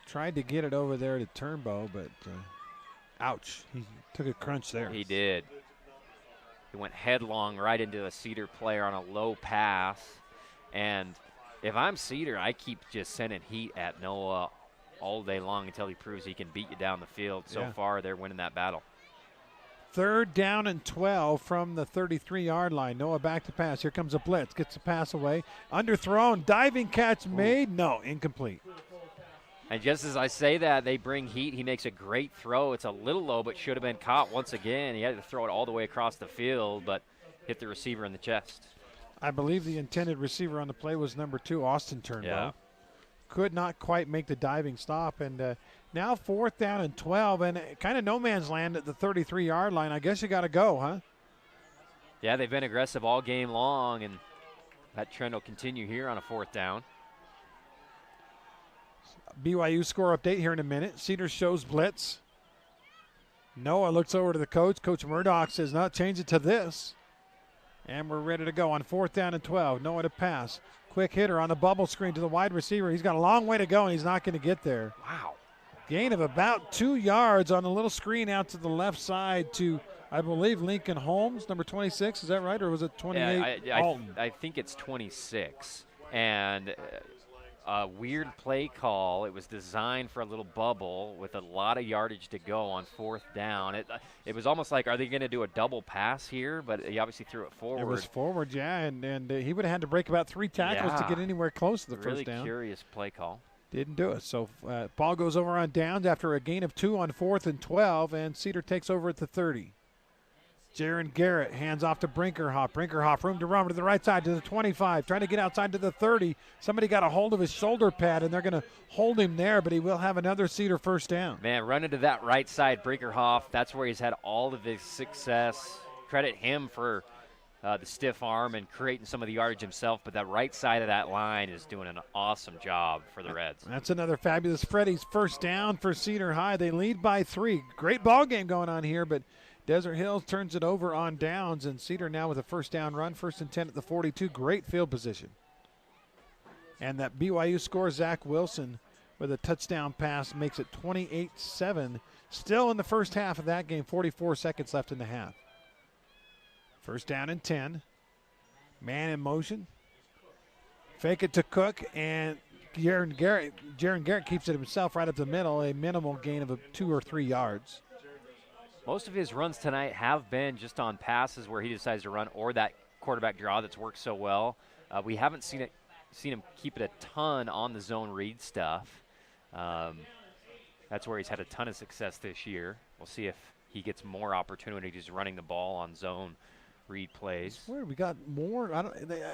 Speaker 1: Tried to get it over there to Turnbow, but ouch. He took a crunch there.
Speaker 3: He did. He went headlong right into a Cedar player on a low pass. And if I'm Cedar, I keep just sending heat at Noah all day long until he proves he can beat you down the field. So far, they're winning that battle.
Speaker 1: Third down and 12 from the 33-yard line. Noah back to pass. Here comes a blitz. Gets the pass away. Underthrown. Diving catch made. No, incomplete.
Speaker 3: And just as I say that, they bring heat. He makes a great throw. It's a little low, but should have been caught once again. He had to throw it all the way across the field, but hit the receiver in the chest.
Speaker 1: I believe the intended receiver on the play was number 2, Austin Turnbow.
Speaker 3: Yeah.
Speaker 1: Could not quite make the diving stop. And now fourth down and 12, and kind of no man's land at the 33-yard line. I guess you got to go, huh?
Speaker 3: Yeah, they've been aggressive all game long, and that trend will continue here on a fourth down.
Speaker 1: BYU score update here in a minute. Cedar shows blitz. Noah looks over to the coach. Coach Murdoch says, no, change it to this. And we're ready to go on fourth down and 12. Noah to pass. Quick hitter on the bubble screen to the wide receiver. He's got a long way to go, and he's not going to get there.
Speaker 3: Wow.
Speaker 1: Gain of about 2 yards on a little screen out to the left side to, I believe, Lincoln Holmes, number 26. Is that right, or was it 28?
Speaker 3: Yeah, I think it's 26. And a weird play call. It was designed for a little bubble with a lot of yardage to go on fourth down. It was almost like, are they going to do a double pass here? But he obviously threw it forward.
Speaker 1: It was forward, yeah, and he would have had to break about 3 tackles to get anywhere close to the first down.
Speaker 3: Really curious play call.
Speaker 1: Didn't do it. So ball goes over on downs after a gain of 2 on 4th and 12, and Cedar takes over at the 30. Jaron Garrett hands off to Brinkerhoff. Brinkerhoff room to run to the right side to the 25, trying to get outside to the 30. Somebody got a hold of his shoulder pad, and they're going to hold him there, but he will have another Cedar first down.
Speaker 3: Man, running to that right side, Brinkerhoff, that's where he's had all of his success. Credit him for the stiff arm and creating some of the yardage himself, but that right side of that line is doing an awesome job for the Reds.
Speaker 1: That's another fabulous Freddy's first down for Cedar High. They lead by 3. Great ball game going on here, but Desert Hills turns it over on downs, and Cedar now with a first down run, 1st and 10 at the 42. Great field position. And that BYU score, Zach Wilson with a touchdown pass, makes it 28-7. Still in the first half of that game, 44 seconds left in the half. First down and 10. Man in motion. Fake it to Cook, and Jaron Garrett keeps it himself right up the middle, a minimal gain of 2 or 3 yards.
Speaker 3: Most of his runs tonight have been just on passes where he decides to run, or that quarterback draw that's worked so well. We haven't seen him keep it a ton on the zone read stuff. That's where he's had a ton of success this year. We'll see if he gets more opportunities running the ball on zone read plays.
Speaker 1: Where we got more?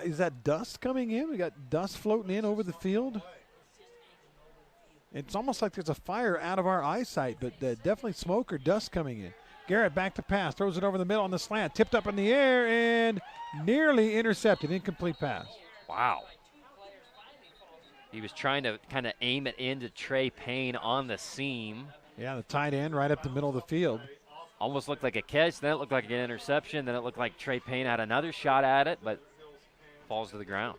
Speaker 1: Is that dust coming in? We got dust floating in over the field. It's almost like there's a fire out of our eyesight, but definitely smoke or dust coming in. Garrett back to pass, throws it over the middle on the slant, tipped up in the air and nearly intercepted. Incomplete pass.
Speaker 3: Wow. He was trying to kind of aim it into Trey Payne on the seam.
Speaker 1: Yeah, the tight end right up the middle of the field.
Speaker 3: Almost looked like a catch, then it looked like an interception, then it looked like Trey Payne had another shot at it, but falls to the ground.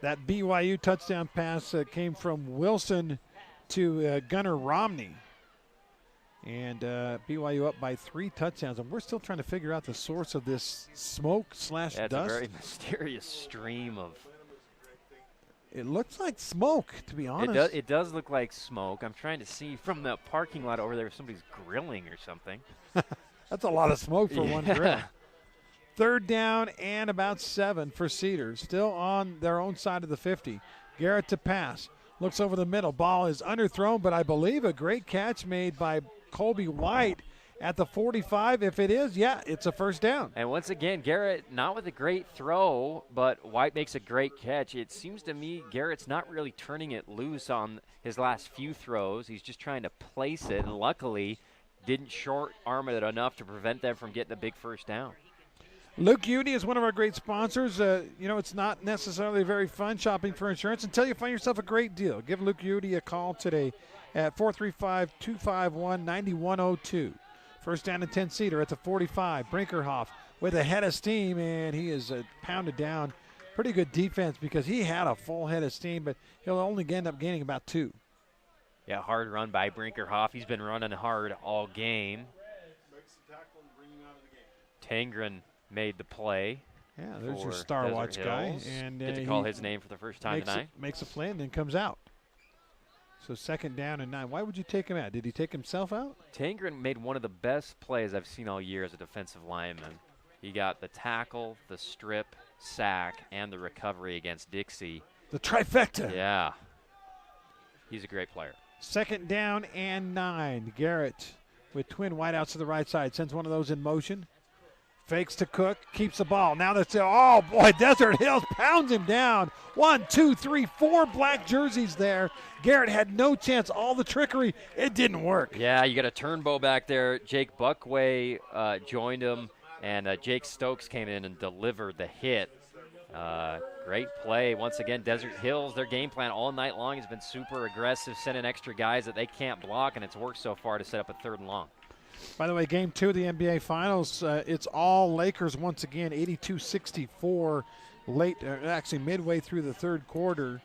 Speaker 3: That
Speaker 1: BYU touchdown pass came from Wilson to Gunnar Romney. And BYU up by 3 touchdowns. And we're still trying to figure out the source of this smoke/dust.
Speaker 3: It's a very mysterious stream of.
Speaker 1: It looks like smoke, to be honest.
Speaker 3: It does look like smoke. I'm trying to see from the parking lot over there if somebody's grilling or something.
Speaker 1: That's a lot of smoke for one grill. 3rd down and about 7 for Cedar. Still on their own side of the 50. Garrett to pass. Looks over the middle. Ball is underthrown, but I believe a great catch made by Colby White at the 45. If it is, yeah, it's a first down.
Speaker 3: And once again, Garrett not with a great throw, but White makes a great catch. It seems to me Garrett's not really turning it loose on his last few throws. He's just trying to place it, and luckily didn't short arm it enough to prevent them from getting a big first down.
Speaker 1: Luke Udy is one of our great sponsors. It's not necessarily very fun shopping for insurance until you find yourself a great deal. Give Luke Udy a call today at 435-251-9102. First down and 10 Cedar at the 45. Brinkerhoff with a head of steam, and he is pounded down. Pretty good defense because he had a full head of steam, but he'll only end up gaining about 2.
Speaker 3: Yeah, hard run by Brinkerhoff. He's been running hard all game. Tangren made the play.
Speaker 1: Yeah, there's your Star Watch guy.
Speaker 3: And get to call his name for the first time tonight.
Speaker 1: Makes a play and then comes out. So 2nd down and 9. Why would you take him out? Did he take himself out?
Speaker 3: Tangren made one of the best plays I've seen all year as a defensive lineman. He got the tackle, the strip, sack, and the recovery against Dixie.
Speaker 1: The trifecta.
Speaker 3: Yeah. He's a great player.
Speaker 1: 2nd down and 9. Garrett with twin wideouts to the right side. Sends one of those in motion. Fakes to Cook, keeps the ball. Now that's oh boy, Desert Hills pounds him down. 1, 2, 3, 4 black jerseys there. Garrett had no chance. All the trickery, it didn't work.
Speaker 3: Yeah, you got a turnbow back there. Jake Buckway joined him, and Jake Stokes came in and delivered the hit. Great play. Once again, Desert Hills, their game plan all night long has been super aggressive, sending extra guys that they can't block, and it's worked so far to set up a 3rd and long.
Speaker 1: By the way, Game 2 of the NBA Finals, it's all Lakers once again, 82-64, actually midway through the 3rd quarter.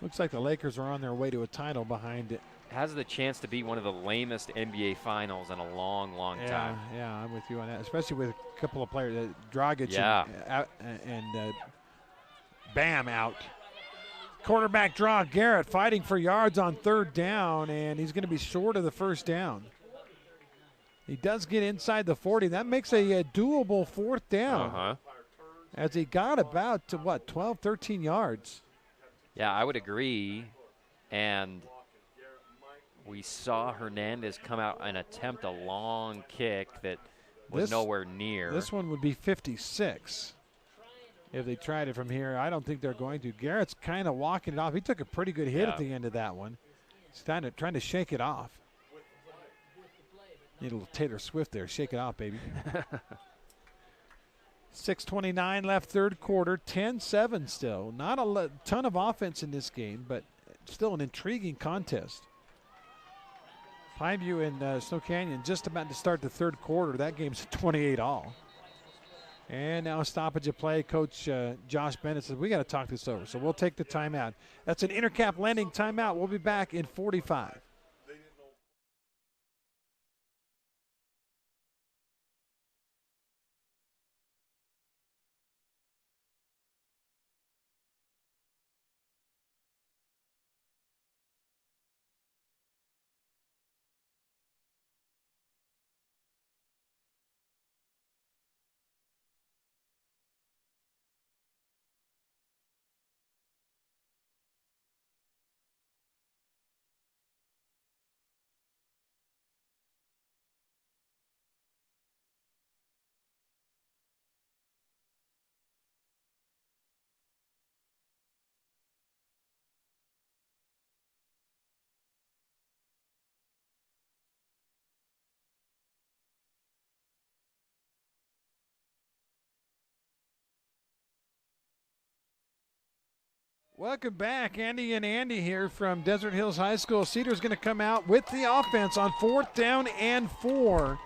Speaker 1: Looks like the Lakers are on their way to a title behind it.
Speaker 3: Has the chance to be one of the lamest NBA Finals in a long, long time.
Speaker 1: Yeah, I'm with you on that, especially with a couple of players, Dragic and Bam out. Quarterback draw, Garrett fighting for yards on 3rd down, and he's going to be short of the first down. He does get inside the 40. That makes a doable 4th down. As he got about to, 12, 13 yards.
Speaker 3: Yeah, I would agree. And we saw Hernandez come out and attempt a long kick that was nowhere near.
Speaker 1: This one would be 56 if they tried it from here. I don't think they're going to. Garrett's kind of walking it off. He took a pretty good hit at the end of that one. He's trying to shake it off. Need a little Taylor Swift there. Shake it off, baby. 6:29 left, third quarter. 10-7 still. Not a ton of offense in this game, but still an intriguing contest. Pineview and Snow Canyon just about to start the third quarter. That game's 28-all. And now a stoppage of play. Coach Josh Bennett says, we got to talk this over. So we'll take the timeout. That's an Intercap Lending timeout. We'll be back in 45. Welcome back. Andy and Andy here from Desert Hills High School. Cedar's going to come out with the offense on 4th down and 4.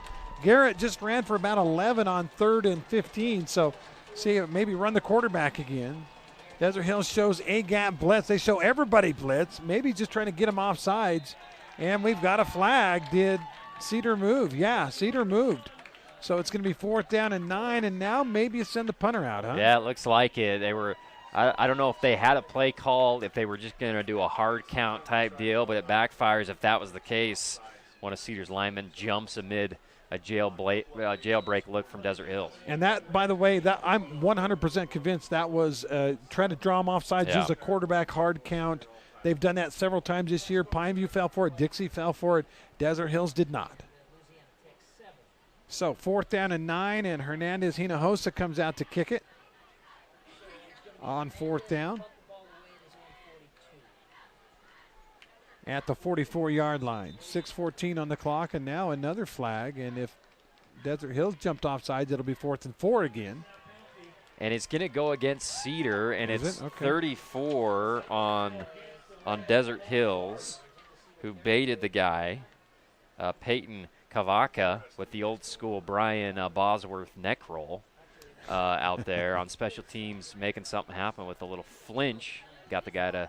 Speaker 1: Garrett just ran for about 11 on 3rd and 15, so see maybe run the quarterback again. Desert Hills shows A-gap blitz. They show everybody blitz, maybe just trying to get them off sides. And we've got a flag. Did Cedar move? Yeah, Cedar moved. So it's going to be 4th down and 9, and now maybe you send the punter out, huh?
Speaker 3: Yeah, it looks like it. They were – I don't know if they had a play call, if they were just going to do a hard count type deal, but it backfires if that was the case. One of Cedar's linemen jumps amid a jailbreak look from Desert Hills.
Speaker 1: And that, by the way, that I'm 100% convinced that was trying to draw them off sides, use a quarterback hard count. They've done that several times this year. Pineview fell for it. Dixie fell for it. Desert Hills did not. So 4th down and 9, and Hernandez Hinojosa comes out to kick it on 4th down at the 44-yard line. 6:14 on the clock, and now another flag. And if Desert Hills jumped off sides, it'll be 4th and 4 again.
Speaker 3: And it's going to go against Cedar, and
Speaker 1: Is
Speaker 3: it's
Speaker 1: it? Okay.
Speaker 3: 34 on Desert Hills, who baited the guy, Peyton Kavaka, with the old school Brian Bosworth neck roll. Out there on special teams, making something happen with a little flinch. Got the guy to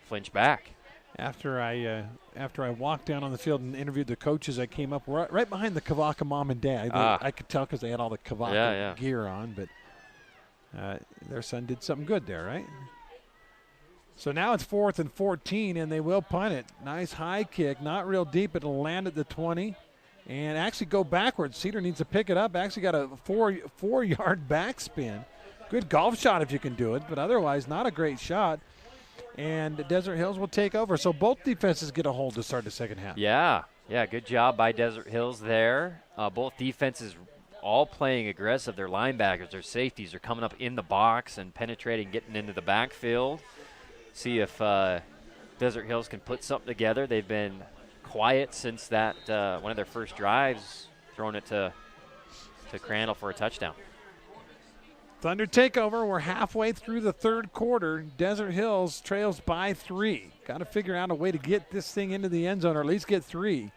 Speaker 3: flinch back.
Speaker 1: After I walked down on the field and interviewed the coaches, I came up right behind the Kavaka mom and dad. I could tell because they had all the Kavaka gear on, but their son did something good there, right? So now it's 4th and 14, and they will punt it. Nice high kick, not real deep. It'll land at the 20. And actually go backwards. Cedar needs to pick it up. Actually got a four-yard backspin. Good golf shot if you can do it, but otherwise not a great shot. And Desert Hills will take over. So both defenses get a hold to start the second half.
Speaker 3: Yeah, good job by Desert Hills there. Both defenses all playing aggressive. Their linebackers, their safeties are coming up in the box and penetrating, getting into the backfield. See if Desert Hills can put something together. They've been quiet since that one of their first drives, throwing it to Crandall for a touchdown.
Speaker 1: Thunder takeover. We're halfway through the third quarter. Desert Hills trails by 3. Got to figure out a way to get this thing into the end zone, or at least get 3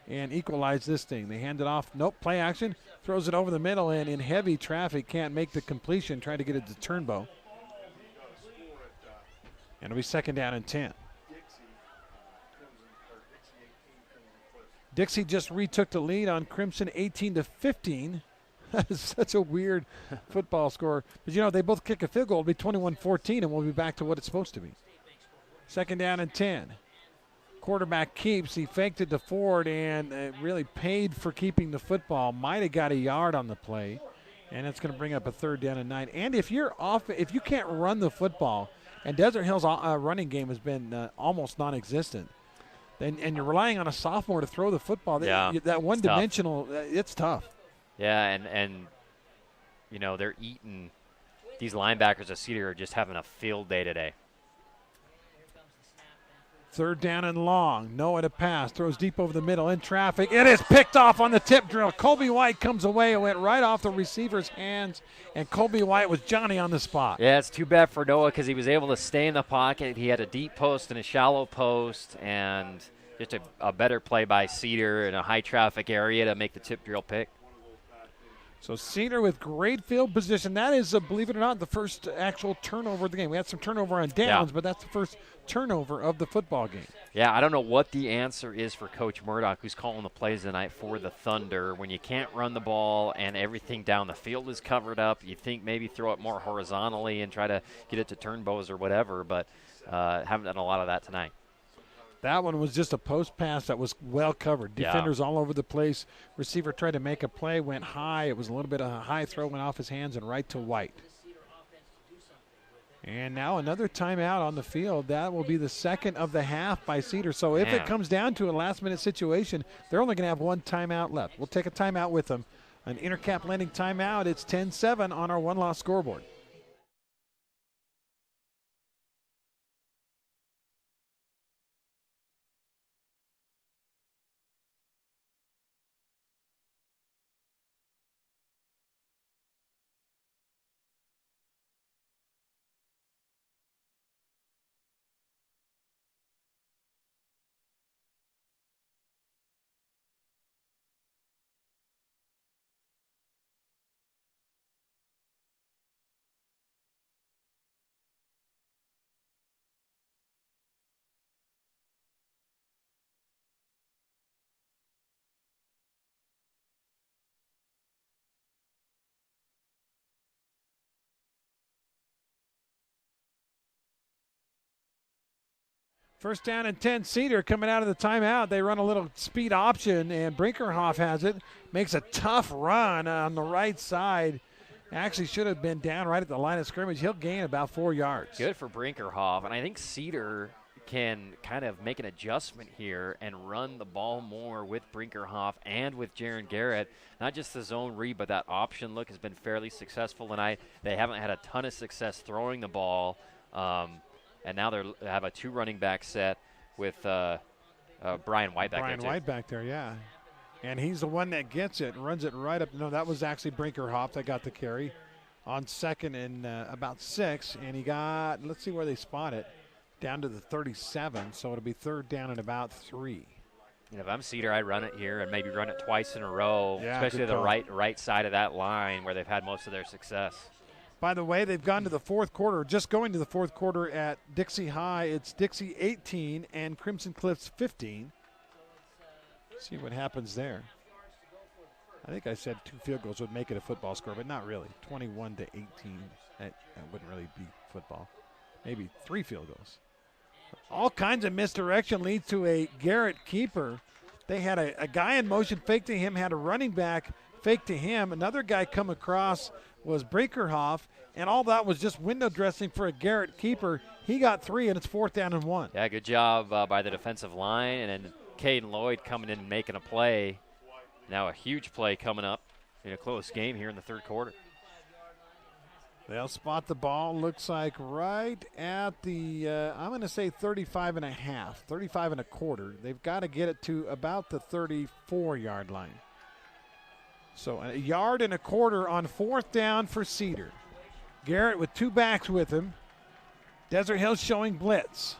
Speaker 1: and equalize this thing. They hand it off. Nope, play action. Throws it over the middle, and in heavy traffic can't make the completion. Trying to get it to Turnbow. And it'll be 2nd down and 10. Dixie just retook the lead on Crimson 18-15. That is such a weird football score. But, you know, they both kick a field goal. It'll be 21-14, and we'll be back to what it's supposed to be. 2nd down and 10. Quarterback keeps. He faked it to Ford and really paid for keeping the football. Might have got a yard on the play, and it's going to bring up a 3rd down and 9. And if you can't run the football, and Desert Hills' running game has been almost non-existent, and you're relying on a sophomore to throw the football.
Speaker 3: Yeah,
Speaker 1: that one-dimensional, it's tough.
Speaker 3: Yeah, and you know, they're eating. These linebackers of Cedar are just having a field day today.
Speaker 1: Third down and long. Noah to pass. Throws deep over the middle in traffic. It is picked off on the tip drill. Colby White comes away. It went right off the receiver's hands, and Colby White was Johnny on the spot.
Speaker 3: Yeah, it's too bad for Noah because he was able to stay in the pocket. He had a deep post and a shallow post, and just a better play by Cedar in a high-traffic area to make the tip drill pick.
Speaker 1: So Cedar with great field position. That is, believe it or not, the first actual turnover of the game. We had some turnover on downs, but that's the first turnover of the football game.
Speaker 3: Yeah, I don't know what the answer is for Coach Murdoch, who's calling the plays tonight for the Thunder. When you can't run the ball and everything down the field is covered up, you think maybe throw it more horizontally and try to get it to Turnbows or whatever, but haven't done a lot of that tonight.
Speaker 1: That one was just a post pass that was well covered. Defenders all over the place. Receiver tried to make a play, went high. It was a little bit of a high throw, went off his hands and right to White. And now another timeout on the field. That will be the second of the half by Cedar. So if it comes down to a last-minute situation, they're only going to have one timeout left. We'll take a timeout with them. An Intercap Lending timeout. It's 10-7 on our one-loss scoreboard. First down and 10, Cedar coming out of the timeout. They run a little speed option, and Brinkerhoff has it. Makes a tough run on the right side. Actually should have been down right at the line of scrimmage. He'll gain about 4 yards.
Speaker 3: Good for Brinkerhoff, and I think Cedar can kind of make an adjustment here and run the ball more with Brinkerhoff and with Jaron Garrett. Not just the zone read, but that option look has been fairly successful tonight. They haven't had a ton of success throwing the ball. And now they have a 2 running back set with Brian White back there, too.
Speaker 1: Brian White back there, yeah. And he's the one that gets it and runs it right up. No, that was actually Brinkerhoff that got the carry on second and about 6. And he got, let's see where they spot it, down to the 37. So it'll be third down and about 3.
Speaker 3: And if I'm Cedar, I'd run it here and maybe run it twice in a row, especially the right side of that line where they've had most of their success.
Speaker 1: By the way, they've gone to the fourth quarter, just going to the fourth quarter at Dixie High. It's Dixie 18 and Crimson Cliffs 15. See what happens there. I think I said 2 field goals would make it a football score, but not really. 21 to 18, that wouldn't really be football. Maybe 3 field goals. All kinds of misdirection leads to a Garrett keeper. They had a guy in motion, fake to him, had a running back, fake to him. Another guy come across was Brinkerhoff, and all that was just window dressing for a Garrett keeper. He got 3, and it's 4th down and 1.
Speaker 3: Yeah, good job by the defensive line, and then Caden Lloyd coming in and making a play. Now a huge play coming up in a close game here in the third quarter.
Speaker 1: They'll spot the ball, looks like right at the, I'm going to say 35 and a half, 35 and a quarter. They've got to get it to about the 34-yard line. So a yard and a quarter on 4th down for Cedar. Garrett with 2 backs with him. Desert Hills showing blitz.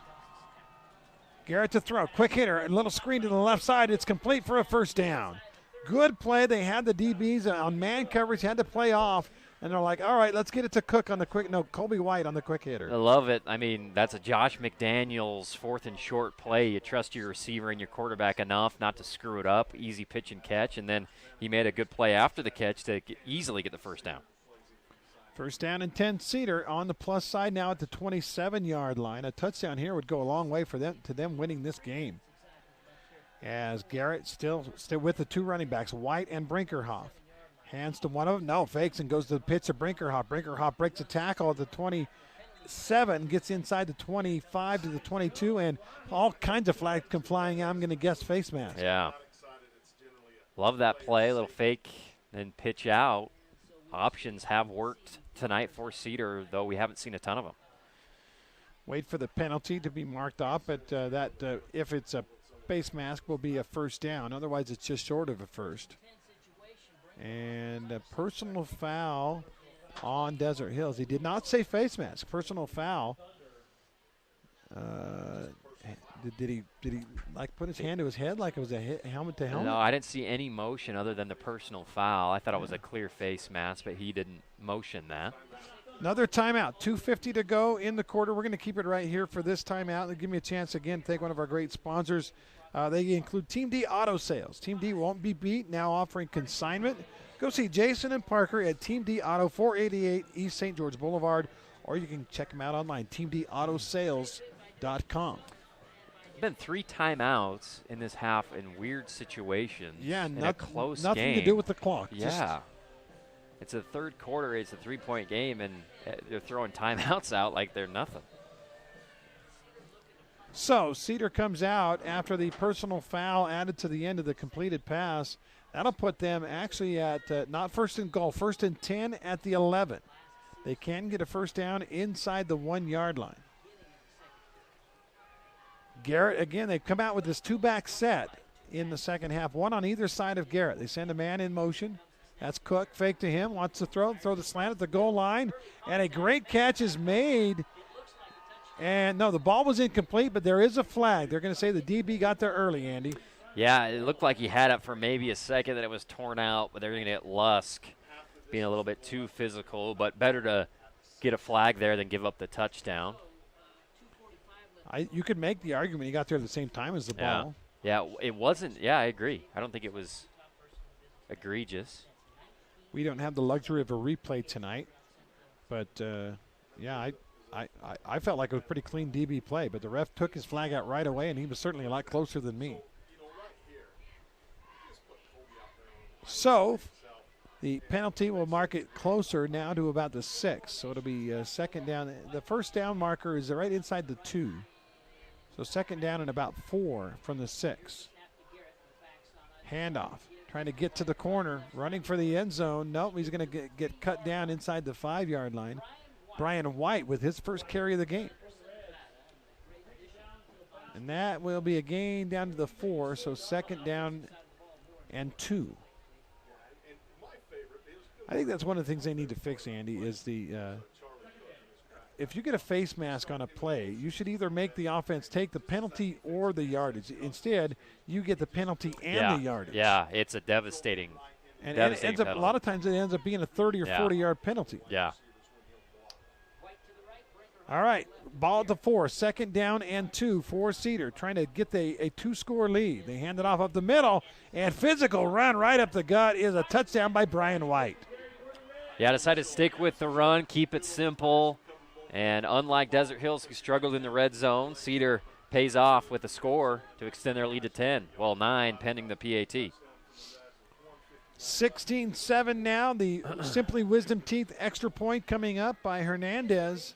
Speaker 1: Garrett to throw. Quick hitter. A little screen to the left side. It's complete for a first down. Good play. They had the DBs on man coverage, had to play off. And they're like, all right, let's get it to Cook on the quick. No, Colby White on the quick hitter.
Speaker 3: I love it. I mean, that's a Josh McDaniels 4th and short play. You trust your receiver and your quarterback enough not to screw it up. Easy pitch and catch. And then he made a good play after the catch to easily get the first down.
Speaker 1: First down and 10, Cedar on the plus side now at the 27-yard line. A touchdown here would go a long way for them to them winning this game. As Garrett still with the 2 running backs, White and Brinkerhoff. Hands to one of them. No, fakes and goes to the pitch to Brinkerhoff. Brinkerhoff breaks a tackle at the 27, gets inside the 25 to the 22, and all kinds of flags come flying out. I'm going to guess face mask.
Speaker 3: Yeah. Love that play. Little fake. and pitch out. Options have worked tonight for Cedar, though we haven't seen a ton of them.
Speaker 1: Wait for the penalty to be marked off, but if it's a face mask, will be a first down. Otherwise, it's just short of a first. And a personal foul on Desert Hills. He did not say face mask. Personal foul. Did he like put his hand to his head like it was a helmet to helmet?
Speaker 3: No, I didn't see any motion other than the personal foul. I thought it was a clear face mask, but he didn't motion that.
Speaker 1: Another timeout. 2:50 to go in the quarter. We're going to keep it right here for this timeout. Give me a chance again to thank one of our great sponsors. They include Team D Auto Sales. Team D won't be beat, now offering consignment. Go see Jason and Parker at Team D Auto, 488 East St. George Boulevard, or you can check them out online, teamdautosales.com.
Speaker 3: Been 3 timeouts in this half in weird situations.
Speaker 1: Yeah,
Speaker 3: in a close
Speaker 1: nothing
Speaker 3: game.
Speaker 1: to do with the clock.
Speaker 3: Yeah. It's a third quarter. It's a 3-point game, and they're throwing timeouts out like they're nothing.
Speaker 1: So Cedar comes out after the personal foul added to the end of the completed pass. That'll put them actually at not first and goal, first and 10 at the 11. They can get a first down inside the 1-yard line. Garrett, again, they've come out with this 2-back set in the second half, one on either side of Garrett. They send a man in motion. That's Cook, fake to him, wants to throw the slant at the goal line, and a great catch is made. And no, the ball was incomplete, but there is a flag. They're going to say the DB got there early, Andy.
Speaker 3: Yeah, it looked like he had it for maybe a second, that it was torn out, but they're going to get Lusk being a little bit too physical, but better to get a flag there than give up the touchdown.
Speaker 1: You could make the argument he got there at the same time as the ball.
Speaker 3: Yeah, it wasn't. Yeah, I agree. I don't think it was egregious.
Speaker 1: We don't have the luxury of a replay tonight, but yeah, I felt like it was pretty clean DB play, but the ref took his flag out right away, and he was certainly a lot closer than me. So the penalty will mark it closer now to about the 6, so it'll be second down. The first down marker is right inside the 2, so second down and about 4 from the 6. Handoff. Trying to get to the corner, running for the end zone. Nope, he's going to get cut down inside the 5-yard line. Brian White with his first carry of the game. And that will be a gain down to the 4, so second down and 2. I think that's one of the things they need to fix, Andy, is if you get a face mask on a play, you should either make the offense take the penalty or the yardage. Instead, you get the penalty and the yardage.
Speaker 3: Yeah, it's a devastating
Speaker 1: And it ends up, a lot of times it ends up being a 30 or 40-yard penalty.
Speaker 3: Yeah.
Speaker 1: All right, ball at the 4, second down and 2 for Cedar, trying to get a 2-score lead. They hand it off up the middle, and physical run right up the gut is a touchdown by Brian White.
Speaker 3: Yeah, decided to stick with the run, keep it simple. And unlike Desert Hills, who struggled in the red zone, Cedar pays off with a score to extend their lead to 10. Well, 9 pending the PAT.
Speaker 1: 16-7 now. The Simply Wisdom Teeth extra point coming up by Hernandez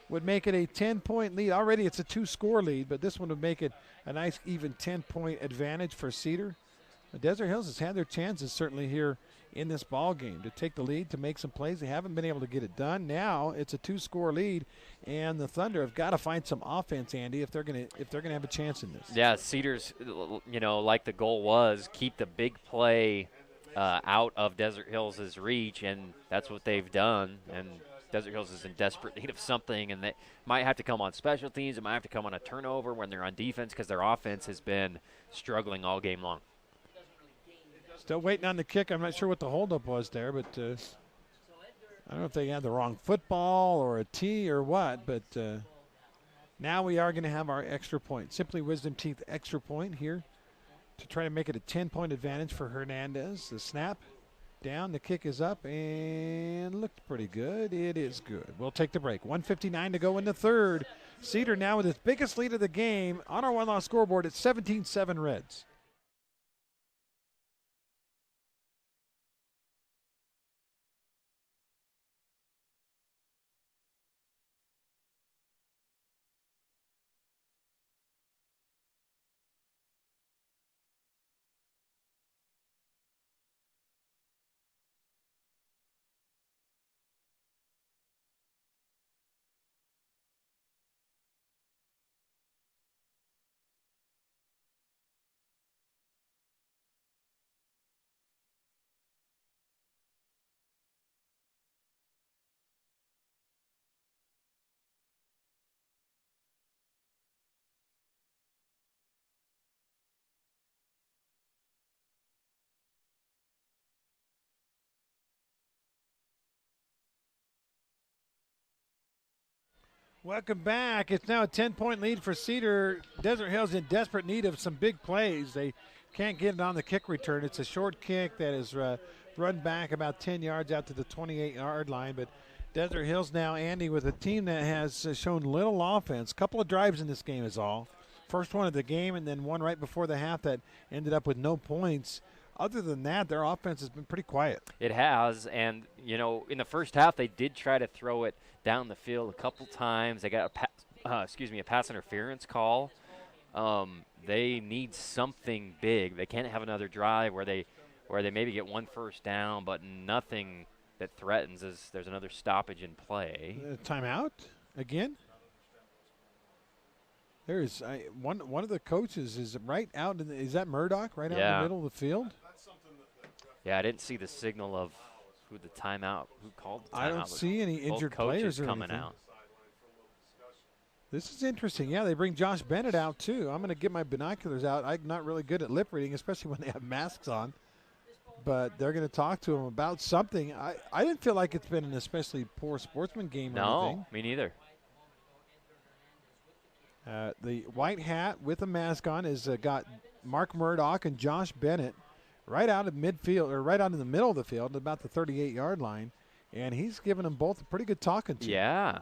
Speaker 1: would make it a 10-point lead. Already it's a 2-score lead, but this one would make it a nice even 10-point advantage for Cedar. But Desert Hills has had their chances certainly here in this ball game to take the lead, to make some plays. They haven't been able to get it done. Now it's a 2-score lead, and the Thunder have got to find some offense, Andy, if they're gonna have a chance in this.
Speaker 3: Yeah, Cedar's, like the goal was, keep the big play out of Desert Hills' reach, and that's what they've done. And Desert Hills is in desperate need of something, and they might have to come on special teams. It might have to come on a turnover when they're on defense, because their offense has been struggling all game long.
Speaker 1: Still waiting on the kick. I'm not sure what the holdup was there, but I don't know if they had the wrong football or a tee or what, but now we are going to have our extra point. Simply Wisdom Teeth extra point here to try to make it a 10-point advantage for Hernandez. The snap down, the kick is up, and looked pretty good. It is good. We'll take the break. 1:59 to go in the third. Cedar now with its biggest lead of the game on our one-loss scoreboard at 17-7 Reds. Welcome back. It's now a 10-point lead for Cedar. Desert Hills in desperate need of some big plays. They can't get it on the kick return. It's a short kick that is run back about 10 yards out to the 28-yard line. But Desert Hills now, Andy, with a team that has shown little offense. Couple of drives in this game is all. First one of the game and then one right before the half that ended up with no points. Other than that, their offense has been pretty quiet.
Speaker 3: It has, and, you know, in the first half they did try to throw it down the field a couple times. They got a pass interference call. They need something big. They can't have another drive where they maybe get one first down, but nothing that threatens as there's another stoppage in play.
Speaker 1: Timeout again? There's one of the coaches is right out in is that Murdoch right out in the middle of the field?
Speaker 3: Yeah, I didn't see the signal of who the timeout, who called the timeout.
Speaker 1: I don't see any injured players or
Speaker 3: coming
Speaker 1: anything.
Speaker 3: out.
Speaker 1: This is interesting. Yeah, they bring Josh Bennett out too. I'm going to get my binoculars out. I'm not really good at lip reading, especially when they have masks on. But they're going to talk to him about something. I didn't feel like it's been an especially poor sportsman game or anything.
Speaker 3: No, me neither.
Speaker 1: The white hat with a mask on is got Mark Murdoch and Josh Bennett right out of midfield, or right out in the middle of the field, about the 38-yard line, and he's giving them both a pretty good talking to.
Speaker 3: Yeah.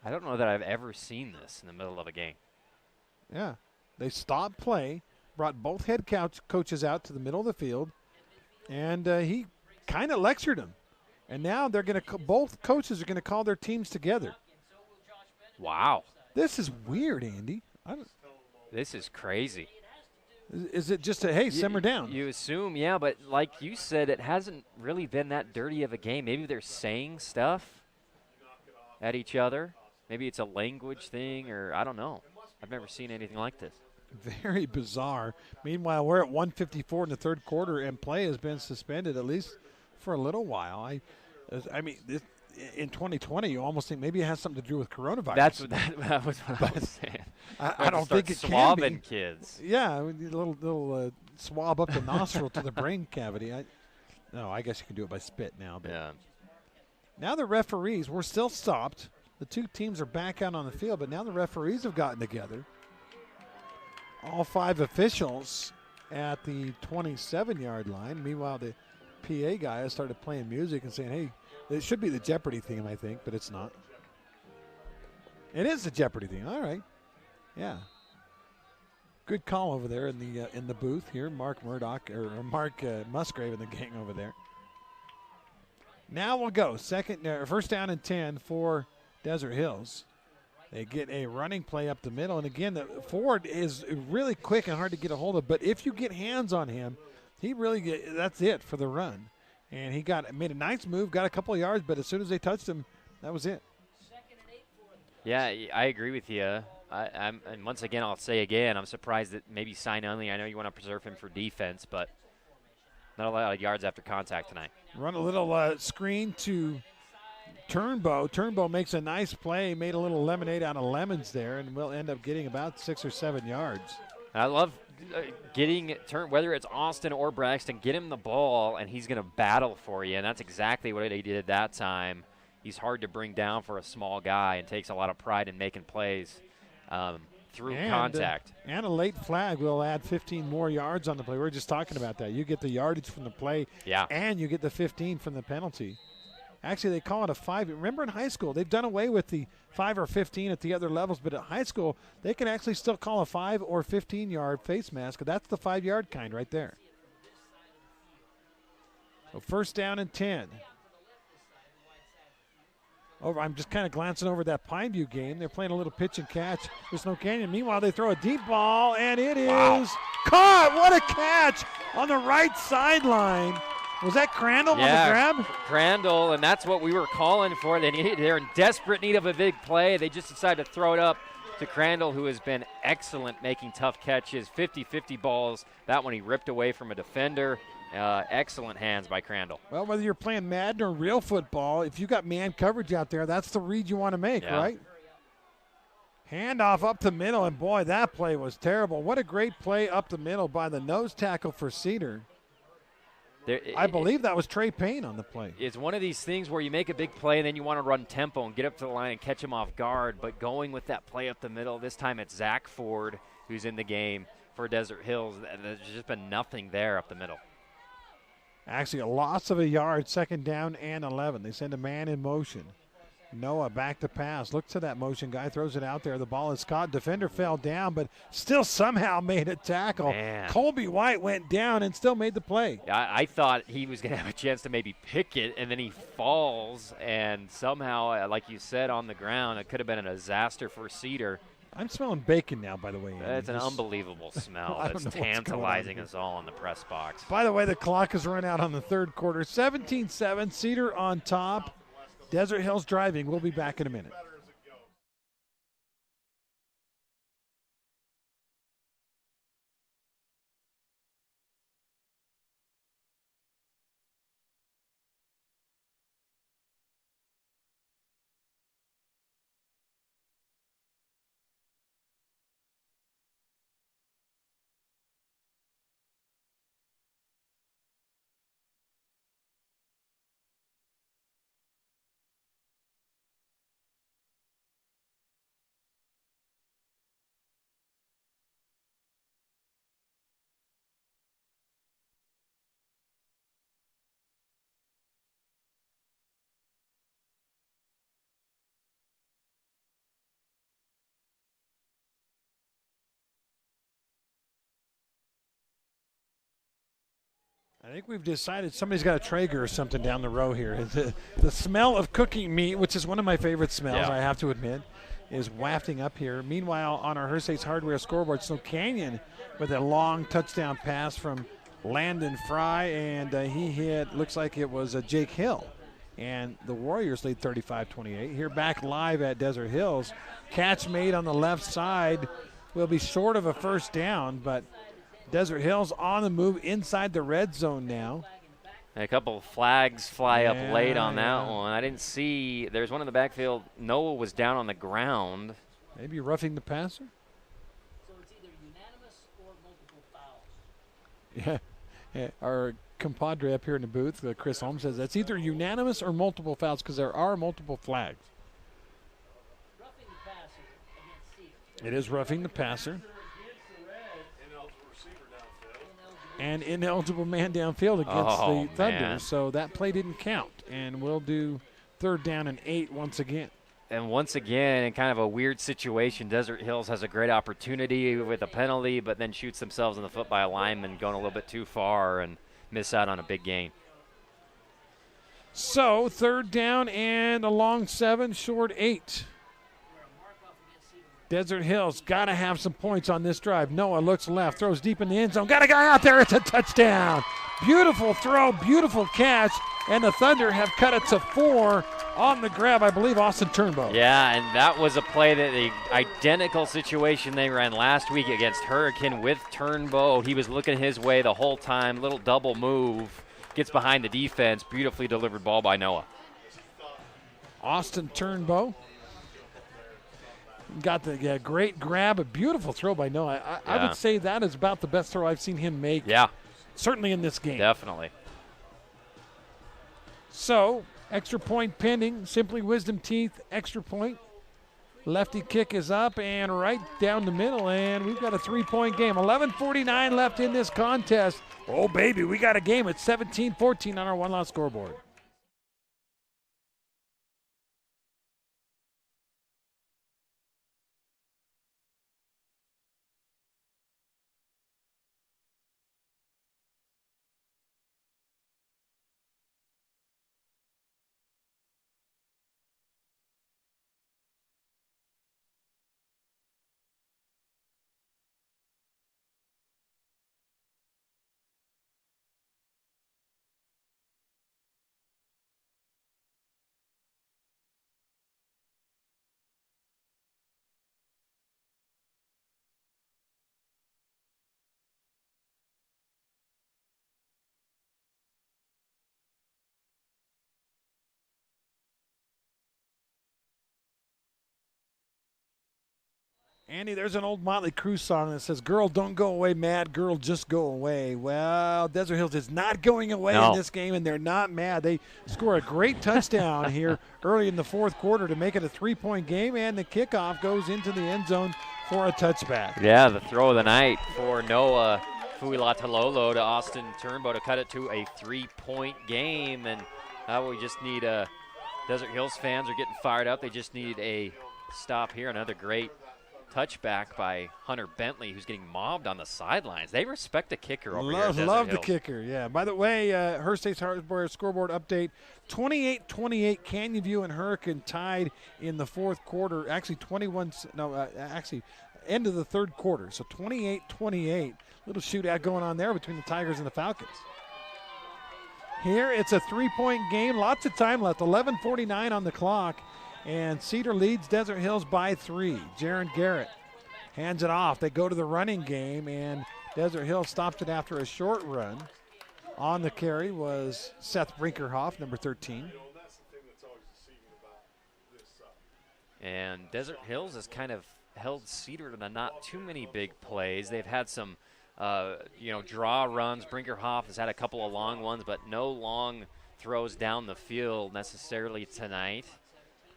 Speaker 3: I don't know that I've ever seen this in the middle of a game.
Speaker 1: Yeah. They stopped play, brought both head coaches out to the middle of the field, and he kind of lectured them. And now they're going to both coaches are going to call their teams together.
Speaker 3: Wow.
Speaker 1: This is weird, Andy.
Speaker 3: This is crazy.
Speaker 1: Is it just a, hey, simmer down?
Speaker 3: You assume, yeah, but like you said, it hasn't really been that dirty of a game. Maybe they're saying stuff at each other. Maybe it's a language thing, or I don't know. I've never seen anything like this.
Speaker 1: Very bizarre. Meanwhile, we're at 1:54 in the third quarter, and play has been suspended at least for a little while. I mean, in 2020, you almost think maybe it has something to do with coronavirus.
Speaker 3: That was what I was saying.
Speaker 1: I don't think it
Speaker 3: swabbing
Speaker 1: can be.
Speaker 3: Kids.
Speaker 1: Yeah, a little swab up the nostril to the brain cavity. I guess you can do it by spit now. But
Speaker 3: Yeah.
Speaker 1: now the referees, we're still stopped. The two teams are back out on the field, but now the referees have gotten together. All five officials at the 27-yard line. Meanwhile, the PA guy has started playing music and saying, hey, it should be the Jeopardy theme, I think, but it's not. It is the Jeopardy theme. All right. Yeah. Good call over there in the booth here. Mark Murdoch, or Mark Musgrave and the gang over there. Now we'll go. First down and 10 for Desert Hills. They get a running play up the middle. And again, the Ford is really quick and hard to get a hold of. But if you get hands on him, that's it for the run. And he made a nice move, got a couple of yards, but as soon as they touched him, that was it.
Speaker 3: Yeah, I agree with you. And once again, I'll say again, I'm surprised that maybe sign only. I know you want to preserve him for defense, but not a lot of yards after contact tonight.
Speaker 1: Run a little screen to Turnbow. Turnbow makes a nice play, made a little lemonade out of lemons there, and will end up getting about 6 or 7 yards.
Speaker 3: I love getting whether it's Austin or Braxton, get him the ball, and he's going to battle for you, and that's exactly what he did that time. He's hard to bring down for a small guy and takes a lot of pride in making plays through contact. And
Speaker 1: a late flag will add 15 more yards on the play. We were just talking about that. You get the yardage from the play, and you get the 15 from the penalty. Actually, they call it a 5. Remember in high school, they've done away with the 5 or 15 at the other levels, but at high school, they can actually still call a 5 or 15-yard face mask. That's the 5-yard kind right there. So first down and 10. I'm just kind of glancing over that Pineview game. They're playing a little pitch and catch with Snow Canyon. Meanwhile, they throw a deep ball, and it is caught. What a catch on the right sideline. Was that Crandall on the grab?
Speaker 3: Crandall, and that's what we were calling for. They're in desperate need of a big play. They just decided to throw it up to Crandall, who has been excellent making tough catches, 50-50 balls. That one he ripped away from a defender. Excellent hands by Crandall.
Speaker 1: Well, whether you're playing Madden or real football, if you got man coverage out there, that's the read you want to make, right? Handoff up the middle, and boy, that play was terrible. What a great play up the middle by the nose tackle for Cedar. I believe that was Trey Payne on the play.
Speaker 3: It's one of these things where you make a big play and then you want to run tempo and get up to the line and catch him off guard, but going with that play up the middle, this time it's Zach Ford who's in the game for Desert Hills. There's just been nothing there up the middle.
Speaker 1: Actually, a loss of a yard, 2nd down and 11. They send a man in motion. Noah back to pass. Look to that motion guy, throws it out there. The ball is caught. Defender fell down, but still somehow made a tackle.
Speaker 3: Man.
Speaker 1: Colby White went down and still made the play.
Speaker 3: I thought he was going to have a chance to maybe pick it, and then he falls, and somehow, like you said, on the ground, it could have been a disaster for Cedar.
Speaker 1: I'm smelling bacon now, by the way.
Speaker 3: It's an unbelievable smell. That's tantalizing us all in the press box.
Speaker 1: By the way, the clock has run out on the 3rd quarter. 17-7, Cedar on top. Desert Hills driving. We'll be back in a minute. I think we've decided somebody's got a Traeger or something down the row here. The smell of cooking meat, which is one of my favorite smells, I have to admit, is wafting up here. Meanwhile, on our Hersey's Hardware scoreboard, Snow Canyon with a long touchdown pass from Landon Fry, and he hit, looks like it was Jake Hill. And the Warriors lead 35-28. Here back live at Desert Hills. Catch made on the left side will be short of a 1st down, but Desert Hills on the move inside the red zone now.
Speaker 3: A couple of flags fly up late on that one. I didn't see. There's one in the backfield. Noah was down on the ground.
Speaker 1: Maybe roughing the passer?
Speaker 6: So it's either unanimous or multiple fouls.
Speaker 1: Yeah. Our compadre up here in the booth, Chris Holmes, says that's either unanimous or multiple fouls because there are multiple flags.
Speaker 6: Roughing the passer against Cedar.
Speaker 1: It is roughing the passer. And ineligible man downfield against the Thunder.
Speaker 3: Man.
Speaker 1: So that play didn't count. And we'll do 3rd down and 8 once again.
Speaker 3: And once again, in kind of a weird situation, Desert Hills has a great opportunity with a penalty, but then shoots themselves in the foot by a lineman going a little bit too far and miss out on a big gain.
Speaker 1: So 3rd down and a long 7, short 8. Desert Hills got to have some points on this drive. Noah looks left, throws deep in the end zone. Got a guy out there. It's a touchdown. Beautiful throw, beautiful catch, and the Thunder have cut it to 4 on the grab. I believe Austin Turnbow.
Speaker 3: Yeah, and that was a play that the identical situation they ran last week against Hurricane with Turnbow. He was looking his way the whole time. Little double move. Gets behind the defense. Beautifully delivered ball by Noah.
Speaker 1: Austin Turnbow. Got the great grab, a beautiful throw by Noah. I would say that is about the best throw I've seen him make.
Speaker 3: Yeah.
Speaker 1: Certainly in this game.
Speaker 3: Definitely.
Speaker 1: So, extra point pending. Simply Wisdom Teeth, extra point. Lefty kick is up and right down the middle, and we've got a 3-point game. 11:49 left in this contest. Oh, baby, we got a game at 17-14 on our one-loss scoreboard. Andy, there's an old Motley Crue song that says, "Girl, don't go away, mad girl, just go away." Well, Desert Hills is not going away in this game, and they're not mad. They score a great touchdown here early in the fourth quarter to make it a 3-point game, and the kickoff goes into the end zone for a touchback.
Speaker 3: Yeah, the throw of the night for Noah Fuilatalolo to Austin Turnbow to cut it to a 3-point game, and now we just need Desert Hills fans are getting fired up. They just need a stop here. Another great touchback by Hunter Bentley, who's getting mobbed on the sidelines. They respect the kicker over here.
Speaker 1: Love the kicker, yeah. By the way, Hearst State's Hardware scoreboard update, 28-28, Canyon View and Hurricane tied in the fourth quarter. Actually, end of the third quarter. So 28-28, little shootout going on there between the Tigers and the Falcons. Here, it's a 3-point game, lots of time left, 11:49 on the clock. And Cedar leads Desert Hills by 3. Jaron Garrett hands it off. They go to the running game, and Desert Hills stops it after a short run. On the carry was Seth Brinkerhoff, number 13.
Speaker 3: And Desert Hills has kind of held Cedar to not too many big plays. They've had some, draw runs. Brinkerhoff has had a couple of long ones, but no long throws down the field necessarily tonight.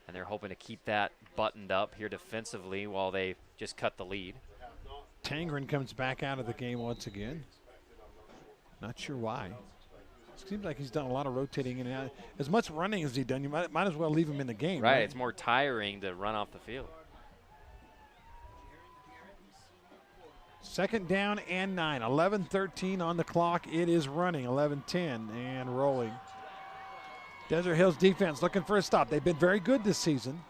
Speaker 3: And they're hoping to keep that buttoned up here defensively while they just cut the lead.
Speaker 1: Tangren comes back out of the game once again. Not sure why. Seems like he's done a lot of rotating in and out. As much running as he's done, you might as well leave him in the game.
Speaker 3: Right, it's more tiring to run off the field.
Speaker 1: Second down and 9. 11:13 on the clock. It is running. 11:10 and rolling. Desert Hills defense looking for a stop. They've been very good this season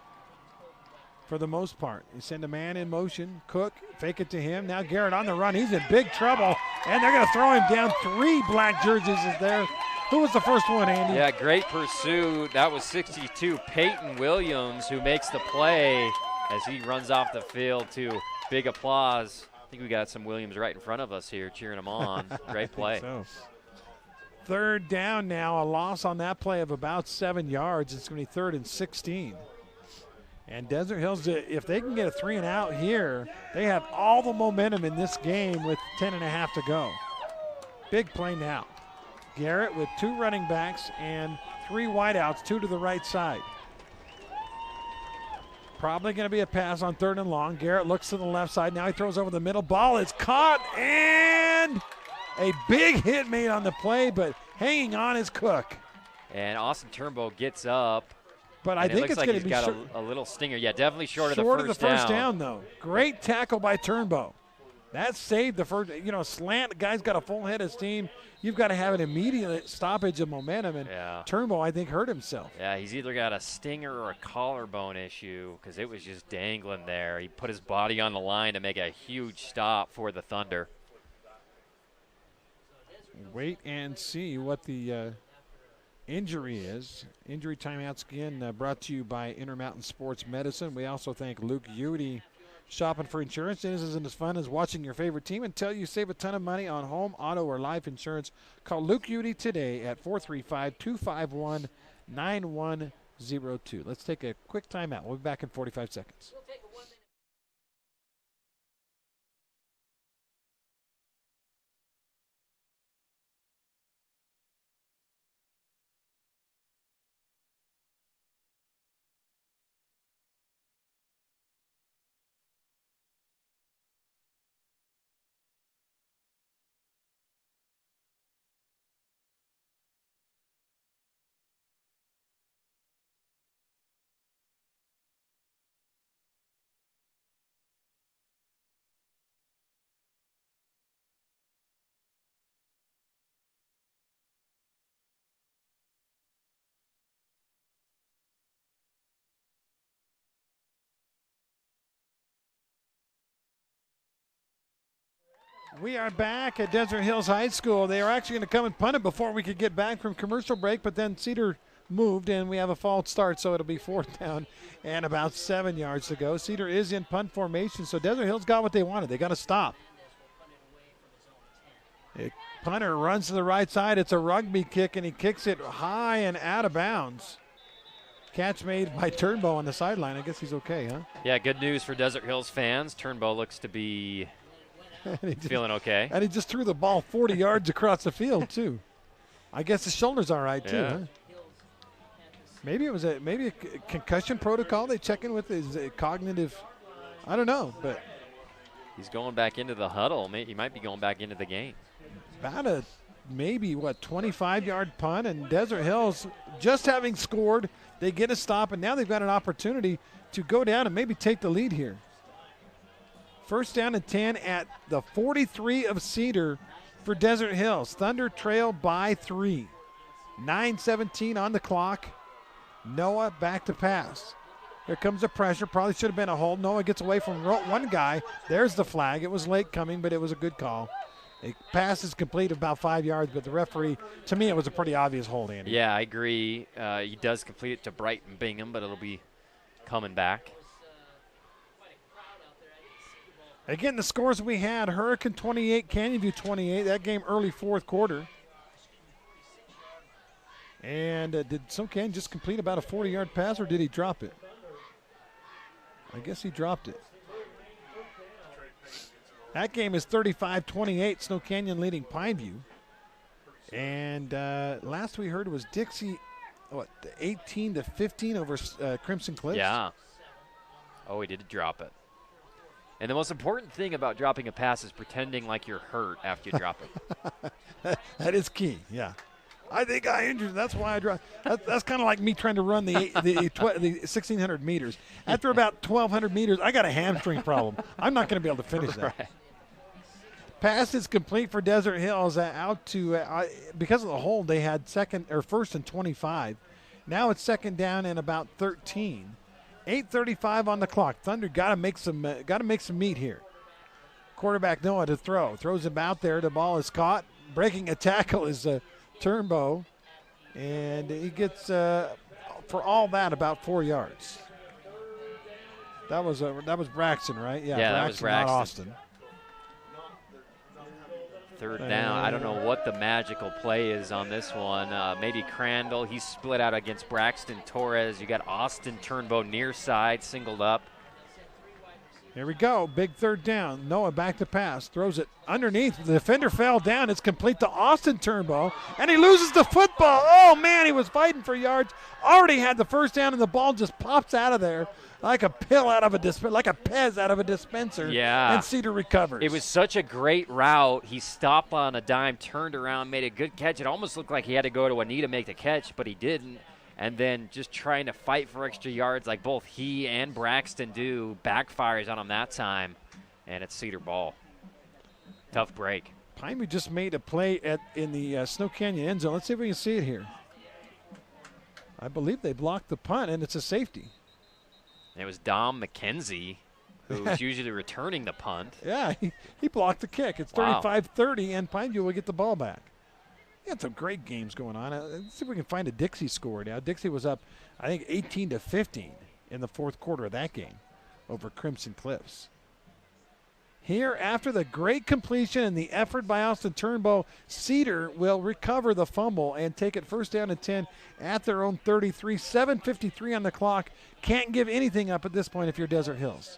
Speaker 1: for the most part. They send a man in motion. Cook, fake it to him. Now Garrett on the run. He's in big trouble, and they're going to throw him down. 3 black jerseys is there. Who was the first one, Andy?
Speaker 3: Yeah, great pursuit. That was 62, Peyton Williams, who makes the play as he runs off the field to big applause. I think we got some Williams right in front of us here cheering him on. Great play.
Speaker 1: So. Third down now, a loss on that play of about 7 yards. It's going to be 3rd and 16. And Desert Hills, if they can get a 3 and out here, they have all the momentum in this game with 10.5 to go. Big play now. Garrett with 2 running backs and 3 wideouts, 2 to the right side. Probably going to be a pass on 3rd and long. Garrett looks to the left side. Now he throws over the middle. Ball is caught, and a big hit made on the play, but hanging on is Cook.
Speaker 3: And Austin Turnbow gets up.
Speaker 1: But I think it's going to be
Speaker 3: got a little stinger. Yeah, definitely short of the first
Speaker 1: down, though. Great tackle by Turnbow. That saved the first, slant. The guy's got a full head of steam. You've got to have an immediate stoppage of momentum, and Turnbow, I think, hurt himself.
Speaker 3: Yeah, he's either got a stinger or a collarbone issue because it was just dangling there. He put his body on the line to make a huge stop for the Thunder.
Speaker 1: Wait and see what the injury is. Injury timeouts again brought to you by Intermountain Sports Medicine. We also thank Luke Udy. Shopping for insurance isn't as fun as watching your favorite team until you save a ton of money on home, auto, or life insurance. Call Luke Udy today at 435-251-9102. Let's take a quick timeout. We'll be back in 45 seconds. We are back at Desert Hills High School. They are actually going to come and punt it before we could get back from commercial break, but then Cedar moved and we have a false start, so it'll be 4th down and about 7 yards to go. Cedar is in punt formation, so Desert Hills got what they wanted. They got to stop. The punter runs to the right side. It's a rugby kick, and he kicks it high and out of bounds. Catch made by Turnbow on the sideline. I guess he's okay, huh?
Speaker 3: Yeah, good news for Desert Hills fans. Turnbow looks to be feeling okay.
Speaker 1: And he just threw the ball 40 yards across the field, too. I guess his shoulder's all right, too, huh? Maybe it was a concussion protocol they check in with his cognitive. I don't know, but
Speaker 3: he's going back into the huddle. He might be going back into the game.
Speaker 1: About a maybe 25-yard punt, and Desert Hills just having scored, they get a stop, and now they've got an opportunity to go down and maybe take the lead here. First down and 10 at the 43 of Cedar for Desert Hills. Thunder trail by 3. 9:17 on the clock. Noah back to pass. Here comes the pressure. Probably should have been a hold. Noah gets away from one guy. There's the flag. It was late coming, but it was a good call. A pass is complete about 5 yards, but the referee, to me, it was a pretty obvious hold, Andy.
Speaker 3: Yeah, I agree. He does complete it to Brighton Bingham, but it'll be coming back.
Speaker 1: Again, the scores we had, Hurricane 28, Canyon View 28. That game early fourth quarter. And did SoCan just complete about a 40-yard pass, or did he drop it? I guess he dropped it. That game is 35-28, Snow Canyon leading Pineview. And last we heard was Dixie, 18-15 over Crimson Cliffs?
Speaker 3: Yeah. Oh, he did drop it. And the most important thing about dropping a pass is pretending like you're hurt after you drop it.
Speaker 1: That is key, yeah. I think I injured. That's why I dropped. That's kind of like me trying to run the 1,600 meters. After about 1,200 meters, I got a hamstring problem. I'm not going to be able to finish that.
Speaker 3: Right.
Speaker 1: Pass is complete for Desert Hills out to because of the hold. They had first and 25. Now it's second down and about 13. 8:35 on the clock. Thunder got to make some meat here. Quarterback Noah to throw. Throws him out there. The ball is caught. Breaking a tackle is Turnbow, and he gets for all that about 4 yards. That was Braxton, right?
Speaker 3: Yeah,
Speaker 1: Braxton,
Speaker 3: that was Braxton.
Speaker 1: Not Austin.
Speaker 3: Third down. I don't know what the magical play is on this one. Maybe Crandall. He's split out against Braxton Torres. You got Austin Turnbow near side, singled up.
Speaker 1: Here we go. Big third down. Noah back to pass. Throws it underneath. The defender fell down. It's complete to Austin Turnbow. And he loses the football. Oh, man, he was fighting for yards. Already had the first down, and the ball just pops out of there like a pill out of a dispenser, like a Pez out of a dispenser.
Speaker 3: Yeah.
Speaker 1: And Cedar recovers.
Speaker 3: It was such a great route. He stopped on a dime, turned around, made a good catch. It almost looked like he had to go to a knee to make the catch, but he didn't. And then just trying to fight for extra yards like both he and Braxton do backfires on him that time, and it's Cedar ball. Tough break.
Speaker 1: Pineview just made a play in the Snow Canyon end zone. Let's see if we can see it here. I believe they blocked the punt, and it's a safety.
Speaker 3: And it was Dom McKenzie, who's usually returning the punt.
Speaker 1: Yeah, he blocked the kick. It's 35-30, and Pineview will get the ball back. We had some great games going on. Let's see if we can find a Dixie score now. Dixie was up, I think, 18-15 in the fourth quarter of that game over Crimson Cliffs. Here, after the great completion and the effort by Austin Turnbow, Cedar will recover the fumble and take it first down and 10 at their own 33. 7:53 on the clock. Can't give anything up at this point if you're Desert Hills.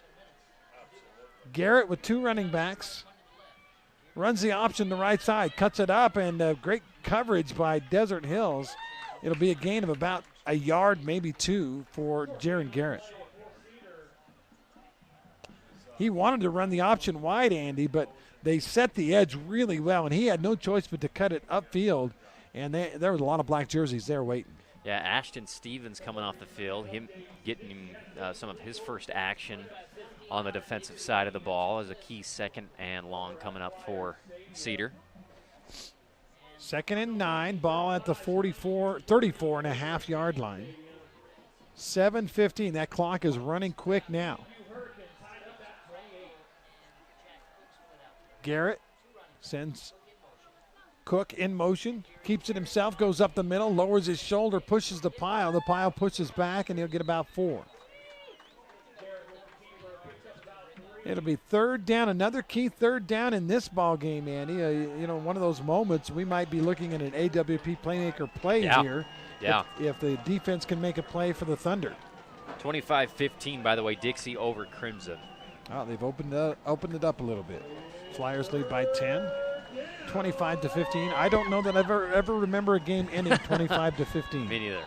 Speaker 1: Garrett with two running backs. Runs the option to right side, cuts it up, and great coverage by Desert Hills. It'll be a gain of about a yard, maybe two, for Jaron Garrett. He wanted to run the option wide, Andy, but they set the edge really well, and he had no choice but to cut it upfield, and there was a lot of black jerseys there waiting.
Speaker 3: Yeah, Ashton Stevens coming off the field, him getting some of his first action on the defensive side of the ball as a key second and long coming up for Cedar.
Speaker 1: Second and 9, ball at the 34.5-yard line. 7:15, that clock is running quick now. Garrett sends Cook in motion, keeps it himself, goes up the middle, lowers his shoulder, pushes the pile. The pile pushes back, and he'll get about 4. It'll be third down, another key third down in this ball game, Andy. You know, one of those moments we might be looking at an AWP playmaker play here.
Speaker 3: Yeah.
Speaker 1: If the defense can make a play for the Thunder.
Speaker 3: 25-15, by the way, Dixie over Crimson.
Speaker 1: Oh, they've opened it up a little bit. Flyers lead by 10, 25-15. I don't know that I've ever remember a game ending 25-15.
Speaker 3: Me neither.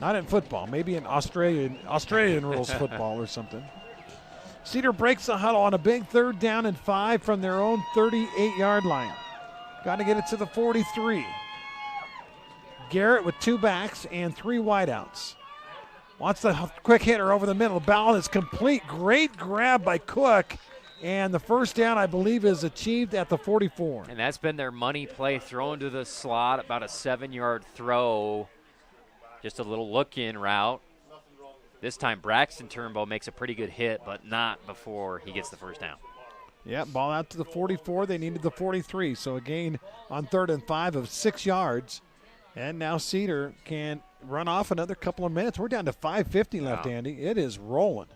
Speaker 1: Not in football, maybe in Australian rules football or something. Cedar breaks the huddle on a big third down and 5 from their own 38-yard line. Got to get it to the 43. Garrett with 2 backs and 3 wideouts. Wants the quick hitter over the middle. The ball is complete. Great grab by Cook. And the first down, I believe, is achieved at the 44.
Speaker 3: And that's been their money play, thrown to the slot, about a 7-yard throw. Just a little look-in route. This time Braxton Turnbow makes a pretty good hit, but not before he gets the first down.
Speaker 1: Yeah, ball out to the 44. They needed the 43. So a gain on 3rd and 5 of 6 yards. And now Cedar can run off another couple of minutes. We're down to 5:50 left, Andy. It is rolling.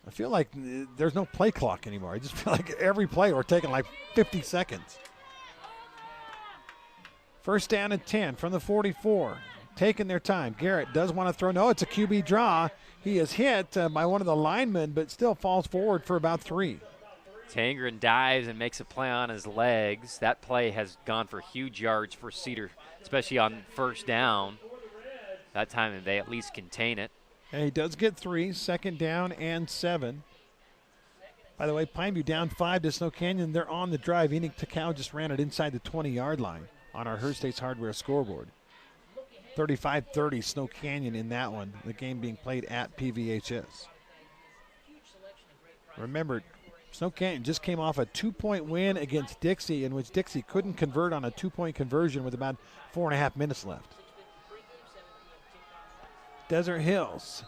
Speaker 1: I feel like there's no play clock anymore. I just feel like every play we're taking like 50 seconds. First down and 10 from the 44. Taking their time. Garrett does want to throw. No, it's a QB draw. He is hit by one of the linemen, but still falls forward for about 3.
Speaker 3: Tangren dives and makes a play on his legs. That play has gone for huge yards for Cedar, especially on first down. That time they at least contain it.
Speaker 1: And he does get 3, second down and 7. By the way, Pineview down 5 to Snow Canyon. They're on the drive. Enoch Takao just ran it inside the 20-yard line on our Hearst States Hardware scoreboard. 35-30 Snow Canyon in that one, the game being played at PVHS. Remember, Snow Canyon just came off a 2-point win against Dixie, in which Dixie couldn't convert on a 2-point conversion with about 4.5 minutes left. Desert Hills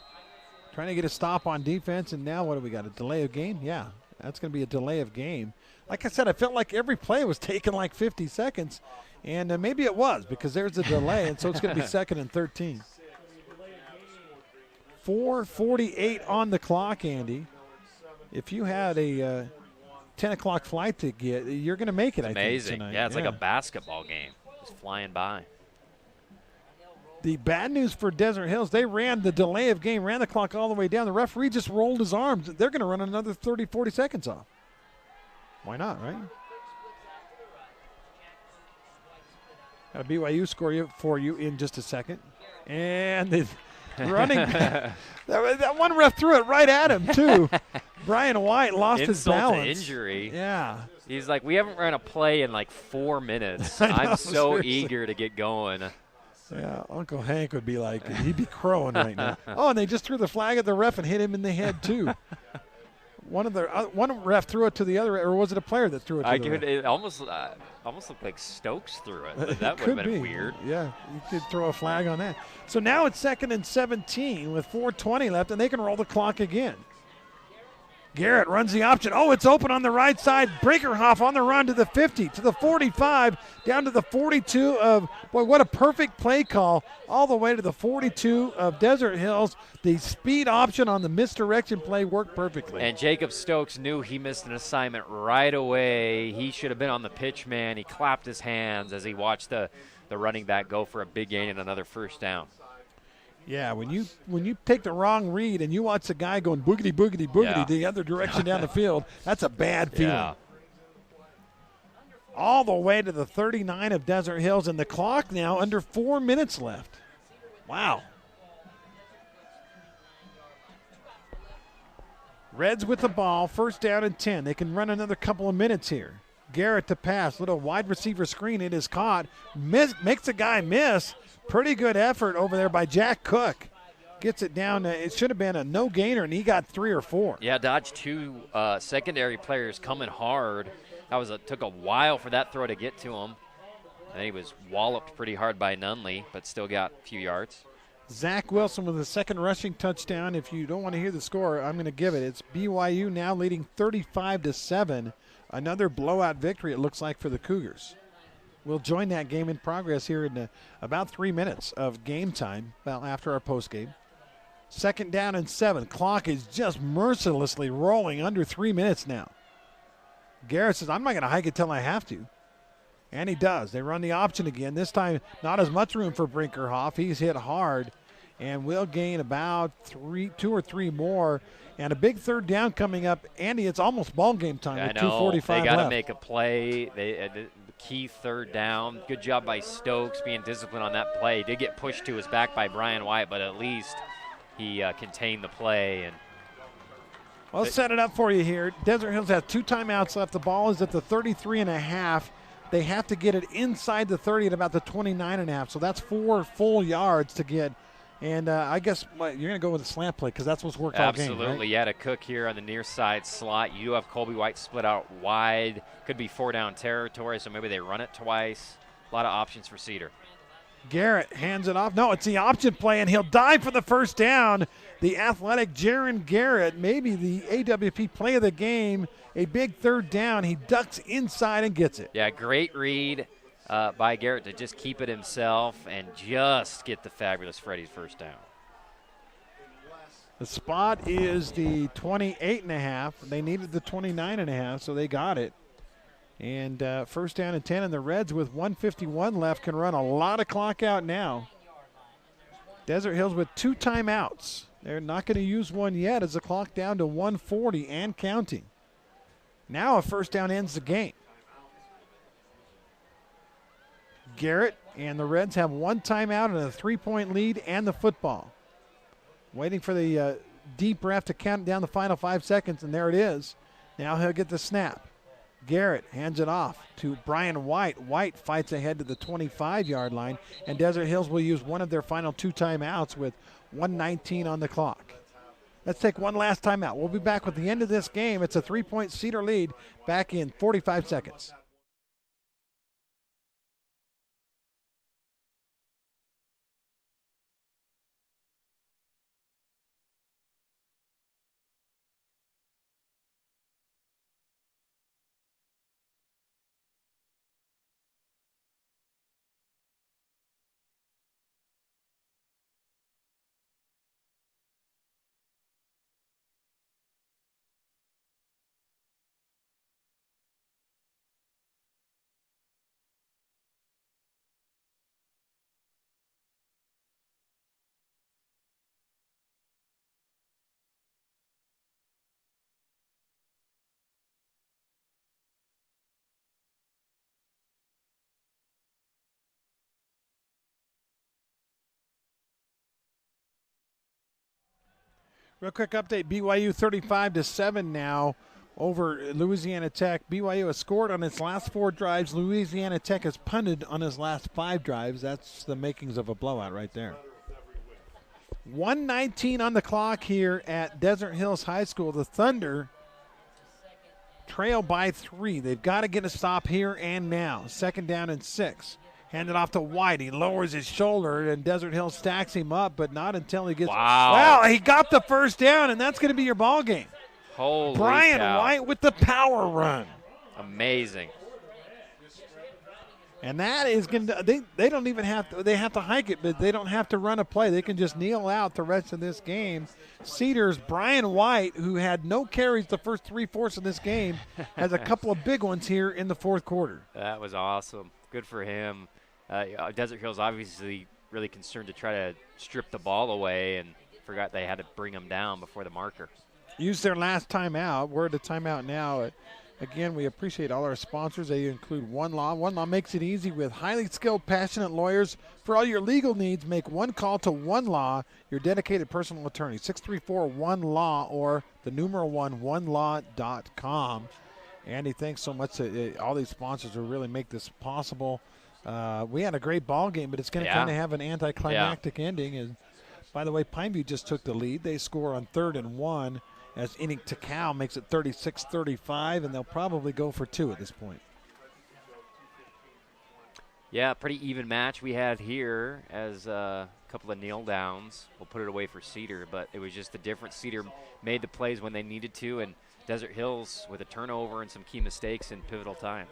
Speaker 1: trying to get a stop on defense, and now what do we got, a delay of game? Yeah, that's going to be a delay of game. Like I said, I felt like every play was taking like 50 seconds, and maybe it was because there's a delay, and so it's going to be 2nd and 13. 4:48 on the clock, Andy. If you had a 10 o'clock flight to get, you're going to make it, I think,
Speaker 3: amazing.
Speaker 1: tonight.
Speaker 3: Yeah, it's like a basketball game. Just flying by.
Speaker 1: The bad news for Desert Hills, they ran the delay of game, ran the clock all the way down. The referee just rolled his arms. They're going to run another 30, 40 seconds off. Why not, right? Got a BYU score for you in just a second. And the running back. That one ref threw it right at him, too. Brian White lost his balance.
Speaker 3: Insult to injury.
Speaker 1: Yeah.
Speaker 3: He's like, we haven't run a play in like 4 minutes.
Speaker 1: I know,
Speaker 3: I'm so
Speaker 1: seriously.
Speaker 3: eager to get going.
Speaker 1: Yeah, Uncle Hank would be like, he'd be crowing right now. Oh, and they just threw the flag at the ref and hit him in the head, too. One ref threw it to the other, or was it a player that threw it to the ref?
Speaker 3: It almost looked like Stokes threw it. But that would
Speaker 1: Could
Speaker 3: have been
Speaker 1: be.
Speaker 3: weird.
Speaker 1: Yeah, you could throw a flag on that. So now it's 2nd and 17 with 4:20 left, and they can roll the clock again. Garrett runs the option. Oh, it's open on the right side. Breakerhoff on the run to the 50, to the 45, down to the 42 of, boy, what a perfect play call, all the way to the 42 of Desert Hills. The speed option on the misdirection play worked perfectly.
Speaker 3: And Jacob Stokes knew he missed an assignment right away. He should have been on the pitch, man. He clapped his hands as he watched the running back go for a big gain and another first down.
Speaker 1: Yeah, when you take the wrong read and you watch the guy going boogity, boogity, boogity the other direction down the field, that's a bad feeling.
Speaker 3: Yeah.
Speaker 1: All the way to the 39 of Desert Hills, and the clock now under 4 minutes left. Wow. Reds with the ball, first down and 10. They can run another couple of minutes here. Garrett to pass, little wide receiver screen. It is caught. Makes the guy miss. Pretty good effort over there by Jack Cook. Gets it down. It should have been a no-gainer, and he got 3 or 4.
Speaker 3: Yeah, dodged 2 secondary players coming hard. Took a while for that throw to get to him. And he was walloped pretty hard by Nunley, but still got a few yards.
Speaker 1: Zach Wilson with a second rushing touchdown. If you don't want to hear the score, I'm going to give it. It's BYU now leading 35-7. Another blowout victory, it looks like, for the Cougars. We'll join that game in progress here in about 3 minutes of game time, well, after our post game. 2nd down and 7. Clock is just mercilessly rolling under 3 minutes now. Garrett says, I'm not going to hike it till I have to. And he does. They run the option again. This time, not as much room for Brinkerhoff. He's hit hard and will gain about 2 or 3 more. And a big 3rd down coming up. Andy, it's almost ball game time with 2:45 left.
Speaker 3: They got to make a play. The key 3rd down. Good job by Stokes being disciplined on that play. Did get pushed to his back by Brian White, but at least he contained the play. And
Speaker 1: well, let's set it up for you here. Desert Hills has 2 timeouts left. The ball is at the 33.5. They have to get it inside the 30 at about the 29.5. So that's 4 full yards to get. And I guess you're going to go with a slant play because that's what's worked all game, right?
Speaker 3: Absolutely. Yeah, to Cook here on the near side slot. You do have Colby White split out wide. Could be 4-down territory, so maybe they run it twice. A lot of options for Cedar.
Speaker 1: Garrett hands it off. No, it's the option play, and he'll dive for the 1st down. The athletic Jaron Garrett, maybe the AWP play of the game, a big 3rd down. He ducks inside and gets it.
Speaker 3: Yeah, great read by Garrett to just keep it himself and just get the fabulous Freddie's 1st down.
Speaker 1: The spot is the 28.5. They needed the 29.5, so they got it. And 1st down and 10, and the Reds with 1:51 left can run a lot of clock out now. Desert Hills with 2 timeouts. They're not going to use one yet as the clock down to 1:40 and counting. Now a 1st down ends the game. Garrett and the Reds have 1 timeout and a 3-point lead and the football. Waiting for the deep ref to count down the final 5 seconds, and there it is. Now he'll get the snap. Garrett hands it off to Brian White. White fights ahead to the 25-yard line, and Desert Hills will use one of their final 2 timeouts with 1:19 on the clock. Let's take one last timeout. We'll be back with the end of this game. It's a 3-point Cedar lead back in 45 seconds. Real quick update, BYU 35-7 now over Louisiana Tech. BYU has scored on its last 4 drives. Louisiana Tech has punted on his last 5 drives. That's the makings of a blowout right there. 1:19 on the clock here at Desert Hills High School. The Thunder trail by 3. They've got to get a stop here and now. 2nd down and 6. Handed off to White. He lowers his shoulder, and Desert Hill stacks him up, but not until he gets.
Speaker 3: Wow.
Speaker 1: Well, he got the 1st down, and that's going to be your ball game.
Speaker 3: Holy
Speaker 1: Brian
Speaker 3: cow.
Speaker 1: White with the power run.
Speaker 3: Amazing.
Speaker 1: And that is going to, they don't even have to, they have to hike it, but they don't have to run a play. They can just kneel out the rest of this game. Cedar's Brian White, who had no carries the first 3/4 of this game, has a couple of big ones here in the 4th quarter.
Speaker 3: That was awesome. Good for him. Desert Hills obviously really concerned to try to strip the ball away and forgot they had to bring him down before the marker.
Speaker 1: Use their last timeout. We're at a timeout now. Again, we appreciate all our sponsors. They include One Law. One Law makes it easy with highly skilled, passionate lawyers. For all your legal needs, make one call to One Law, your dedicated personal attorney. 634-1LAW or the numeral 1, onelaw.com. Andy, thanks so much to all these sponsors who really make this possible. We had a great ball game, but it's going to kind of have an anticlimactic ending. And by the way, Pineview just took the lead. They score on 3rd and 1 as Enoch Takao makes it 36-35, and they'll probably go for 2 at this point.
Speaker 3: Yeah, pretty even match we had here as a couple of kneel downs. We'll put it away for Cedar, but it was just the difference. Cedar made the plays when they needed to, and Desert Hills with a turnover and some key mistakes in pivotal times.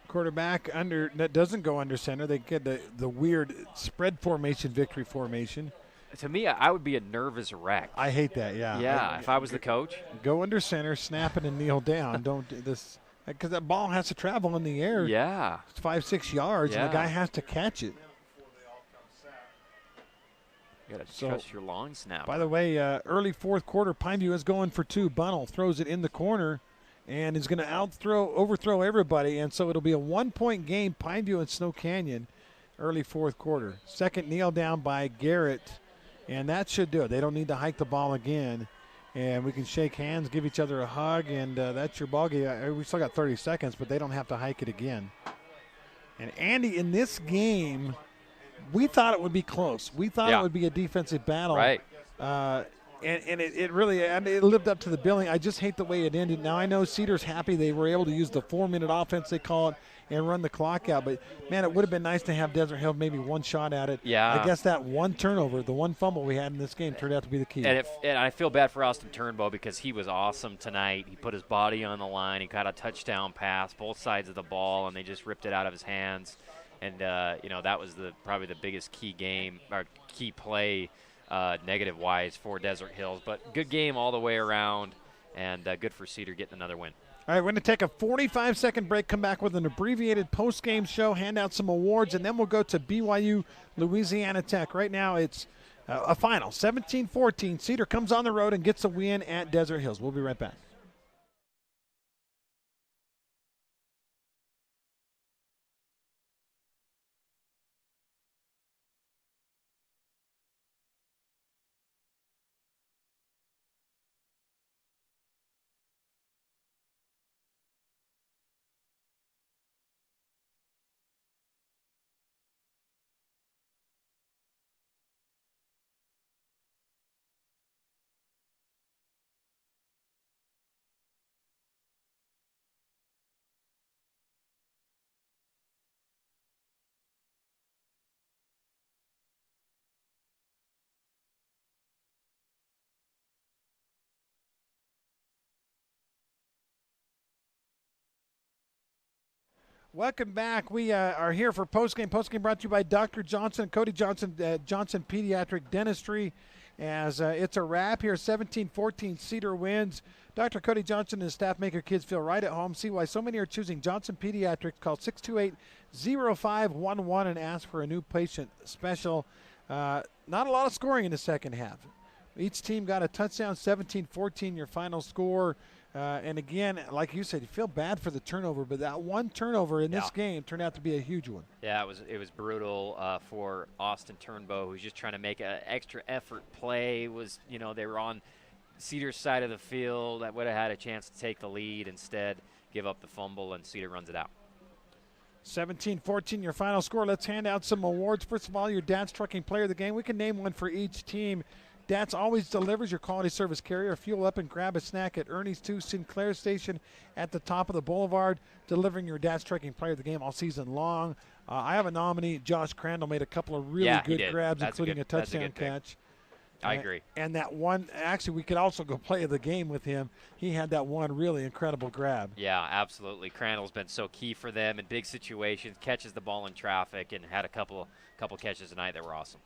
Speaker 1: Quarterback that doesn't go under center. They get the weird spread formation, victory formation.
Speaker 3: To me, I would be a nervous wreck.
Speaker 1: I hate that. Yeah.
Speaker 3: Yeah, if I was the coach.
Speaker 1: Go under center, snap it, and kneel down. Don't do this because that ball has to travel in the air.
Speaker 3: Yeah.
Speaker 1: 5-6 yards, and the guy has to catch it.
Speaker 3: You got to trust your long snap.
Speaker 1: By the way, early fourth quarter, Pineview is going for two. Bunnell throws it in the corner and is going to overthrow everybody, and so it'll be a 1-point game, Pineview and Snow Canyon, early fourth quarter. Second kneel down by Garrett, and that should do it. They don't need to hike the ball again, and we can shake hands, give each other a hug, and that's your ball game. We still got 30 seconds, but they don't have to hike it again. And Andy, in this game, we thought it would be close. We thought it would be a defensive battle.
Speaker 3: Right.
Speaker 1: And it really it lived up to the billing. I just hate the way it ended. Now, I know Cedar's happy they were able to use the 4-minute offense, they call it, and run the clock out. But, man, it would have been nice to have Desert Hill maybe one shot at it.
Speaker 3: Yeah.
Speaker 1: I guess that one turnover, the one fumble we had in this game turned out to be the key.
Speaker 3: And I feel bad for Austin Turnbow because he was awesome tonight. He put his body on the line. He got a touchdown pass, both sides of the ball, and they just ripped it out of his hands. And, that was probably the biggest key play negative-wise for Desert Hills. But good game all the way around, and good for Cedar getting another win.
Speaker 1: All right, we're going to take a 45-second break, come back with an abbreviated post-game show, hand out some awards, and then we'll go to BYU Louisiana Tech. Right now it's a final, 17-14. Cedar comes on the road and gets a win at Desert Hills. We'll be right back. Welcome back. We are here for postgame. Postgame brought to you by Dr. Johnson, Cody Johnson, Johnson Pediatric Dentistry. As it's a wrap here, 17-14, Cedar wins. Dr. Cody Johnson and his staff make your kids feel right at home. See why so many are choosing Johnson Pediatrics. Call 628-0511 and ask for a new patient special. Not a lot of scoring in the second half. Each team got a touchdown, 17-14, your final score. And again, like you said, you feel bad for the turnover, but that one turnover in this game turned out to be a huge one. Yeah,
Speaker 3: it was brutal for Austin Turnbow, who's just trying to make an extra effort play. They were on Cedar's side of the field. That would have had a chance to take the lead. Instead, give up the fumble, and Cedar runs it out.
Speaker 1: 17-14, your final score. Let's hand out some awards. First of all, your Dad's Trucking Player of the Game. We can name one for each team. Dad's always delivers your quality service carrier. Fuel up and grab a snack at Ernie's 2 Sinclair Station at the top of the boulevard, delivering your Dad's Trucking Player of the Game all season long. I have a nominee. Josh Crandall made a couple of really good grabs, including a touchdown catch.
Speaker 3: I agree.
Speaker 1: And that one, actually, we could also go play of the game with him. He had that one really incredible grab.
Speaker 3: Yeah, absolutely. Crandall's been so key for them in big situations, catches the ball in traffic, and had a couple catches tonight that were awesome.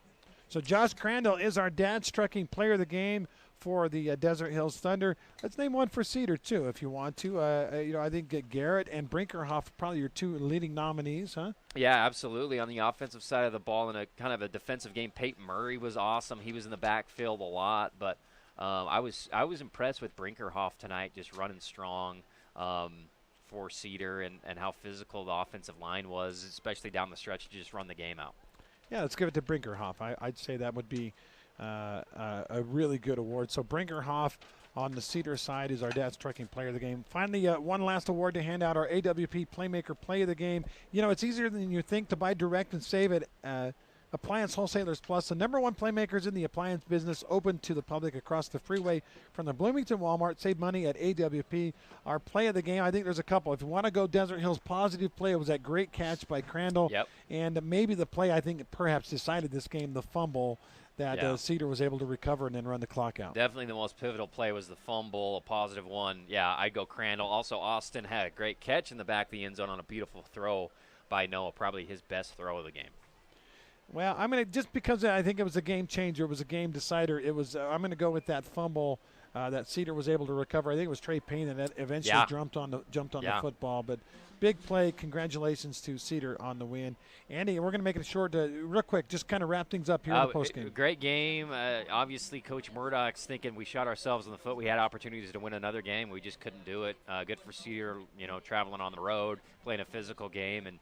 Speaker 1: So Josh Crandall is our Dad's Trucking Player of the Game for the Desert Hills Thunder. Let's name one for Cedar, too, if you want to. I think Garrett and Brinkerhoff are probably your two leading nominees, huh?
Speaker 3: Yeah, absolutely. On the offensive side of the ball in a kind of a defensive game, Peyton Murray was awesome. He was in the backfield a lot, but I was impressed with Brinkerhoff tonight, just running strong for Cedar and how physical the offensive line was, especially down the stretch to just run the game out.
Speaker 1: Yeah, let's give it to Brinkerhoff. I'd say that would be a really good award. So Brinkerhoff on the Cedar side is our Dad's Trucking Player of the Game. Finally, one last award to hand out, our AWP Playmaker Play of the Game. It's easier than you think to buy direct and save at Appliance Wholesalers Plus, the #1 playmakers in the appliance business, open to the public across the freeway from the Bloomington Walmart. Save money at AWP. Our play of the game, I think there's a couple. If you want to go Desert Hills positive play, it was that great catch by Crandall.
Speaker 3: Yep.
Speaker 1: And maybe the play I think perhaps decided this game, the fumble that Cedar was able to recover and then run the clock out.
Speaker 3: Definitely the most pivotal play was the fumble, a positive one. Yeah, I'd go Crandall. Also, Austin had a great catch in the back of the end zone on a beautiful throw by Noah, probably his best throw of the game.
Speaker 1: Well, I'm going to, just because I think it was a game changer, it was a game decider, it was, I'm going to go with that fumble that Cedar was able to recover. I think it was Trey Payne that eventually jumped on the football. But big play. Congratulations to Cedar on the win. Andy, we're going to make it short, real quick, just kind of wrap things up here in the postgame.
Speaker 3: Great game. Obviously, Coach Murdoch's thinking we shot ourselves in the foot. We had opportunities to win another game. We just couldn't do it. Good for Cedar, traveling on the road, playing a physical game, and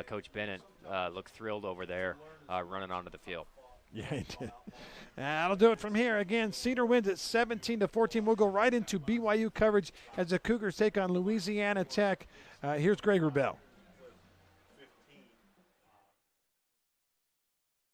Speaker 3: Coach Bennett looked thrilled over there running onto the field.
Speaker 1: Yeah, he did. That'll do it from here. Again, Cedar wins at 17-14. We'll go right into BYU coverage as the Cougars take on Louisiana Tech. Here's Greg Wrubell.